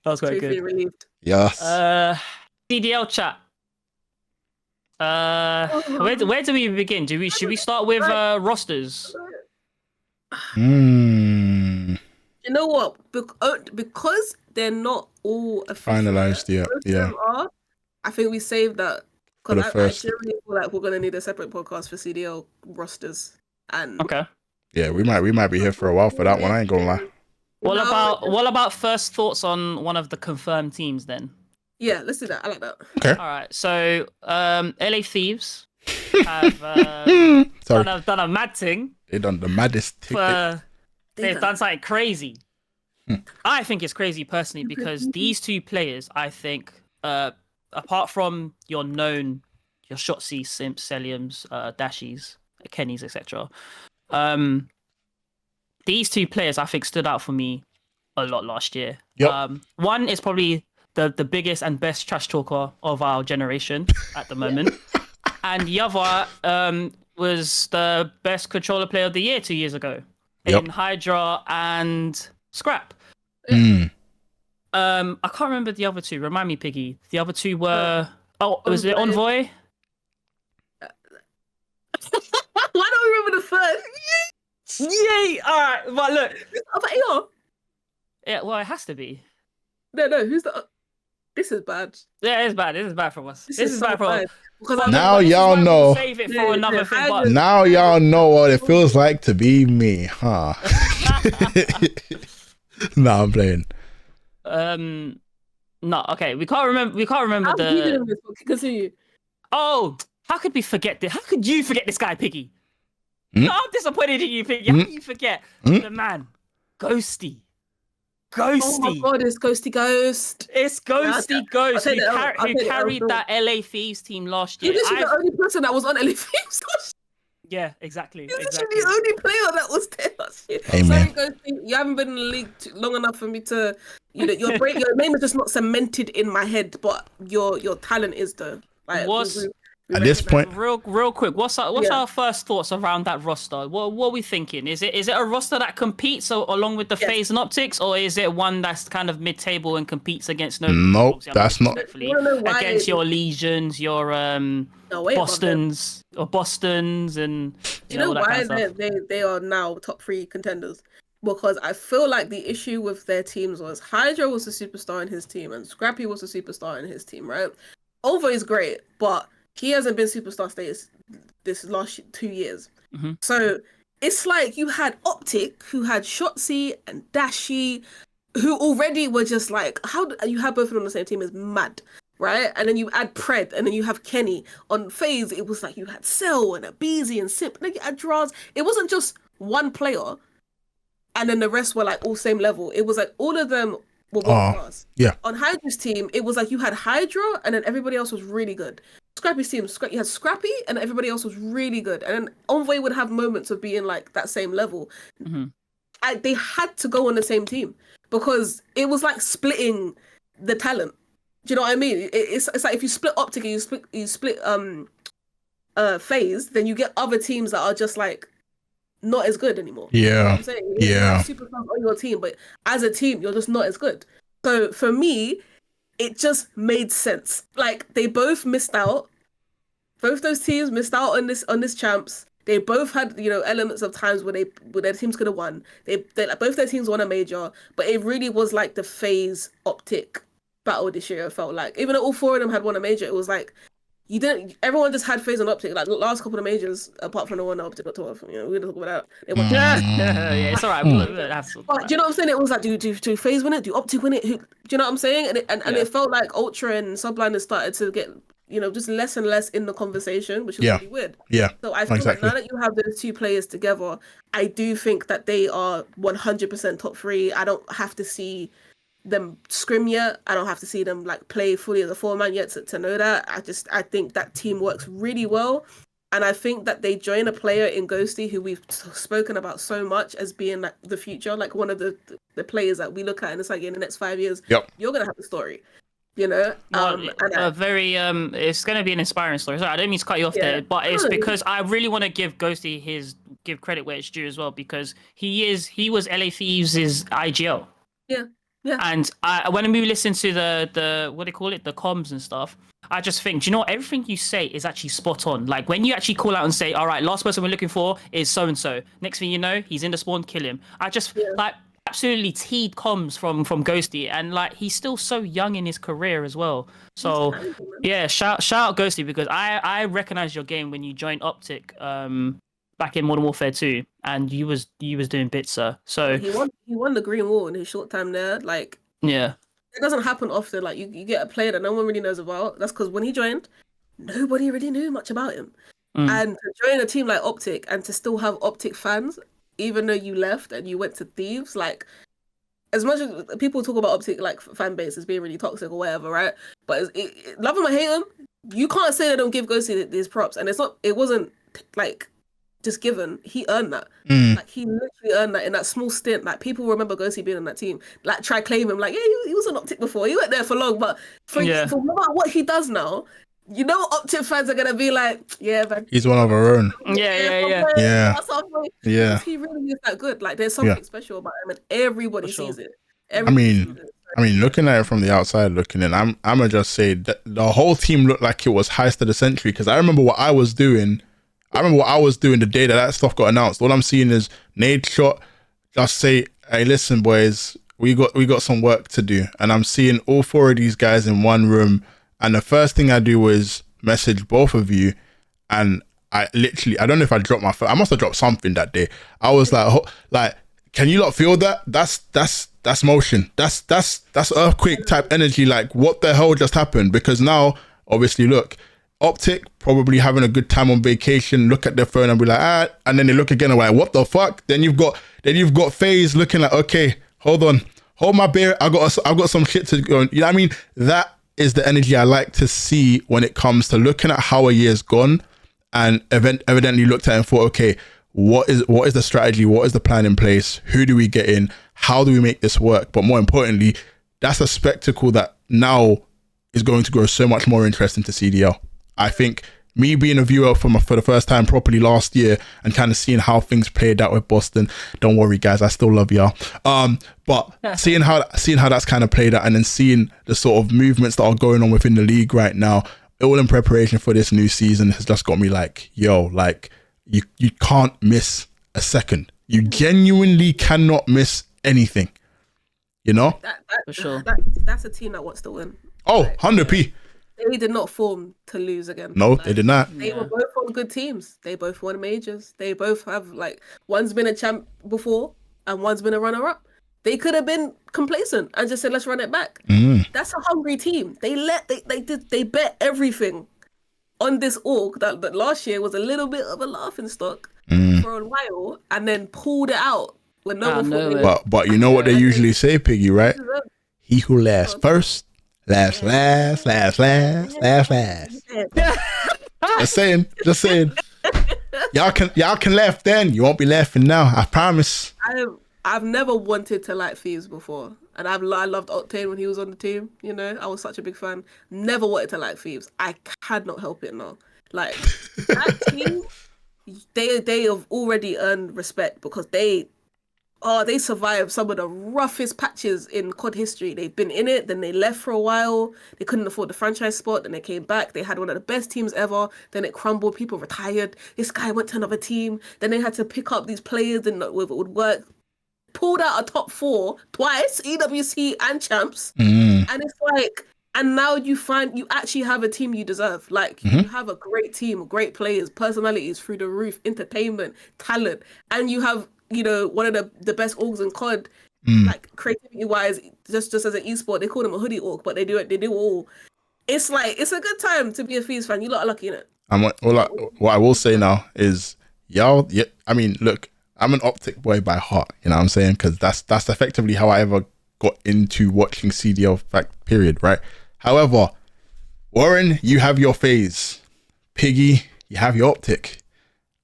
was quite good. Relieved. Yes. CDL chat. Where do we begin? Should we start with rosters? You know what? Because they're not all finalized yet. Yeah. I think we saved that because I generally feel like we're gonna need a separate podcast for CDL rosters. And okay. Yeah, we might be here for a while for that one. I ain't gonna lie. What about first thoughts on one of the confirmed teams then? Yeah, let's do that. I like that. Okay. All right. So, LA Thieves have Sorry. done a mad thing. They done the maddest thing. They've done something crazy. Hmm. I think it's crazy personally because these two players, I think, apart from your Shotzi, Simps, Celiums, Dashies, Kennys, etc. These two players, I think, stood out for me a lot last year. Yep. One is probably the biggest and best trash talker of our generation at the moment. And the other was the best controller player of the year 2 years ago in Hydra and Scrap. Mm. I can't remember the other two. Remind me, Piggy. The other two were... was it Envoy? I don't remember the first. Yay! All right, but look. But Yeah, well, it has to be. No, who's the... This is bad. Yeah, it's bad. This is bad from us. This is bad from us. Because now y'all know. Save it for another thing. But... Now y'all know what it feels like to be me, huh? Nah, I'm playing. No, okay. We can't remember the. Continue. Oh, how could we forget this? How could you forget this guy, Piggy? Hmm? No, I'm disappointed in you, Piggy. How can you forget the man, Ghosty? Oh my god, it's Ghosty Ghost. It's Ghosty Ghost who carried that that LA Thieves team last year. He was the only person that was on LA Thieves. Yeah, exactly. He's literally the only player that was there last year. Amen. Sorry, Ghosty, you haven't been in the league long enough for me to, you know, your name is just not cemented in my head, but your talent is though. Like, at this point, real quick, what's our first thoughts around that roster? What are we thinking? Is it a roster that competes along with the phase and optics, or is it one that's kind of mid-table and competes against Nope, that's not against your Legions, your Bostons and you know why they are now top 3 contenders? Because I feel like the issue with their teams was Hydra was the superstar in his team and Scrappy was the superstar in his team, right? Ovo is great, but he hasn't been superstar status this last 2 years. Mm-hmm. So it's like you had Optic, who had Shotzi and Dashi, who already were just like, how you have both of them on the same team is mad, right? And then you add Pred, and then you have Kenny. On FaZe, it was like you had Cell and Abeezy and Simp, and then you had Draz. It wasn't just one player, and then the rest were like all same level. It was like all of them were world class. Yeah. On Hydra's team, it was like you had Hydra, and then everybody else was really good. Scrappy's team, you had Scrappy, and everybody else was really good. And then Envoy would have moments of being like that same level. Mm-hmm. They had to go on the same team because it was like splitting the talent. Do you know what I mean? It's like if you split Optic and you split FaZe, then you get other teams that are just like not as good anymore. Yeah. You know what I'm saying? You have superstars on your team, but as a team, you're just not as good. So for me, it just made sense. Like they both missed out. Both those teams missed out on this champs. They both had, you know, elements of times where their teams could have won. They both their teams won a major, but it really was like the FaZe Optic battle this year. It felt like, even though all 4 of them had won a major, it was like you didn't. Everyone just had FaZe and Optic. Like the last couple of majors, apart from the one that Optic got 12. You know, we're gonna talk about that. Yeah, it's alright. But do you know what I'm saying? It was like, do FaZe win it? Do Optic win it? Do you know what I'm saying? And it felt like Ultra and Sublime started to get, you know, just less and less in the conversation, which is really weird. Yeah. So I feel like now that you have those 2 players together, I do think that they are 100% top 3. I don't have to see them scrim yet. I don't have to see them like play fully as a 4-man yet to know that. I think that team works really well. And I think that they join a player in Ghosty who we've spoken about so much as being like the future, like one of the players that we look at and it's like in the next 5 years, you're going to have the story. You know, it's going to be an inspiring story. Sorry, I don't mean to cut you off there, but it's because I really want to give Ghosty give credit where it's due as well, because he was LA Thieves' IGL. Yeah. And when we listen to the what do you call it, the comms and stuff, I just think, do you know what? Everything you say is actually spot on. Like when you actually call out and say, all right, last person we're looking for is so and so. Next thing you know, he's in the spawn, kill him. I just like absolutely teed comms from Ghosty, and like he's still so young in his career as well. So yeah, shout out Ghosty, because I recognize your game when you joined Optic back in Modern Warfare 2, and you was doing bits, sir. So he won the green wall in his short time there. Like yeah, it doesn't happen often. Like you get a player that no one really knows about. That's because when he joined, nobody really knew much about him. And to join a team like Optic and to still have Optic fans, even though you left and you went to Thieves, like as much as people talk about Optic like fan base as being really toxic or whatever, right? But love him or hate him, you can't say they don't give Ghosty these props. And it wasn't like just given. He earned that. Like he literally earned that in that small stint. Like people remember Ghosty being on that team. Like try claim him. Like yeah, he was an Optic before. He went there for long, but for no matter what he does now. You know, Optic fans are gonna be like, "Yeah, man, he's one of our own." Yeah. He really is that good. Like, there's something special about him, and everybody sees it. I mean, looking at it from the outside, looking in, I'm gonna just say that the whole team looked like it was heist of the century. Because I remember what I was doing. The day that stuff got announced. All I'm seeing is Nade shot. Just say, "Hey, listen, boys, we got some work to do." And I'm seeing all 4 of these guys in one room. And the first thing I do was message both of you, and I don't know if I dropped my phone. I must have dropped something that day. I was like, can you not feel that? That's motion. That's earthquake type energy. Like, what the hell just happened? Because now, obviously, look, Optic probably having a good time on vacation. Look at their phone and be like, and then they look again and like, what the fuck? Then you've got FaZe looking like, okay, hold on, hold my beer. I got some shit to go. You know what I mean? That is the energy I like to see when it comes to looking at how a year's gone, and evidently looked at and thought, okay, what is the strategy? What is the plan in place? Who do we get in? How do we make this work? But more importantly, that's a spectacle that now is going to grow so much more interesting to CDL. I think me being a viewer for the first time properly last year and kind of seeing how things played out with Boston. Don't worry, guys, I still love y'all. But seeing how that's kind of played out, and then seeing the sort of movements that are going on within the league right now, all in preparation for this new season, has just got me like, yo, like you can't miss a second. You genuinely cannot miss anything. You know? For sure. That's a team that wants to win. Oh, 100p. They did not form to lose again. No, they did not. They were both on good teams. They both won majors. They both have, like, one's been a champ before and one's been a runner-up. They could have been complacent and just said, let's run it back. That's a hungry team. They bet everything on this org that last year was a little bit of a laughing stock for a while, and then pulled it out when no one thought they would. But you know what they usually say, Piggy, right? He who laughs first, last. Just saying. Y'all can laugh then. You won't be laughing now. I promise. I've never wanted to like Thieves before, and I loved Octane when he was on the team. You know, I was such a big fan. Never wanted to like Thieves. I cannot help it now. Like that team, they have already earned respect because they survived some of the roughest patches in COD history. They've been in it, then they left for a while. They couldn't afford the franchise spot, then they came back. They had one of the best teams ever. Then it crumbled. People retired. This guy went to another team. Then they had to pick up these players and whether it would work. Pulled out a top 4 twice, EWC and champs. And it's like, and now you actually have a team you deserve. Like, you have a great team, great players, personalities through the roof, entertainment, talent, and you have, you know, one of the best orgs in COD, like creativity wise, just as an esport. They call them a hoodie org, but they do all. It's like, it's a good time to be a Thieves fan. You lot are lucky, innit? What I will say now is, y'all, yeah, I mean, look, I'm an Optic boy by heart, you know what I'm saying? Because that's effectively how I ever got into watching CDL period, right? However, Warren, you have your FaZe. Piggy, you have your Optic.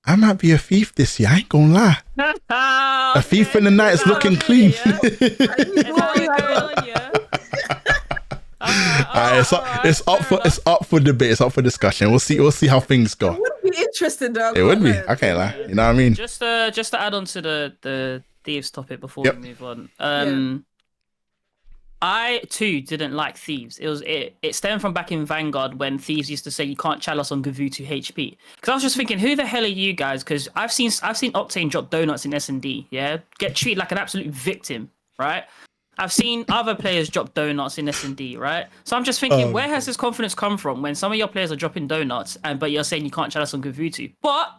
I might be a thief this year, I ain't gonna lie. A thief in the night is looking clean. It's up for debate. It's up for discussion. We'll see how things go. It would be interesting, though. It would be. I can't lie. You know what I mean? Just to add on to the Thieves topic before we move on. I too didn't like Thieves. It stemmed from back in Vanguard when Thieves used to say you can't challenge us on Gavutu HP. Because I was just thinking, who the hell are you guys? Because I've seen Octane drop donuts in S&D. Yeah, get treated like an absolute victim, right? I've seen other players drop donuts in S&D, right? So I'm just thinking, where has this confidence come from when some of your players are dropping donuts, but you're saying you can't challenge us on Gavutu? But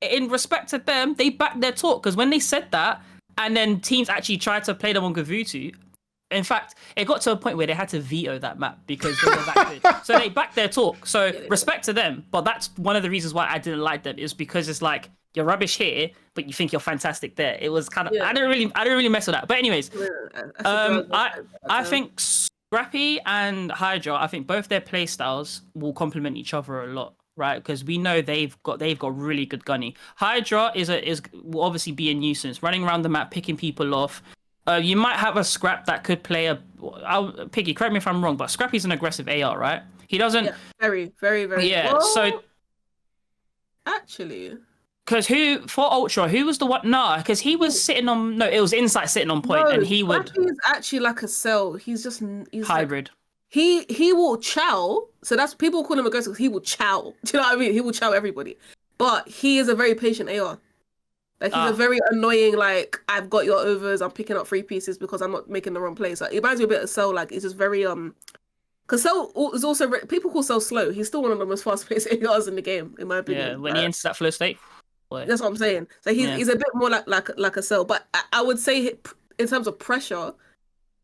in respect to them, they backed their talk, because when they said that, and then teams actually tried to play them on Gavutu, in fact, it got to a point where they had to veto that map because they were that good. So they backed their talk. So respect to them. But that's one of the reasons why I didn't like them, is because it's like, you're rubbish here, but you think you're fantastic there. It was kind of, I didn't really mess with that. But anyways, I think Scrappy and Hydra, I think both their play styles will complement each other a lot, right? Because we know they've got really good gunny. Hydra will obviously be a nuisance, running around the map, picking people off. You might have a Scrap that could play Piggy, correct me if I'm wrong, but Scrappy's an aggressive AR, right? He doesn't... Yeah, very, very, very... Yeah, so... Actually... Because for Ultra, who was the one? Nah, because he was sitting on... No, it was Insight sitting on point, and he would... He's actually like a cell. He's hybrid. Like, he will chow. So that's... People call him aggressive. He will chow. Do you know what I mean? He will chow everybody. But he is a very patient AR. Like, he's a very annoying, like, I've got your overs, I'm picking up 3 pieces because I'm not making the wrong play. So it reminds me a bit of Cell. Like, it's just very... Because Cell is also... People call Cell slow. He's still one of the most fast-paced ARs in the game, in my opinion. Yeah, when he enters that flow state... That's what I'm saying. So he's a bit more like a Cell, but I would say in terms of pressure,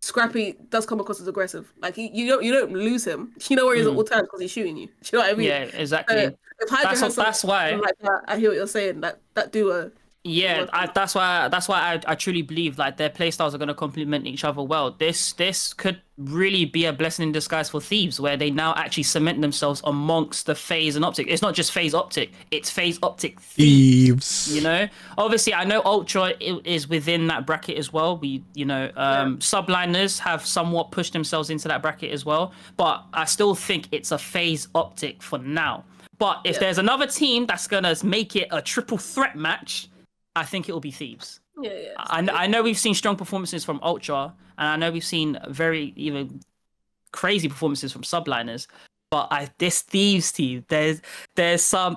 Scrappy does come across as aggressive. Like you don't lose him. You know where he is at all times because he's shooting you. Do you know what I mean? Yeah, exactly. So if Hydra has that's why like that, I hear what you're saying. That duo. Yeah, that's why I truly believe like their playstyles are going to complement each other well. This could really be a blessing in disguise for Thieves, where they now actually cement themselves amongst the Phase and Optic. It's not just Phase Optic, it's Phase Optic Thieves. You know, obviously I know Ultra is within that bracket as well. Subliners have somewhat pushed themselves into that bracket as well, but I still think it's a Phase Optic for now. But if there's another team that's gonna make it a triple threat match, I think it will be Thieves. Yeah. I know we've seen strong performances from Ultra, and I know we've seen very even crazy performances from Subliners. But this Thieves team, there's I'm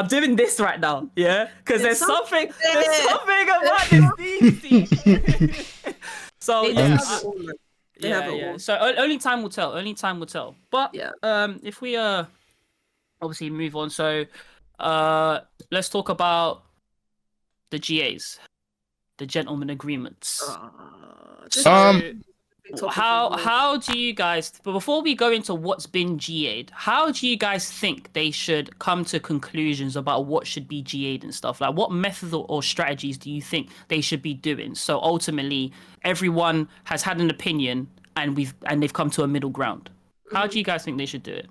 doing this right now, yeah, because there's something about this Thieves team. So yeah. So only time will tell. But if we obviously move on, so let's talk about the GAs, the gentleman agreements. How do you guys, but before we go into what's been GA'd, how do you guys think they should come to conclusions about what should be GA'd and stuff? Like, what method or strategies do you think they should be doing? So ultimately, everyone has had an opinion, and they've come to a middle ground. How do you guys think they should do it?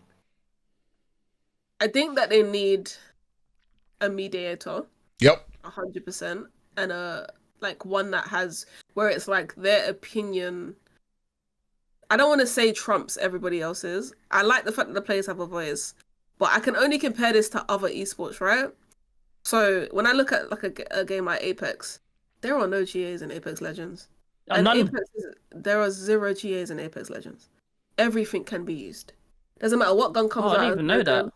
I think that they need a mediator. Yep. 100%, and one that has where it's like their opinion. I don't want to say trumps everybody else's. I like the fact that the players have a voice, but I can only compare this to other esports, right? So when I look at like a game like Apex, there are no GAs in Apex Legends. There are 0 GAs in Apex Legends. Everything can be used. Doesn't matter what gun comes out. I didn't even know that.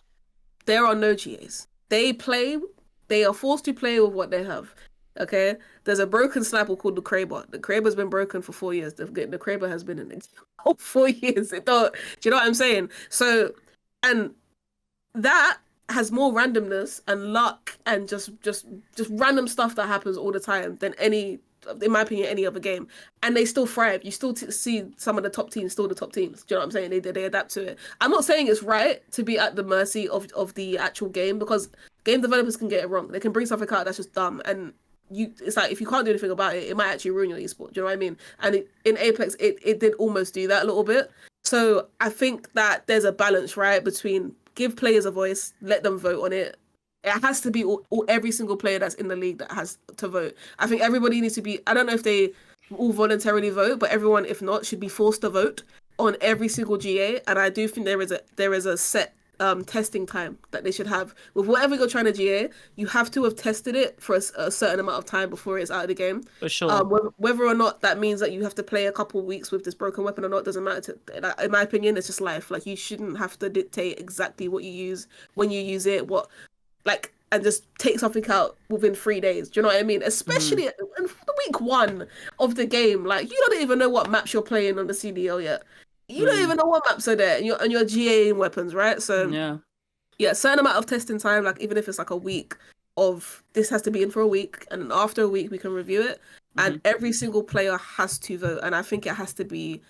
There are no GAs. They are forced to play with what they have. Okay? There's a broken sniper called the Kraber. The Kraber's been broken for 4 years. The Kraber has been in it for 4 years. Do you know what I'm saying? So, and that has more randomness and luck and just random stuff that happens all the time than any, in my opinion, any other game. And they still thrive. You still see some of the top teams still the top teams. Do you know what I'm saying? They adapt to it. I'm not saying it's right to be at the mercy of the actual game, because game developers can get it wrong. They can bring something out that's just dumb, and it's like, if you can't do anything about it, it might actually ruin your esport. Do you know what I mean? And in Apex, it did almost do that a little bit. So I think that there's a balance, right, between give players a voice, let them vote on it. It has to be every single player that's in the league that has to vote. I think everybody needs to be, I don't know if they all voluntarily vote, but everyone, if not, should be forced to vote on every single GA. And I do think there is a set testing time that they should have. With whatever you're trying to GA, you have to have tested it for a certain amount of time before it's out of the game. For sure. Whether or not that means that you have to play a couple of weeks with this broken weapon or not doesn't matter. In my opinion, it's just life. Like, you shouldn't have to dictate exactly what you use, when you use it, and just take something out within 3 days. Do you know what I mean? Especially in week 1 of the game. Like, you don't even know what maps you're playing on the CDL yet. You don't even know what maps are there, and you're GAing weapons, right? So yeah, certain amount of testing time, like even if it's like a week of this has to be in for a week, and after a week we can review it. and every single player has to vote, and I think it has to be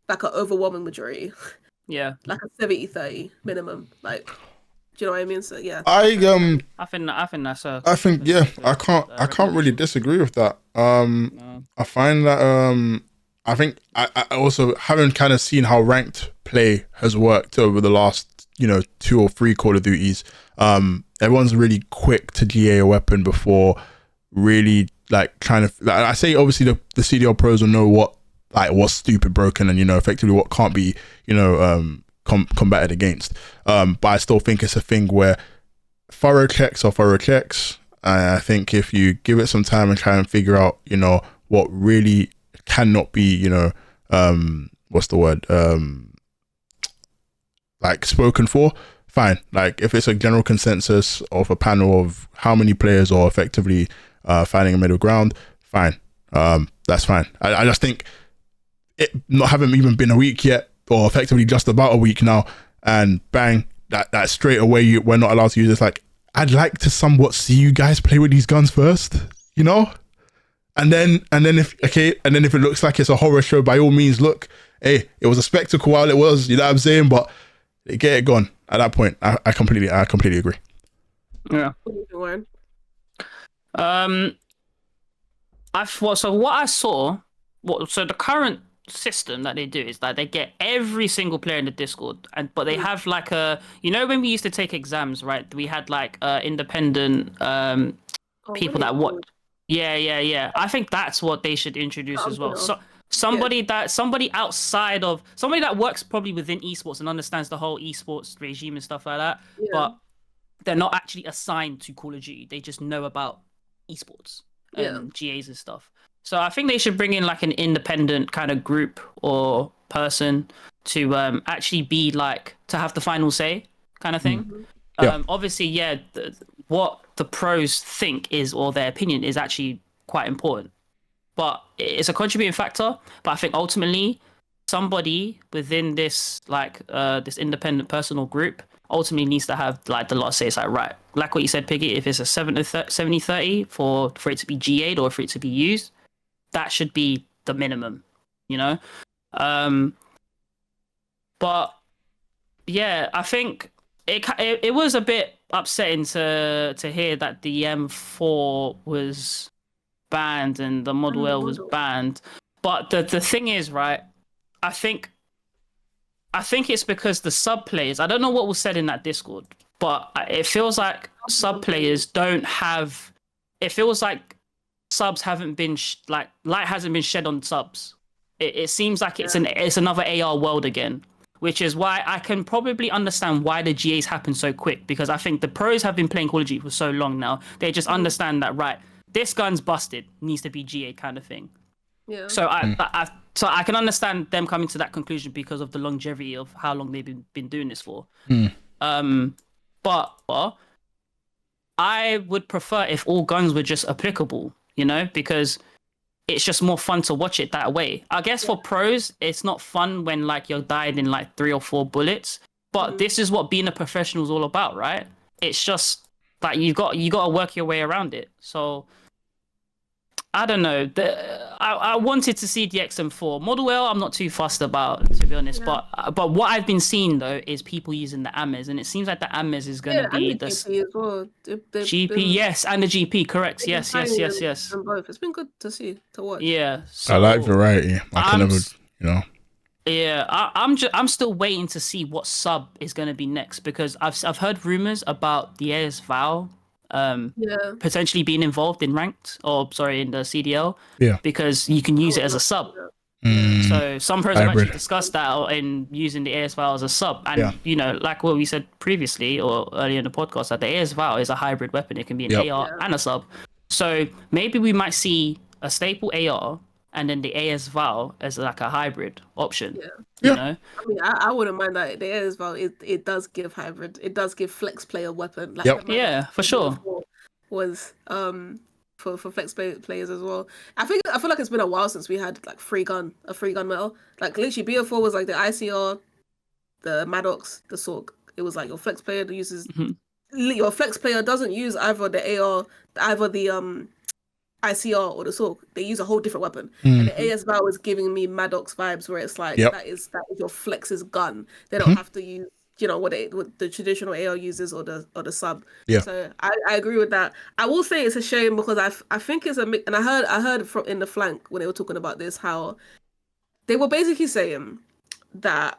like an overwhelming majority. Yeah, like a 70-30 minimum. Like, do you know what I mean? So yeah, I think that's a. I think yeah, I can't really disagree with that. I find that I think I also haven't kind of seen how ranked play has worked over the last 2 or 3 Call of Duties. Everyone's really quick to GA a weapon before really like trying to. Like, I say obviously the CDL pros will know what's stupid, broken, and effectively what can't be combated against. But I still think it's a thing where thorough checks are thorough checks. I think if you give it some time and try and figure out what really cannot be what's the word like spoken for, fine. Like if it's a general consensus of a panel of how many players are effectively finding a middle ground, fine. That's fine. I just think it haven't even been a week yet, or effectively just about a week now, and bang, that straight away we're not allowed to use this. Like, I'd like to somewhat see you guys play with these guns first, and then if it looks like it's a horror show, by all means, look, hey, it was a spectacle while it was, what I'm saying, but get it gone. At that point, I completely agree. Yeah. So what I saw, so the current system that they do is that they get every single player in the Discord, but they have like when we used to take exams, right? We had like independent people that what. Yeah. I think that's what they should introduce as well. So somebody outside of somebody that works probably within esports and understands the whole esports regime and stuff like that, but they're not actually assigned to Call of Duty. They just know about esports and GAs and stuff. So I think they should bring in like an independent kind of group or person to actually be like to have the final say kind of thing. Obviously, what the pros think is, or their opinion is actually quite important, but it's a contributing factor. But I think ultimately somebody within this this independent personal group ultimately needs to have like the last say. It's like like what you said, Piggy, if it's a 70-30 for it to be GA'd or for it to be used, that should be the minimum, but yeah, I think it was a bit upsetting to hear that the M4 was banned and the Model L was banned. But the thing is, right, I think it's because the sub players, I don't know what was said in that Discord, but it feels like sub players don't have, it feels like subs haven't been light hasn't been shed on subs. It seems like it's another AR world again, which is why I can probably understand why the GAs happen so quick, because I think the pros have been playing Call of Duty for so long now. They just understand that, this gun's busted, needs to be GA kind of thing. Yeah. So I can understand them coming to that conclusion because of the longevity of how long they've been doing this for. But I would prefer if all guns were just applicable, because it's just more fun to watch it that way. I guess for pros, it's not fun when you're dying in 3 or 4 bullets. But this is what being a professional is all about, right? It's just you got to work your way around it. So I don't know. I wanted to see the XM4 Model L. I'm not too fussed about, to be honest. Yeah. But what I've been seeing though is people using the AMES, and it seems like the AMES is going to be the GP as well. GP, yes, and the GP, correct? Yes. And both. It's been good to watch. Yeah, so I like variety. I can never, Yeah, I'm still waiting to see what sub is going to be next, because I've heard rumors about the AS Val potentially being involved in in the CDL, because you can use it as a sub. So some pros have actually discussed that in using the AS Val as a sub, and like what we said previously or earlier in the podcast, that the AS Val is a hybrid weapon. It can be an AR and a sub. So maybe we might see a staple AR and then the AS Val as a hybrid option. You know? I mean, I wouldn't mind that. The AS Val, it does give hybrid. It does give flex player weapon. For sure. Was for flex players as well. I feel like it's been a while since we had a free gun metal. Literally BO4 was the ICR, the Maddox, the Sork. It was your flex player uses your flex player doesn't use either the AR, either the ICR or the SOG, they use a whole different weapon. And the AS Val is giving me Maddox vibes, where it's like that is your flex's gun. They don't have to use, you know, what the traditional AR uses or the sub. Yeah. So I agree with that. I will say it's a shame because I think it's and I heard from in the flank when they were talking about this, how they were basically saying that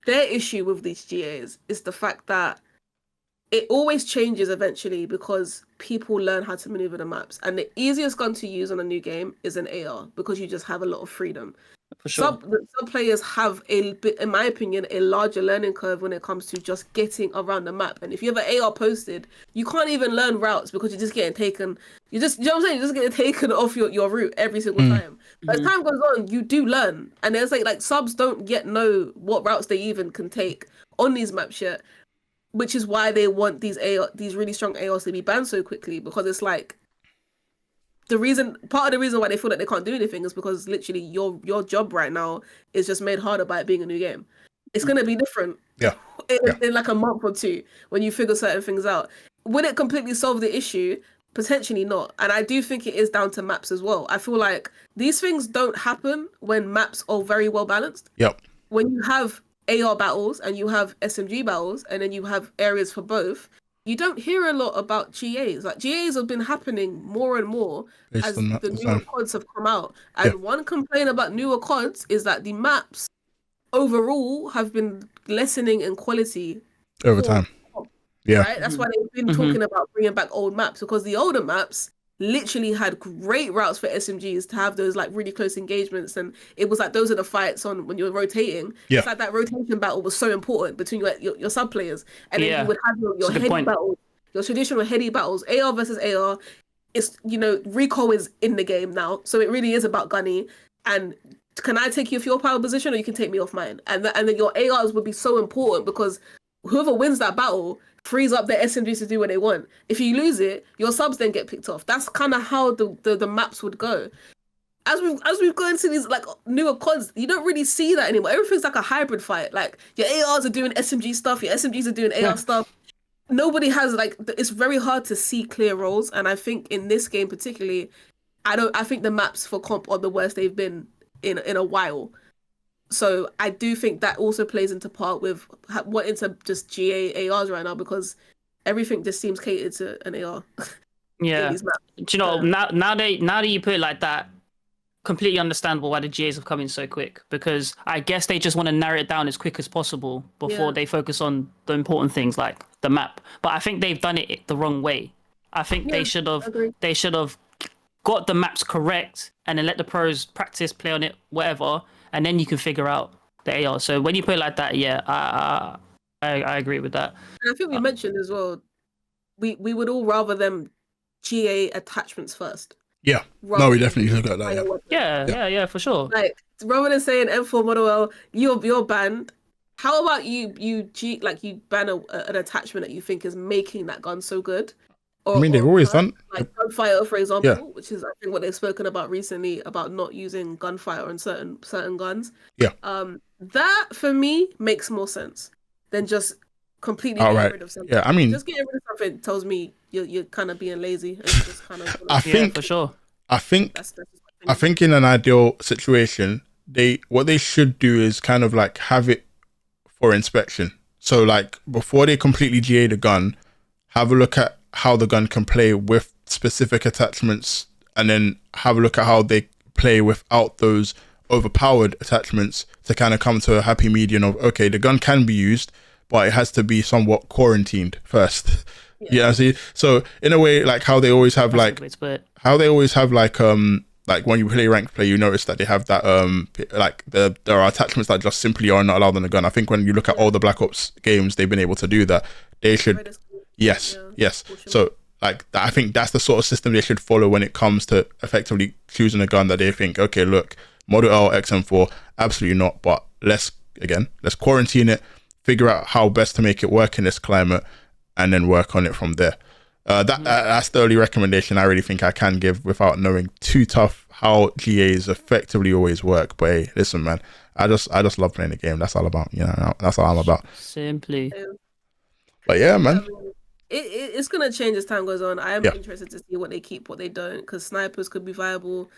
their issue with these GAs is the fact that it always changes eventually because people learn how to maneuver the maps. And the easiest gun to use on a new game is an AR because you just have a lot of freedom. For sure. Some players have a bit, in my opinion, a larger learning curve when it comes to just getting around the map. And if you have an AR posted, you can't even learn routes because you're just getting taken. You know what I'm saying? You're just getting taken off your route every single time. But as time goes on, you do learn. And there's like subs don't yet know what routes they even can take on these maps yet. Which is why they want these really strong ARs to be banned so quickly, because it's like part of the reason why they feel that they can't do anything is because literally your job right now is just made harder by it being a new game. It's gonna be different in like a month or two when you figure certain things out. Would it completely solve the issue? Potentially not. And I do think it is down to maps as well. I feel like these things don't happen when maps are very well balanced. Yep. When you have AR battles and you have SMG battles and then you have areas for both, you don't hear a lot about GAs. Like GAs have been happening more and more as the newer CODs have come out. And one complaint about newer CODs is that the maps overall have been lessening in quality over time. Yeah. Right? That's why they've been talking about bringing back old maps, because the older maps literally had great routes for SMGs to have those like really close engagements, and it was like those are the fights on when you're rotating. It's like that rotation battle was so important between your sub players, and then you would have your heady battles, your traditional heady battles, AR versus AR. It's, you know, Rico is in the game now, so it really is about gunny. And can I take you off your power position, or you can take me off mine? And then your ARs would be so important because whoever wins that battle frees up their SMGs to do what they want. If you lose it, your subs then get picked off. That's kind of how the maps would go. As we've gone into these like newer CODs, you don't really see that anymore. Everything's like a hybrid fight. Like your ARs are doing SMG stuff, your SMGs are doing AR stuff. Nobody has like, it's very hard to see clear roles. And I think in this game particularly, I think the maps for comp are the worst they've been in a while. So I do think that also plays into part with wanting to just GA ARs right now, because everything just seems catered to an AR. Yeah. Do you know, now that you put it like that, completely understandable why the GAs have come in so quick, because I guess they just want to narrow it down as quick as possible before they focus on the important things like the map. But I think they've done it the wrong way. I think they should have got the maps correct and then let the pros practice, play on it, whatever, and then you can figure out the AR. So when you put it like that, I agree with that. And I think we mentioned as well, we would all rather them GA attachments first. Yeah. No, we definitely look at that. Yeah, for sure. Like, rather than saying M4 Model L, you're banned. How about you ban an attachment that you think is making that gun so good? I mean, they've always done like gunfire, for example, which is I think what they've spoken about recently about not using gunfire on certain getting that for me makes more sense than just completely getting rid of something. Yeah, I mean, just getting rid of something tells me you're kind of being lazy and you're just kind of. I think for sure. I think in an ideal situation, what they should do is kind of like have it for inspection. So like before they completely GA the gun, have a look at how the gun can play with specific attachments, and then have a look at how they play without those overpowered attachments to kind of come to a happy median of, okay, the gun can be used, but it has to be somewhat quarantined first. Yeah, see, so in a way, like how they always have like when you play ranked play, you notice that they have that like there are attachments that just simply are not allowed on the gun. I think when you look at all the Black Ops games, they've been able to do that. They should. Yes. So like I think that's the sort of system they should follow when it comes to effectively choosing a gun that they think, okay, look, Model L, XM4, absolutely not, but let's quarantine it, figure out how best to make it work in this climate, and then work on it from there. That's the only recommendation I really think I can give without knowing too tough how GAs effectively always work. But hey, listen, man, I just love playing the game. That's all about, that's all I'm about. Simply. But yeah, man. it's gonna change as time goes on. I am Yeah. interested to see what they keep, what they don't, because snipers could be viable.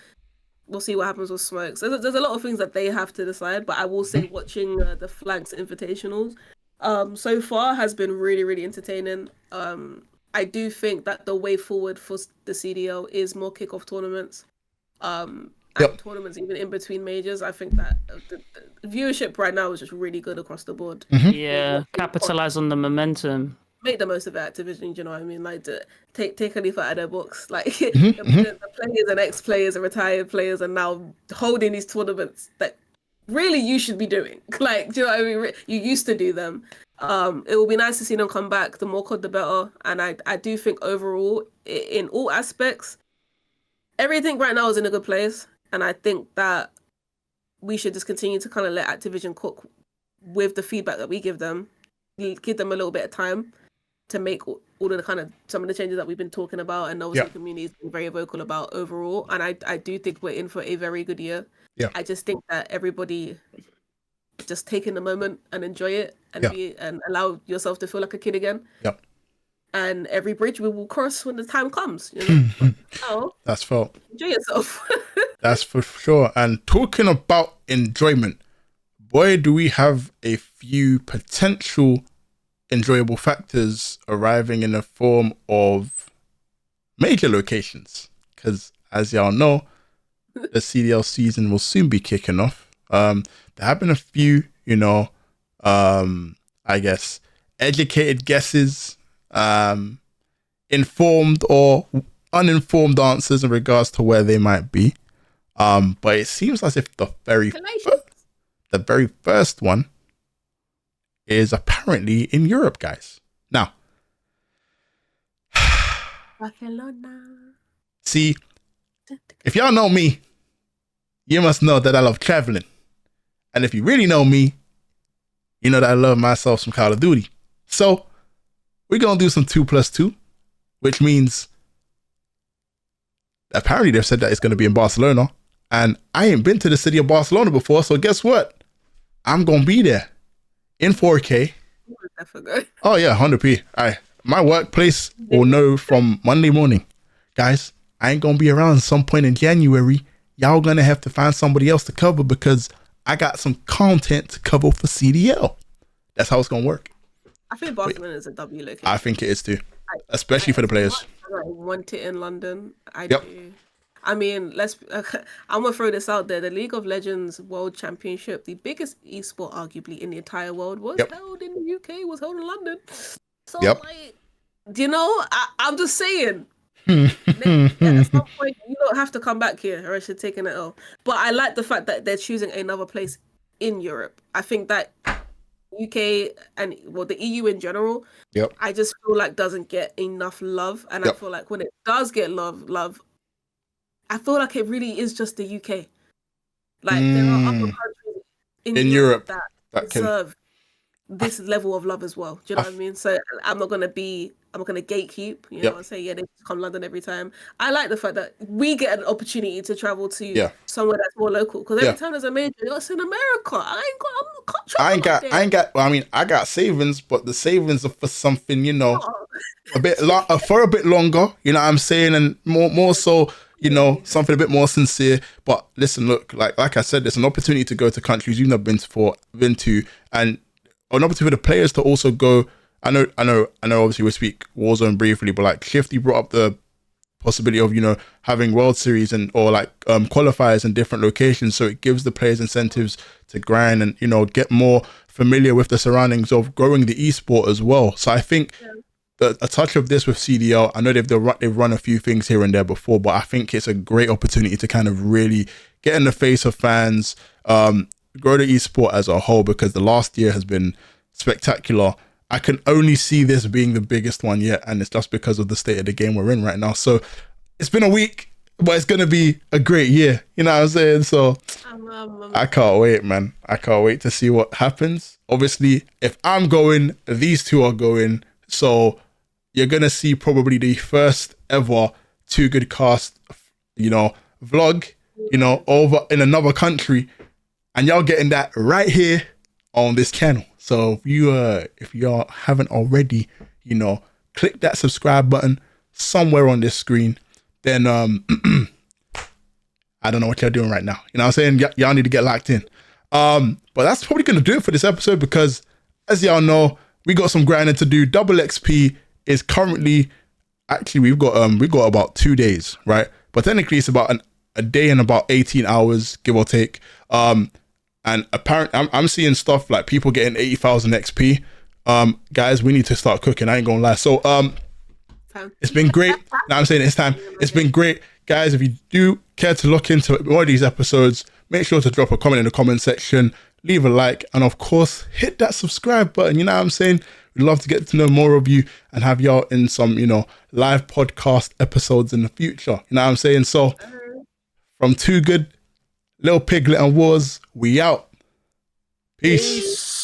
We'll see what happens with smokes. There's a lot of things that they have to decide, but I will say watching the Flags Invitationals so far has been really, really entertaining. I do think that the way forward for the CDL is more kickoff tournaments. And tournaments even in between majors. I think that the viewership right now is just really good across the board. Yeah, capitalize on the momentum. Make the most of it, Activision. Do you know what I mean? Like, take a leaf out of their books. Like, the players and ex-players and retired players are now holding these tournaments that really you should be doing. Like, do you know what I mean? You used to do them. It will be nice to see them come back. The more COD, the better. And I do think overall, in all aspects, everything right now is in a good place. And I think that we should just continue to kind of let Activision cook with the feedback that we give them. Give them a little bit of time to make all of the kind of some of the changes that we've been talking about, and obviously the community's been very vocal about overall. And I do think we're in for a very good year. Yeah. I just think that everybody just take in the moment and enjoy it and and allow yourself to feel like a kid again. Yep. And every bridge we will cross when the time comes. You know? That's felt. Enjoy yourself. That's for sure. And talking about enjoyment, boy, do we have a few potential enjoyable factors arriving in the form of major locations. Because as y'all know, the CDL season will soon be kicking off. There have been a few, I guess, educated guesses, informed or uninformed answers in regards to where they might be. But it seems as if the very first one is apparently in Europe, guys. Now, see, if y'all know me, you must know that I love traveling. And if you really know me, you know that I love myself some Call of Duty. So we're going to do some 2+2, which means apparently they've said that it's going to be in Barcelona. And I ain't been to the city of Barcelona before, so guess what? I'm going to be there in 4K. Oh, yeah, 100p. My workplace will know from Monday morning. Guys, I ain't going to be around some point in January. Y'all going to have to find somebody else to cover because I got some content to cover for CDL. That's how it's going to work. I think Barcelona is a W location. I think it is too, especially for the players. I want it in London. I do. I mean, I'm going to throw this out there. The League of Legends World Championship, the biggest esport arguably in the entire world, was held in the UK, was held in London. So, I'm just saying. At some point, you don't have to come back here or I should take an L. But I like the fact that they're choosing another place in Europe. I think that UK and the EU in general, I just feel like doesn't get enough love. And I feel like when it does get love, I feel like it really is just the UK. Like there are other countries in Europe that deserve this level of love as well. Do you know what I mean? So I'm not gonna gatekeep, you know, and say they just come London every time. I like the fact that we get an opportunity to travel to somewhere that's more local. Because every time there's a major, it's in America. I got savings, but the savings are for something, a bit for a bit longer. You know what I'm saying, and more so. Something a bit more sincere. But listen, look, like I said, there's an opportunity to go to countries you've never been to, and an opportunity for the players to also go. I know. Obviously, we speak Warzone briefly, but like Shifty brought up the possibility of having World Series or qualifiers in different locations, so it gives the players incentives to grind and get more familiar with the surroundings of growing the esport as well. So I think. A touch of this with CDL, I know they've run a few things here and there before, but I think it's a great opportunity to kind of really get in the face of fans, grow the esport as a whole, because the last year has been spectacular. I can only see this being the biggest one yet, and it's just because of the state of the game we're in right now. So it's been a week, but it's going to be a great year. You know what I'm saying? So I can't wait, man. I can't wait to see what happens. Obviously, if I'm going, these two are going. So you're going to see probably the first ever Too Good Cast, vlog, over in another country. And y'all getting that right here on this channel. So if you haven't already, click that subscribe button somewhere on this screen. Then I don't know what you're doing right now. You know what I'm saying? Y'all need to get locked in. But that's probably going to do it for this episode, because as y'all know, we got some grinding to do. Double XP is currently, actually, we've got about 2 days, right? But technically it's about a day and about 18 hours, give or take. And apparently I'm seeing stuff like people getting 80,000 XP. Guys, we need to start cooking. I ain't gonna lie. So it's been great. Now I'm saying it's time. It's been great. Guys, if you do care to look into more of these episodes, make sure to drop a comment in the comment section, leave a like, and of course, hit that subscribe button. You know what I'm saying? We'd love to get to know more of you and have y'all in some, live podcast episodes in the future. You know what I'm saying? So, from Too Good, LilPiglet and Wars, we out. Peace.